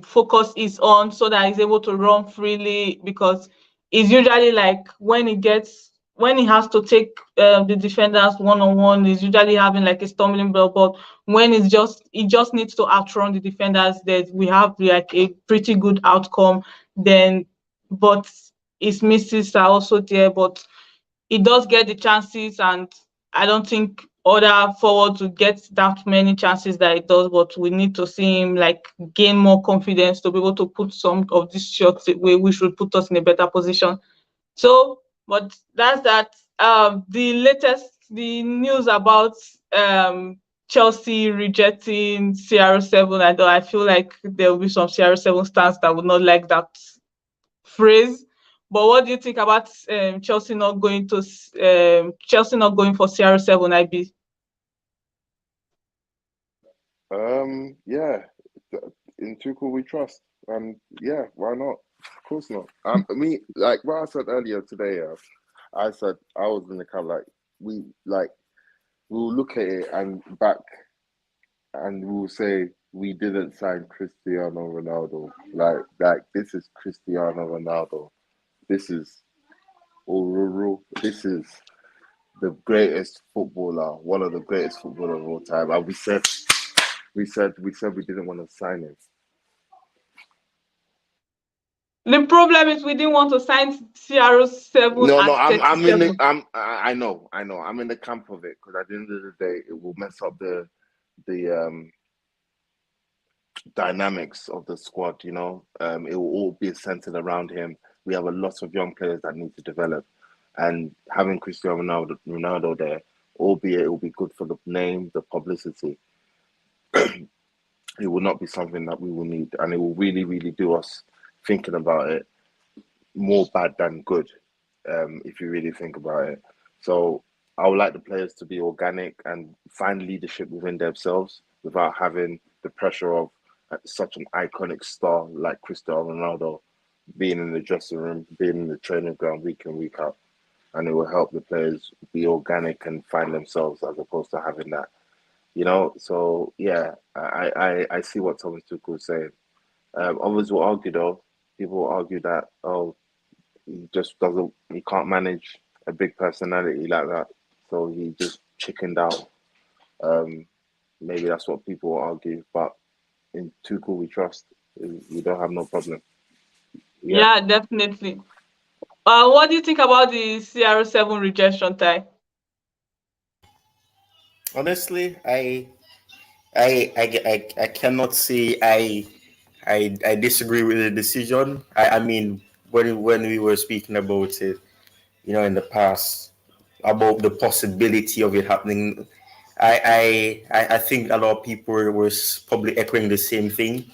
focus is on so that he's able to run freely because it's usually like when he has to take the defenders one on one, he's usually having like a stumbling block. But when he just needs to outrun the defenders, that we have like a pretty good outcome. Then, but his misses are also there, but he does get the chances, and I don't think other forwards will get that many chances that he does. But we need to see him like gain more confidence to be able to put some of these shots away, which would put us in a better position. So, but that's that. The news about Chelsea rejecting CR7. I feel like there will be some CR7 stans that would not like that phrase. But what do you think about Chelsea not going for CR7 IB? Yeah, in Tuchel we trust, and yeah, why not? Of course not. I mean, like what I said earlier today, I said I was in the camp we like we'll look at it and back, and we'll say we didn't sign Cristiano Ronaldo. Like this is Cristiano Ronaldo. This is Oruru. This is the greatest footballer, one of the greatest footballers of all time. And we didn't want to sign him. The problem is we didn't want to sign CR7 No, at I'm in the 37. I know, I'm in the camp of it because at the end of the day, it will mess up the dynamics of the squad. It will all be centered around him. We have a lot of young players that need to develop, and having Cristiano Ronaldo there, albeit it will be good for the name, the publicity. It will not be something that we will need, and it will really, really do us thinking about it more bad than good, if you really think about it. So I would like the players to be organic and find leadership within themselves without having the pressure of such an iconic star like Cristiano Ronaldo being in the dressing room, being in the training ground week in, week out. And it will help the players be organic and find themselves as opposed to having that. So yeah, I see what Thomas Tuchel is saying. Others will argue though. People will argue that he can't manage a big personality like that, so he just chickened out. Maybe that's what people will argue, but in Tuchel we trust. We don't have no problem. Yeah. Yeah, definitely. What do you think about the CR7 rejection type? Honestly, I cannot say I disagree with the decision. I mean, when we were speaking about it, in the past, about the possibility of it happening, I think a lot of people were probably echoing the same thing.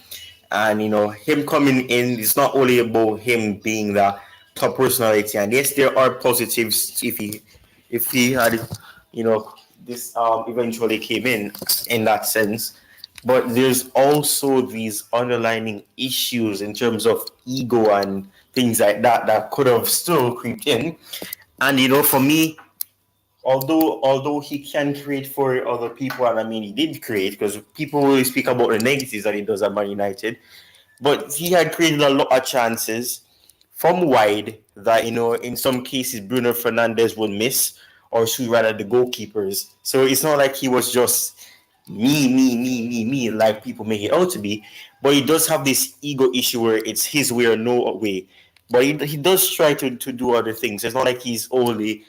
And him coming in, it's not only about him being the top personality. And yes, there are positives if he had, this eventually came in that sense. But there's also these underlining issues in terms of ego and things like that could have still creeped in. And for me, although he can create for other people, and I mean he did create, because people always speak about the negatives that he does at Man United, but he had created a lot of chances from wide that in some cases Bruno Fernandes would miss, or should rather the goalkeepers. So it's not like he was just me, like people make it out to be. But he does have this ego issue where it's his way or no way. But he does try to do other things. It's not like he's only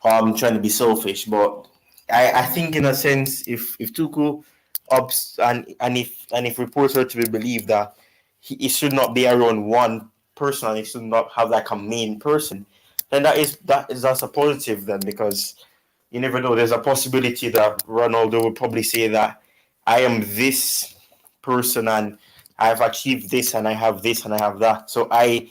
trying to be selfish. But I think in a sense, if Tuchel ups and if reports are to be believed that he should not be around one person and he should not have like a main person, then that's a positive then, because you never know. There's a possibility that Ronaldo would probably say that I am this person and I've achieved this and I have this and I have that. So I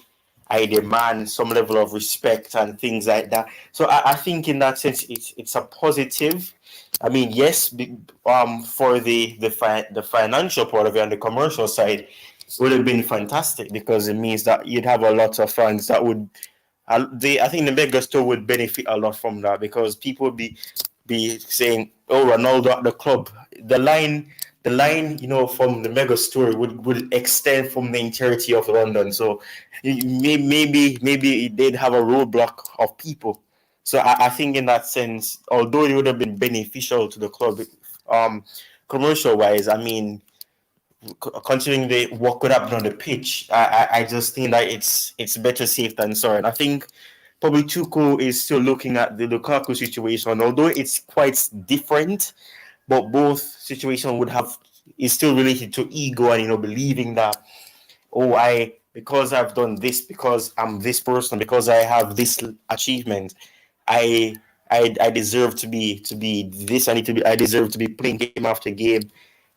demand some level of respect and things like that. So I think in that sense it's a positive. I mean, yes, for the financial part of it and the commercial side, it would have been fantastic, because it means that you'd have a lot of fans that would I think the mega store would benefit a lot from that, because people be saying, "Oh, Ronaldo at the club." The line, from the mega store would extend from the entirety of London. So maybe they'd have a roadblock of people. So I think in that sense, although it would have been beneficial to the club, commercial wise, I mean, considering what could happen on the pitch, I just think that it's better safe than sorry. And I think probably Tuchel is still looking at the Lukaku situation, although it's quite different, but both situations would have is still related to ego and believing that, oh, because I've done this, because I'm this person, because I have this achievement, I I deserve to be this. I deserve to be playing game after game.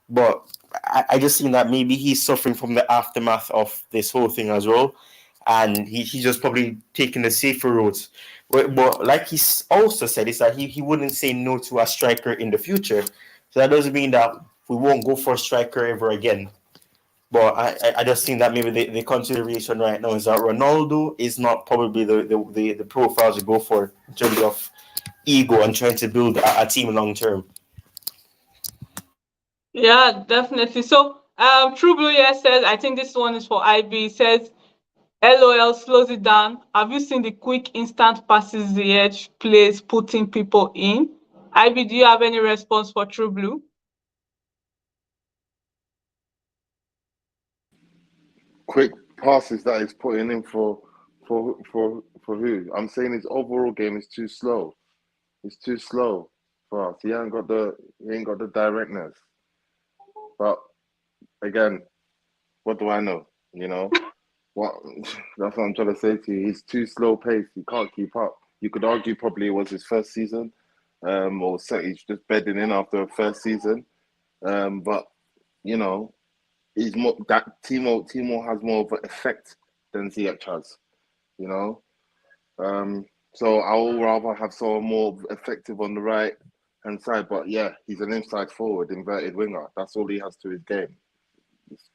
But I just think that maybe he's suffering from the aftermath of this whole thing as well, and he's just probably taking the safer route. But like also said, is that he wouldn't say no to a striker in the future. So that doesn't mean that we won't go for a striker ever again. But I just think that maybe the consideration right now is that Ronaldo is not probably the profile to go for in terms of ego and trying to build a team long term. Yeah, definitely. So, True Blue here says, I think this one is for IB. Says, LOL slows it down. Have you seen the quick instant passes the edge plays putting people in? IB, do you have any response for True Blue? Quick passes that he's putting in for who? I'm saying his overall game is too slow. It's too slow for us. He ain't got the directness. But again, what do I know? You know what? That's what I'm trying to say to you. He's too slow paced. He can't keep up. You could argue probably it was his first season, or so he's just bedding in after a first season. But you know, he's more that Timo has more of an effect than Ziyech has. You know, so I would rather have someone more effective on the right hand side. But yeah, he's an inside forward, inverted winger. That's all he has to his game.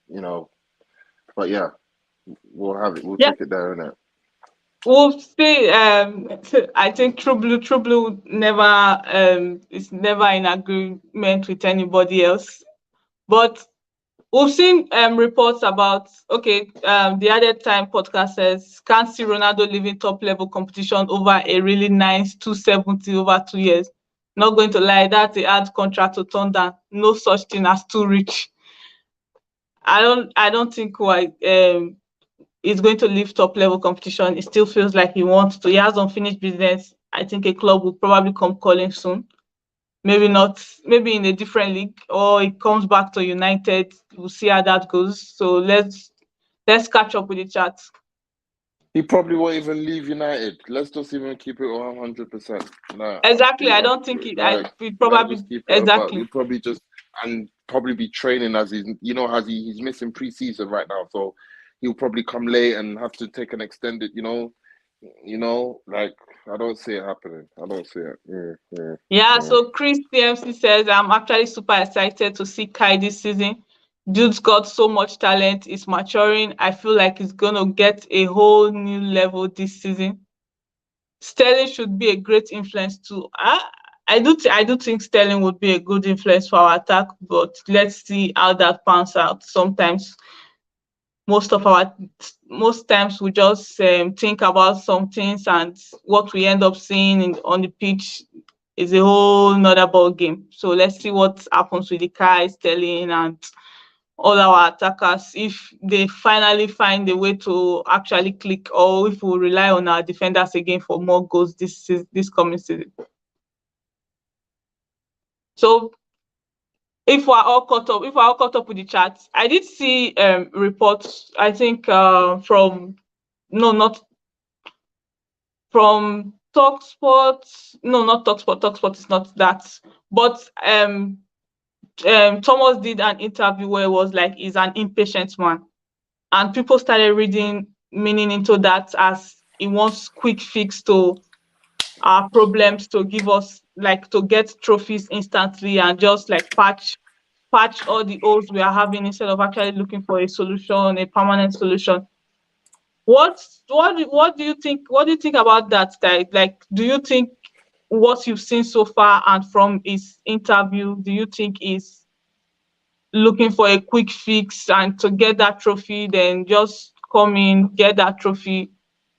You know, but yeah, we'll have it. We'll Yeah, take it there, innit? we'll see. I think True Blue never is never in agreement with anybody else. But we've seen reports about, the Added Time podcast says, can't see Ronaldo leaving top level competition over a really nice 270 over 2 years. Not going to lie, that's a hard contract to turn down. No such thing as too rich. I don't think he's going to leave top level competition. It still feels like he wants to. He has unfinished business. I think a club will probably come calling soon. Maybe not, maybe in a different league, or it comes back to United. We'll see how that goes. So let's catch up with the chat. He probably won't even leave United. Let's just even keep it 100%. Nah, Exactly. I don't think we let's probably just keep it about. exactly. He'll probably just and probably be training as he's missing pre-season right now, so he'll probably come late and have to take an extended. Like I don't see it happening. I don't see it. Yeah, so Chris TMC says, I'm actually super excited to see Kai this season. Dude's got so much talent, he's maturing. I feel like he's gonna get a whole new level this season. Sterling should be a great influence too. I do think Sterling would be a good influence for our attack, but let's see how that pans out. Sometimes most times we just think about some things, and what we end up seeing on the pitch is a whole nother ball game. So let's see what happens with the Kai, Sterling, and all our attackers, if they finally find a way to actually click, or if we rely on our defenders again for more goals this coming season. So if we're all caught up with the chat, I did see reports, I think from not from Talksport. No, not Talksport. Talksport is not that. But Thomas did an interview where it was like he's an impatient man, and people started reading meaning into that as he wants quick fix to our problems, to give us like to get trophies instantly and just like patch all the holes we are having, instead of actually looking for a solution, a permanent solution. What do you think? What do you think about that? Like, do you think what you've seen so far and from his interview, do you think is looking for a quick fix and to get that trophy, then just come in, get that trophy?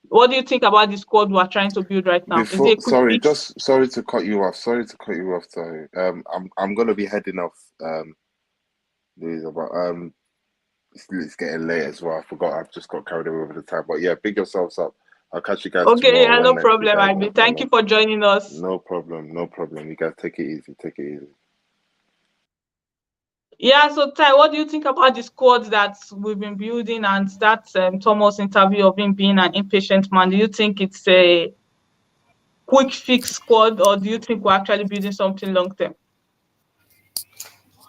What do you think about the squad we're trying to build right now? Is it a quick Sorry, fix? just sorry to cut you off. Sorry to cut you off. Sorry. I'm gonna be heading off. Louisa, but it's getting late as well. I forgot. I've just got carried away with the time. But yeah, big yourselves up. I'll catch you guys Okay, tomorrow yeah, when no next you problem, guys Ivy. are. Thank you for joining us. No problem. No problem. You guys take it easy. Take it easy. Yeah, so Ty, what do you think about the squad that we've been building and that Thomas interview of him being an impatient man? Do you think it's a quick fix squad, or do you think we're actually building something long term?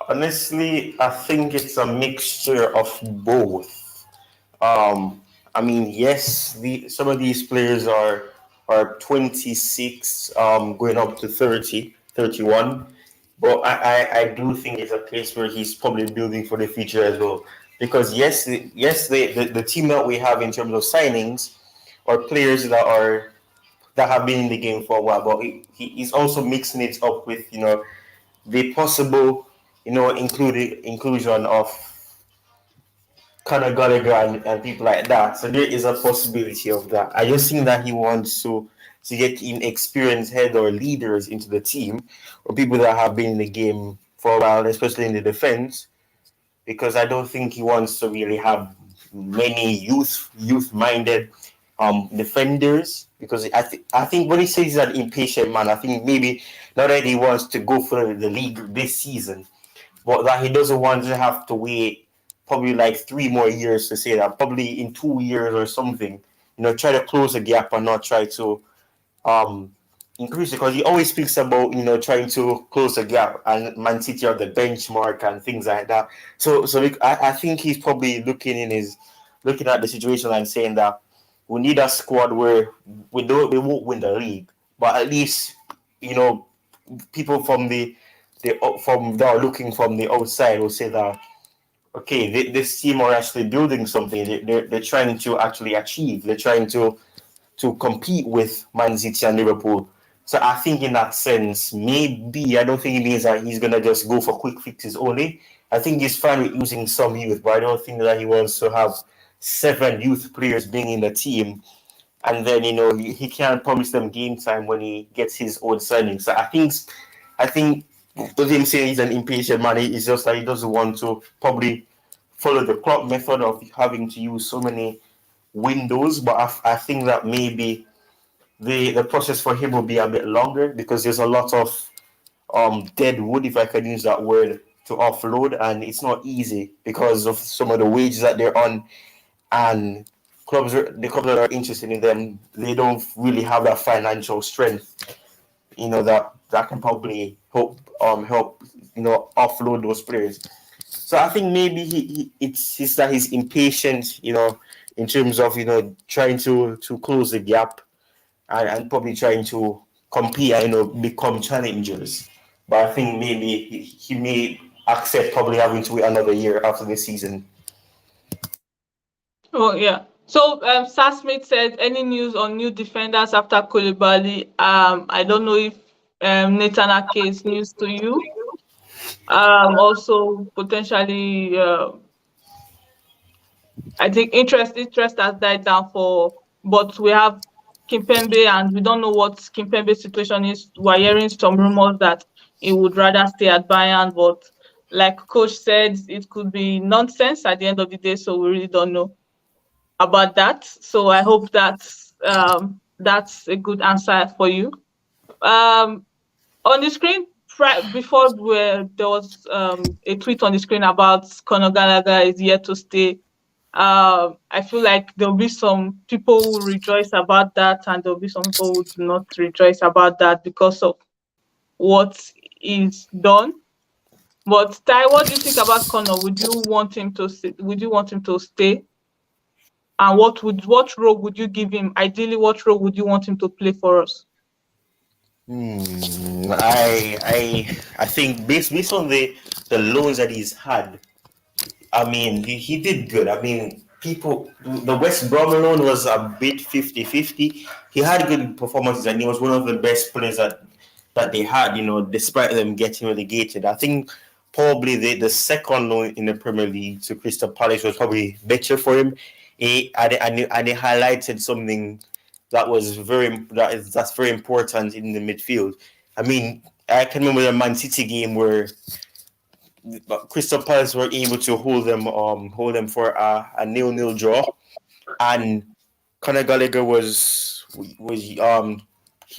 Honestly, I think it's a mixture of both. Um, I mean, yes, some of these players are 26, going up to 30, 31. But I do think it's a case where he's probably building for the future as well. Because the team that we have in terms of signings are players that have been in the game for a while, but he's also mixing it up with the possible inclusion of Conor Gallagher and people like that. So there is a possibility of that. I just think that he wants to get in experienced head or leaders into the team, or people that have been in the game for a while, especially in the defense, because I don't think he wants to really have many youth minded defenders. Because I think when he says he's an impatient man, I think maybe not that he wants to go for the league this season, but that he doesn't want to have to wait probably like 3 more years to say that. Probably in 2 years or something, try to close the gap and not try to um increase it, because he always speaks about trying to close the gap and Man City are the benchmark and things like that. I think he's probably looking at the situation and saying that we need a squad where we won't win the league, but at least you know people from that are looking from the outside will say that okay, this team are actually building something. They're trying to actually achieve. They're trying to compete with Man City and Liverpool. So I think in that sense, maybe I don't think it means that he's gonna just go for quick fixes only. I think he's fine with using some youth, but I don't think that he wants to have 7 youth players being in the team, and then he can't promise them game time when he gets his own signing. So I think with him saying he's an impatient man, it's just that he doesn't want to probably follow the clock method of having to use so many windows. But I think that maybe the process for him will be a bit longer, because there's a lot of dead wood, if I can use that word, to offload, and it's not easy because of some of the wages that they're on, and the clubs that are interested in them, they don't really have that financial strength, that can probably help offload those players. So I think maybe it's that he's impatient, in terms of trying to close the gap, and probably trying to compete and become challengers. But I think maybe he may accept probably having to wait another year after the season. Oh yeah. So Sir Smith said, any news on new defenders after Koulibaly? I don't know if Nathan Ake is news to you. Also potentially, I think interest has died down but we have Kimpembe, and we don't know what Kimpembe's situation is. We're hearing some rumors that he would rather stay at Bayern, but like Coach said, it could be nonsense at the end of the day. So we really don't know about that. So I hope that's a good answer for you. Um, on the screen before, where there was a tweet on the screen about Conor Gallagher is yet to stay. I feel like there'll be some people who rejoice about that, and there'll be some people who do not rejoice about that because of what is done. But Ty, what do you think about Conor? Would you want him to stay? And what role would you give him? Ideally, what role would you want him to play for us? I think based on the loans that he's had, I mean he did good. I mean the West Brom alone was a bit 50-50. He had good performances and he was one of the best players that they had, despite them getting relegated. I think probably the second loan in the Premier League to Crystal Palace was probably better for him. And he highlighted something that's very important in the midfield. I mean, I can remember the Man City game where Crystal Palace were able to hold them for a 0-0 draw, and Conor Gallagher he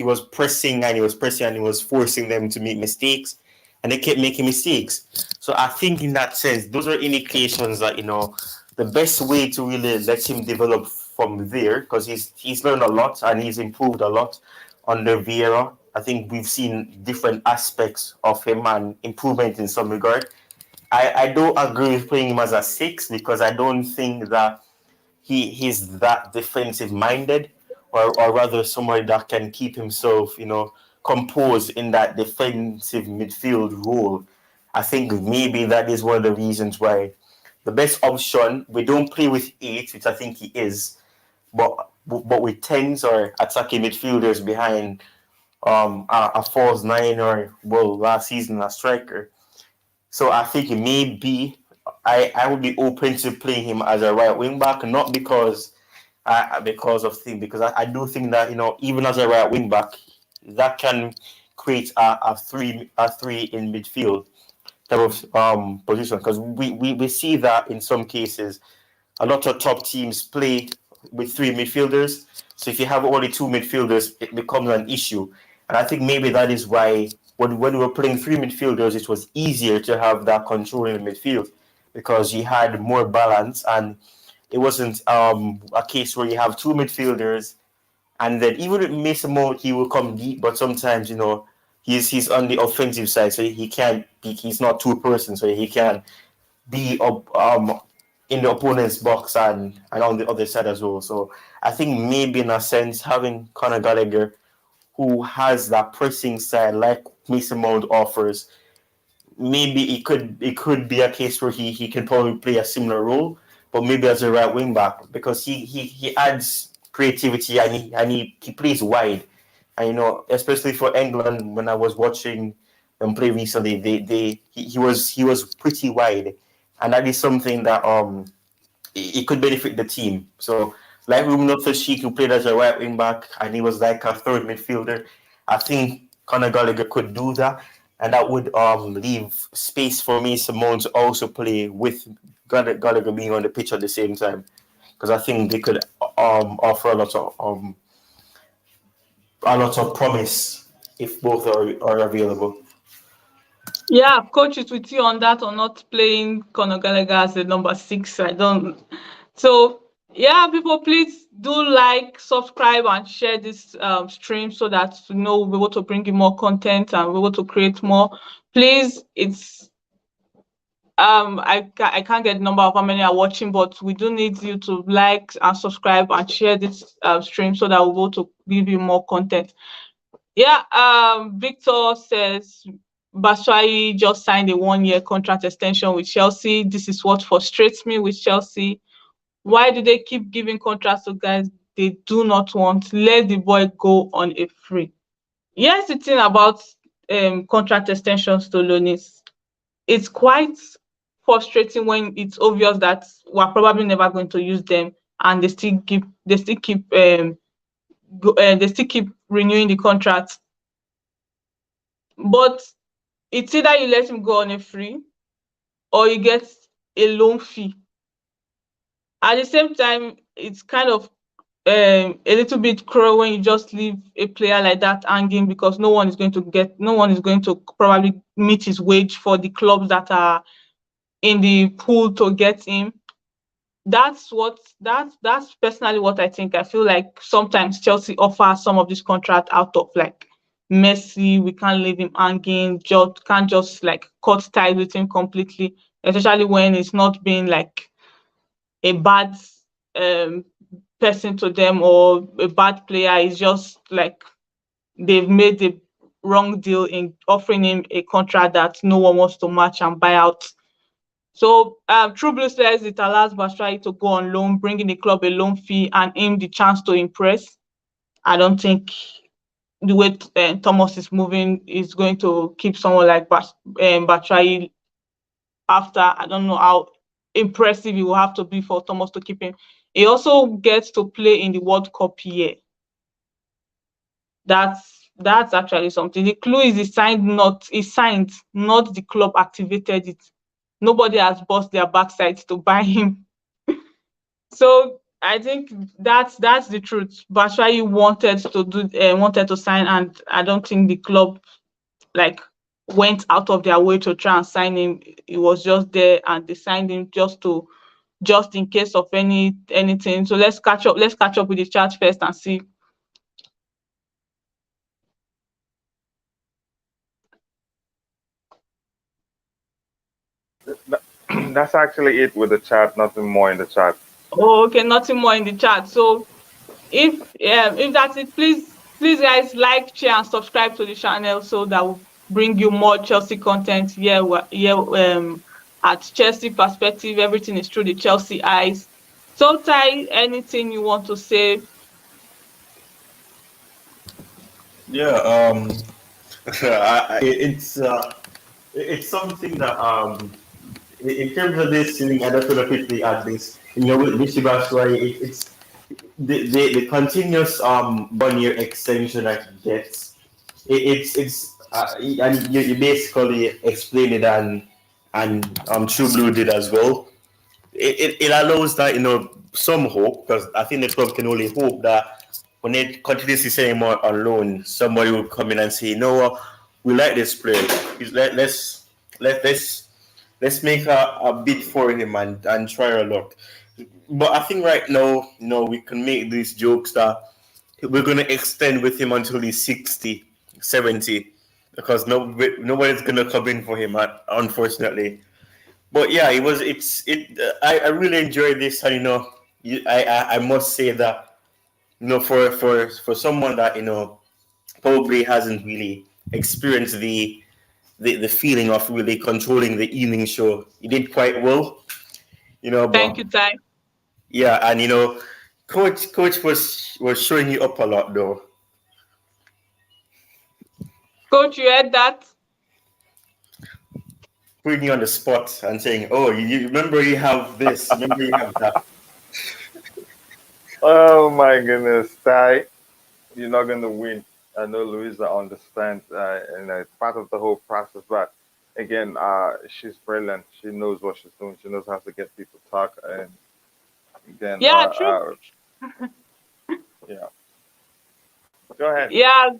was pressing and he was pressing and he was forcing them to make mistakes, and they kept making mistakes. So I think in that sense, those are indications that the best way to really let him develop from there, because he's learned a lot and he's improved a lot under Vieira. I think we've seen different aspects of him and improvement in some regard. I don't agree with playing him as a 6 because I don't think that he's that defensive minded, or rather somebody that can keep himself, composed in that defensive midfield role. I think maybe that is one of the reasons why the best option, we don't play with 8, which I think he is, but with 10s or attacking midfielders behind a false 9 or, last season a striker. So I think maybe I would be open to playing him as a right wing back, not because I do think that even as a right wing back, that can create a three in midfield type of position, because we see that in some cases a lot of top teams play with 3 midfielders. So if you have only 2 midfielders, it becomes an issue. And I think maybe that is why when we were playing 3 midfielders, it was easier to have that control in the midfield because you had more balance, and it wasn't a case where you have 2 midfielders and then even with Mason Mount, he will come deep, but sometimes he's on the offensive side, so he's not 2-person, so he can be up in the opponent's box and on the other side as well. So I think maybe in a sense having Conor Gallagher, who has that pressing side like Mason Mount offers, maybe it could be a case where he can probably play a similar role, but maybe as a right wing back, because he adds creativity and he plays wide. And especially for England, when I was watching them play recently, he was pretty wide, and that is something that it could benefit the team. So like Ruben Loftus-Cheek, who played as a right wing back and he was like a third midfielder, I think Conor Gallagher could do that, and that would leave space for Mason Mount to also play with Gallagher being on the pitch at the same time, because I think they could offer a lot of promise if both are available. Yeah, coach is with you on that, on not playing Conor Gallagher as the number 6. I don't. So yeah, people, please do like, subscribe, and share this stream so that we'll be able to bring you more content and we're able to create more. Please, it's I can't get the number of how many are watching, but we do need you to like and subscribe and share this stream so that we'll be able to give you more content. Yeah, Victor says Batshuayi just signed a 1-year contract extension with Chelsea. This is what frustrates me with Chelsea. Why do they keep giving contracts to guys they do not want? Let the boy go on a free. Here's the thing about contract extensions to loanees. It's quite frustrating when it's obvious that we're probably never going to use them, and they still keep renewing the contract. But it's either you let him go on a free or you get a loan fee. At the same time, it's kind of a little bit cruel when you just leave a player like that hanging, because no one is going to probably meet his wage for the clubs that are in the pool to get him. That's personally what I think. I feel like sometimes Chelsea offer some of this contract out of like mercy. We can't leave him hanging, can't just like cut ties with him completely, especially when it's not being like a bad person to them or a bad player. It's just like they've made the wrong deal in offering him a contract that no one wants to match and buy out. So True Blue says it allows Batshuayi to go on loan, bringing the club a loan fee and him the chance to impress. I don't think the way Thomas is moving is going to keep someone like Batshuayi after. I don't know how impressive it will have to be for Thomas to keep him. He also gets to play in the World Cup year. That's actually something. The clue is he signed, not the club activated it. Nobody has bust their backside to buy him. So I think that's the truth. Batshuayi wanted to sign, and I don't think the club like went out of their way to try and sign him. He was just there, and they signed him just in case of anything. So let's catch up. Let's catch up with the chat first and see. That's actually it with the chat. Nothing more in the chat. Oh, okay, nothing more in the chat. So if that's it, please guys like, share, and subscribe to the channel so that will bring you more Chelsea content here. At Chelsea Perspective, everything is through the Chelsea eyes. So Ty, anything you want to say? Yeah, it's something that in terms of this thing, I just want to quickly add this. With Mr. Batshuayi, it's the continuous 1 year extension that he gets. And you basically explain it, and True Blue did as well. It allows that some hope, because I think the club can only hope that when they continuously send him on loan, somebody will come in and say, we like this player. Let's make a bid for him and try our luck. But I think right now, we can make these jokes that we're going to extend with him until he's 60, 70, because nobody's going to come in for him, unfortunately. But yeah, I really enjoyed this, and I must say that for someone that probably hasn't really experienced the feeling of really controlling the evening show, he did quite well, Thank but you, Ty. yeah, and coach was showing you up a lot though. Coach, you heard that? Putting you on the spot and saying, "Oh, you remember you have this, remember you have that." Oh my goodness, Ty, you're not going to win. I know Louisa understands, and it's part of the whole process. But again, she's brilliant. She knows what she's doing. She knows how to get people to talk. And again, Yeah, true. yeah. Go ahead. Yeah,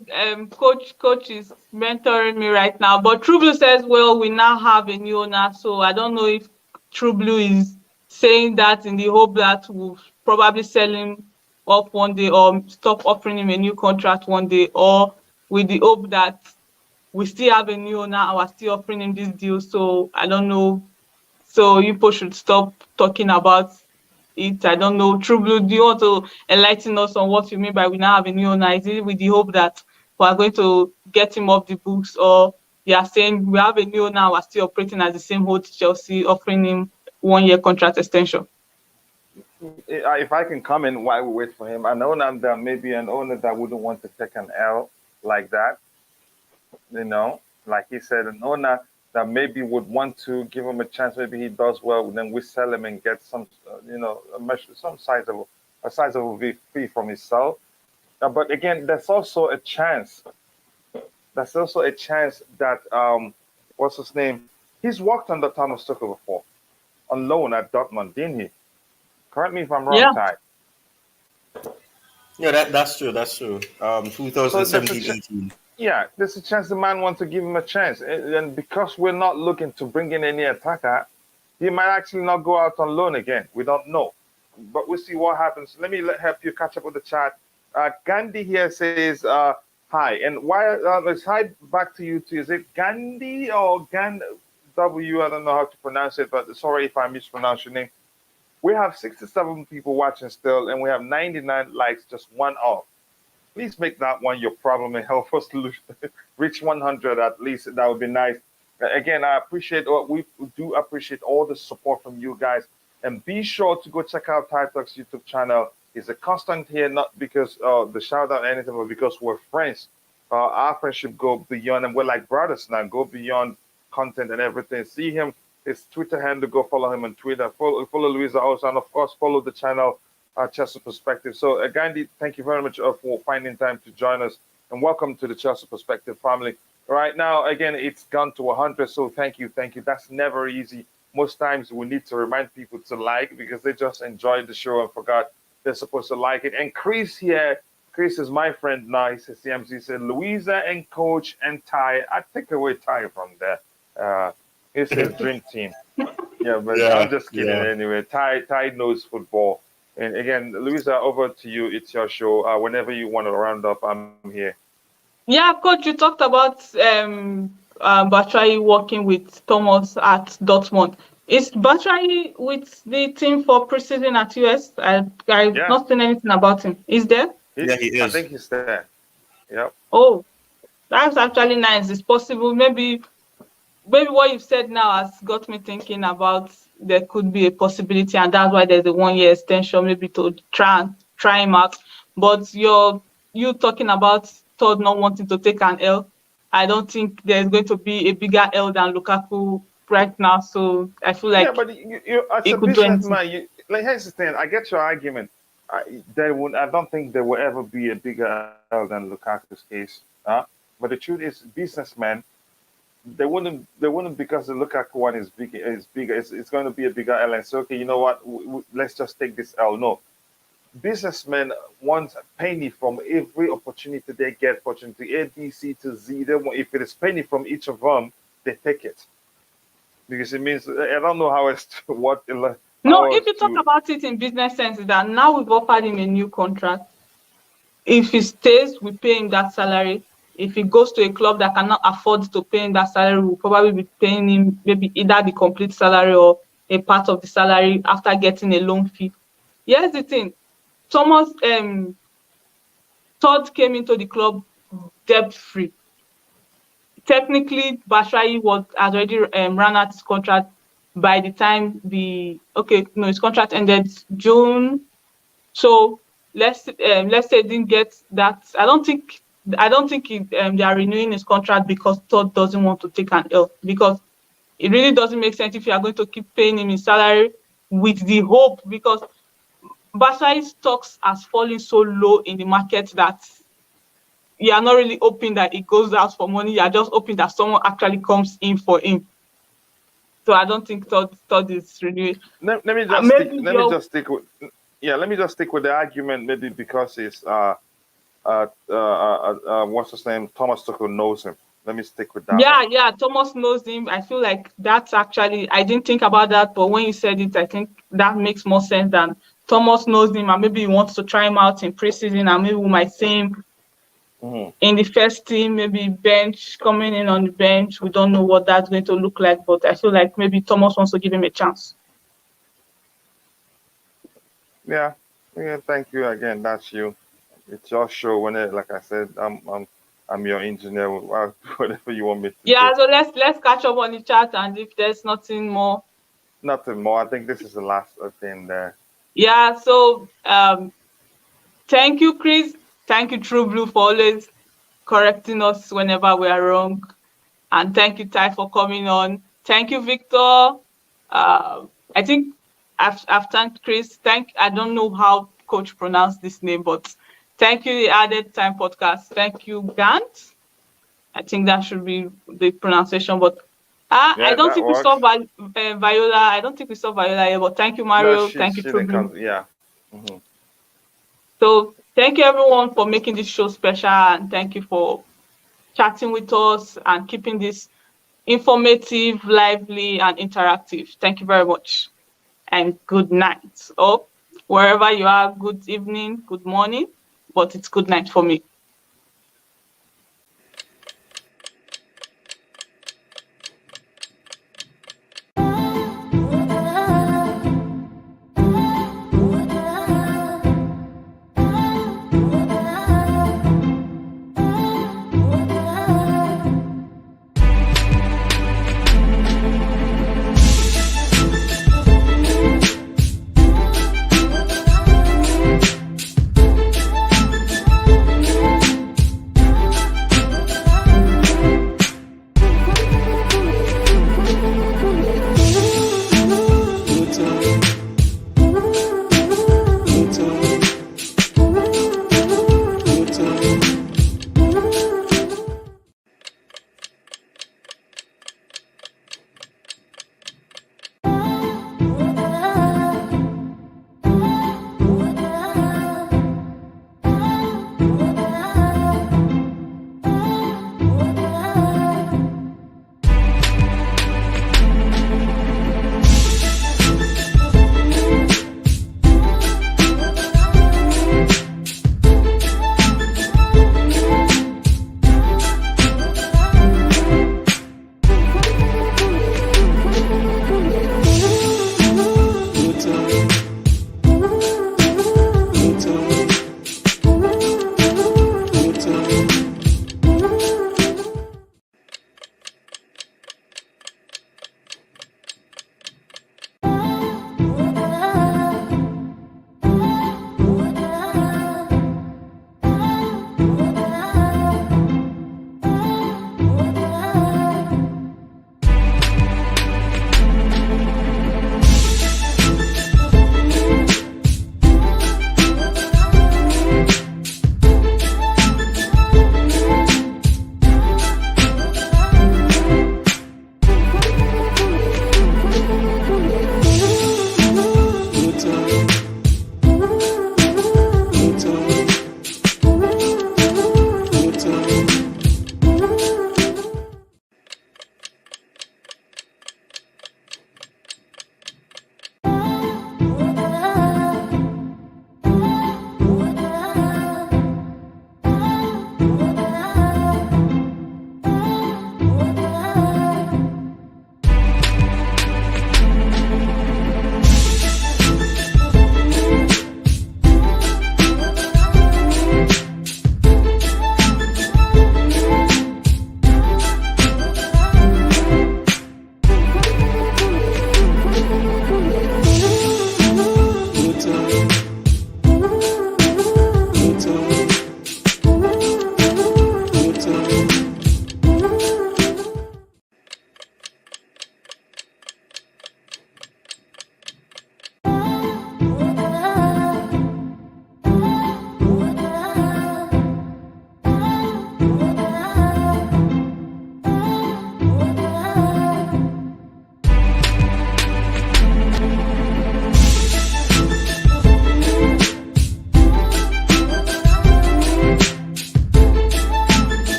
coach is mentoring me right now. But True Blue says, well, we now have a new owner. So I don't know if True Blue is saying that in the hope that we'll probably sell him off one day, or stop offering him a new contract one day, or with the hope that we still have a new owner and we're still offering him this deal. So I don't know. So people should stop talking about it. I don't know. True Blue, do you want to enlighten us on what you mean by we now have a new owner? Is it with the hope that we are going to get him off the books, or you are saying we have a new owner, we're still operating as the same old Chelsea, offering him 1 year contract extension? If I can come in while we wait for him, an owner that maybe an owner that wouldn't want to take an L like that, like he said, an owner that maybe would want to give him a chance. Maybe he does well, then we sell him and get some, some sizable fee from himself. But again, there's also a chance. There's also a chance that what's his name? He's worked under Thomas Tuchel before, on loan at Dortmund, didn't he? Correct me if I'm wrong, Yeah. Ty. Yeah, that's true. That's true. 2017-18. Yeah, there's a chance the man wants to give him a chance. And because we're not looking to bring in any attacker, he might actually not go out on loan again. We don't know. But we'll see what happens. Let me help you catch up with the chat. Gandhi here says hi. And why it's hi back to you too. Is it Gandhi or W? I don't know how to pronounce it, but sorry if I mispronounce your name. We have 67 people watching still, and we have 99 likes, just one off. Please make that one your problem and help us to reach 100 at least. That would be nice. Again, I appreciate, we do appreciate all the support from you guys. And be sure to go check out Ty Talks YouTube channel. It's a constant here, not because the shout out or anything, but because we're friends. Our friendship go beyond, and we're like brothers now, go beyond content and everything. See him, his Twitter handle, go follow him on Twitter. Follow Louisa also, and of course, follow the channel, Chelsea Perspective. So, Gandhi, thank you very much for finding time to join us, and welcome to the Chelsea Perspective family. Right now, again, it's gone to 100, so thank you. That's never easy. Most times we need to remind people to like because they just enjoyed the show and forgot they're supposed to like it. And Chris here, Chris is my friend now. He says, CMC said, Louisa and Coach and Ty. I take away Ty from there. He says, dream team. Yeah, but I'm just kidding anyway. Ty knows football. And again, Louisa, over to you. It's your show. Whenever you want to round up, I'm here. Yeah, Coach, you talked about Batshuayi working with Thomas at Dortmund. Is Batshuayi with the team for preseason at US? I've not seen anything about him. Is there? Yeah, he is. I think he's there. Yep. Oh, that's actually nice. It's possible. Maybe what you've said now has got me thinking about there could be a possibility, and that's why there's a 1-year extension, maybe to try him out. But you talking about Todd not wanting to take an L. I don't think there's going to be a bigger L than Lukaku right now. So I feel like but you as a businessman, here's the thing. I get your argument. I don't think there will ever be a bigger L than Lukaku's case. But the truth is, businessmen, they wouldn't because the Lukaku one is bigger. It's going to be a bigger L and say, okay, you know what? Let's just take this L. No. Businessmen want a penny from every opportunity they get, opportunity A, B, C to Z. They want, if it is penny from each of them, they take it. Because it means, I don't know how it's what. No, if you talk about it in business sense, is that now we've offered him a new contract. If he stays, we pay him that salary. If he goes to a club that cannot afford to pay him that salary, we'll probably be paying him maybe either the complete salary or a part of the salary after getting a loan fee. Here's the thing. Todd came into the club debt-free. Technically, Batshuayi has already ran out his contract by the time his contract ended June. So let's say he didn't get that. I don't think they are renewing his contract because Todd doesn't want to take an L, because it really doesn't make sense if you are going to keep paying him his salary with the hope, because Batshuayi's stocks has fallen so low in the market that you are not really hoping that it goes out for money. You are just hoping that someone actually comes in for him. So I don't think Todd is renewing. Let me just stick with the argument, maybe because it's what's his name? Thomas Tuchel knows him. Let me stick with that. Yeah, Thomas knows him. I feel like that's actually, I didn't think about that, but when you said it, I think that makes more sense than Thomas knows him and maybe he wants to try him out in preseason, and maybe we might see him in the first team, maybe coming in on the bench. We don't know what that's going to look like, but I feel like maybe Thomas wants to give him a chance. Yeah, thank you again. That's you. It's your show. Like I said, I'm your engineer. Whatever you want me to do. So let's catch up on the chat, and if there's nothing more. Nothing more. I think this is the last thing there. Yeah. So thank you, Chris. Thank you, True Blue, for always correcting us whenever we are wrong, and thank you, Ty, for coming on. Thank you, Victor. I think I've thanked Chris. I don't know how Coach pronounced this name, but thank you, the Added Time Podcast. Thank you, Gant. I think that should be the pronunciation, but I don't think we saw Viola. I don't think we saw Viola here, but thank you, Mario. Thank you, True Blue. Yeah. So thank you, everyone, for making this show special, and thank you for chatting with us and keeping this informative, lively, and interactive. Thank you very much, and good night. Wherever you are, good evening, good morning, but it's good night for me.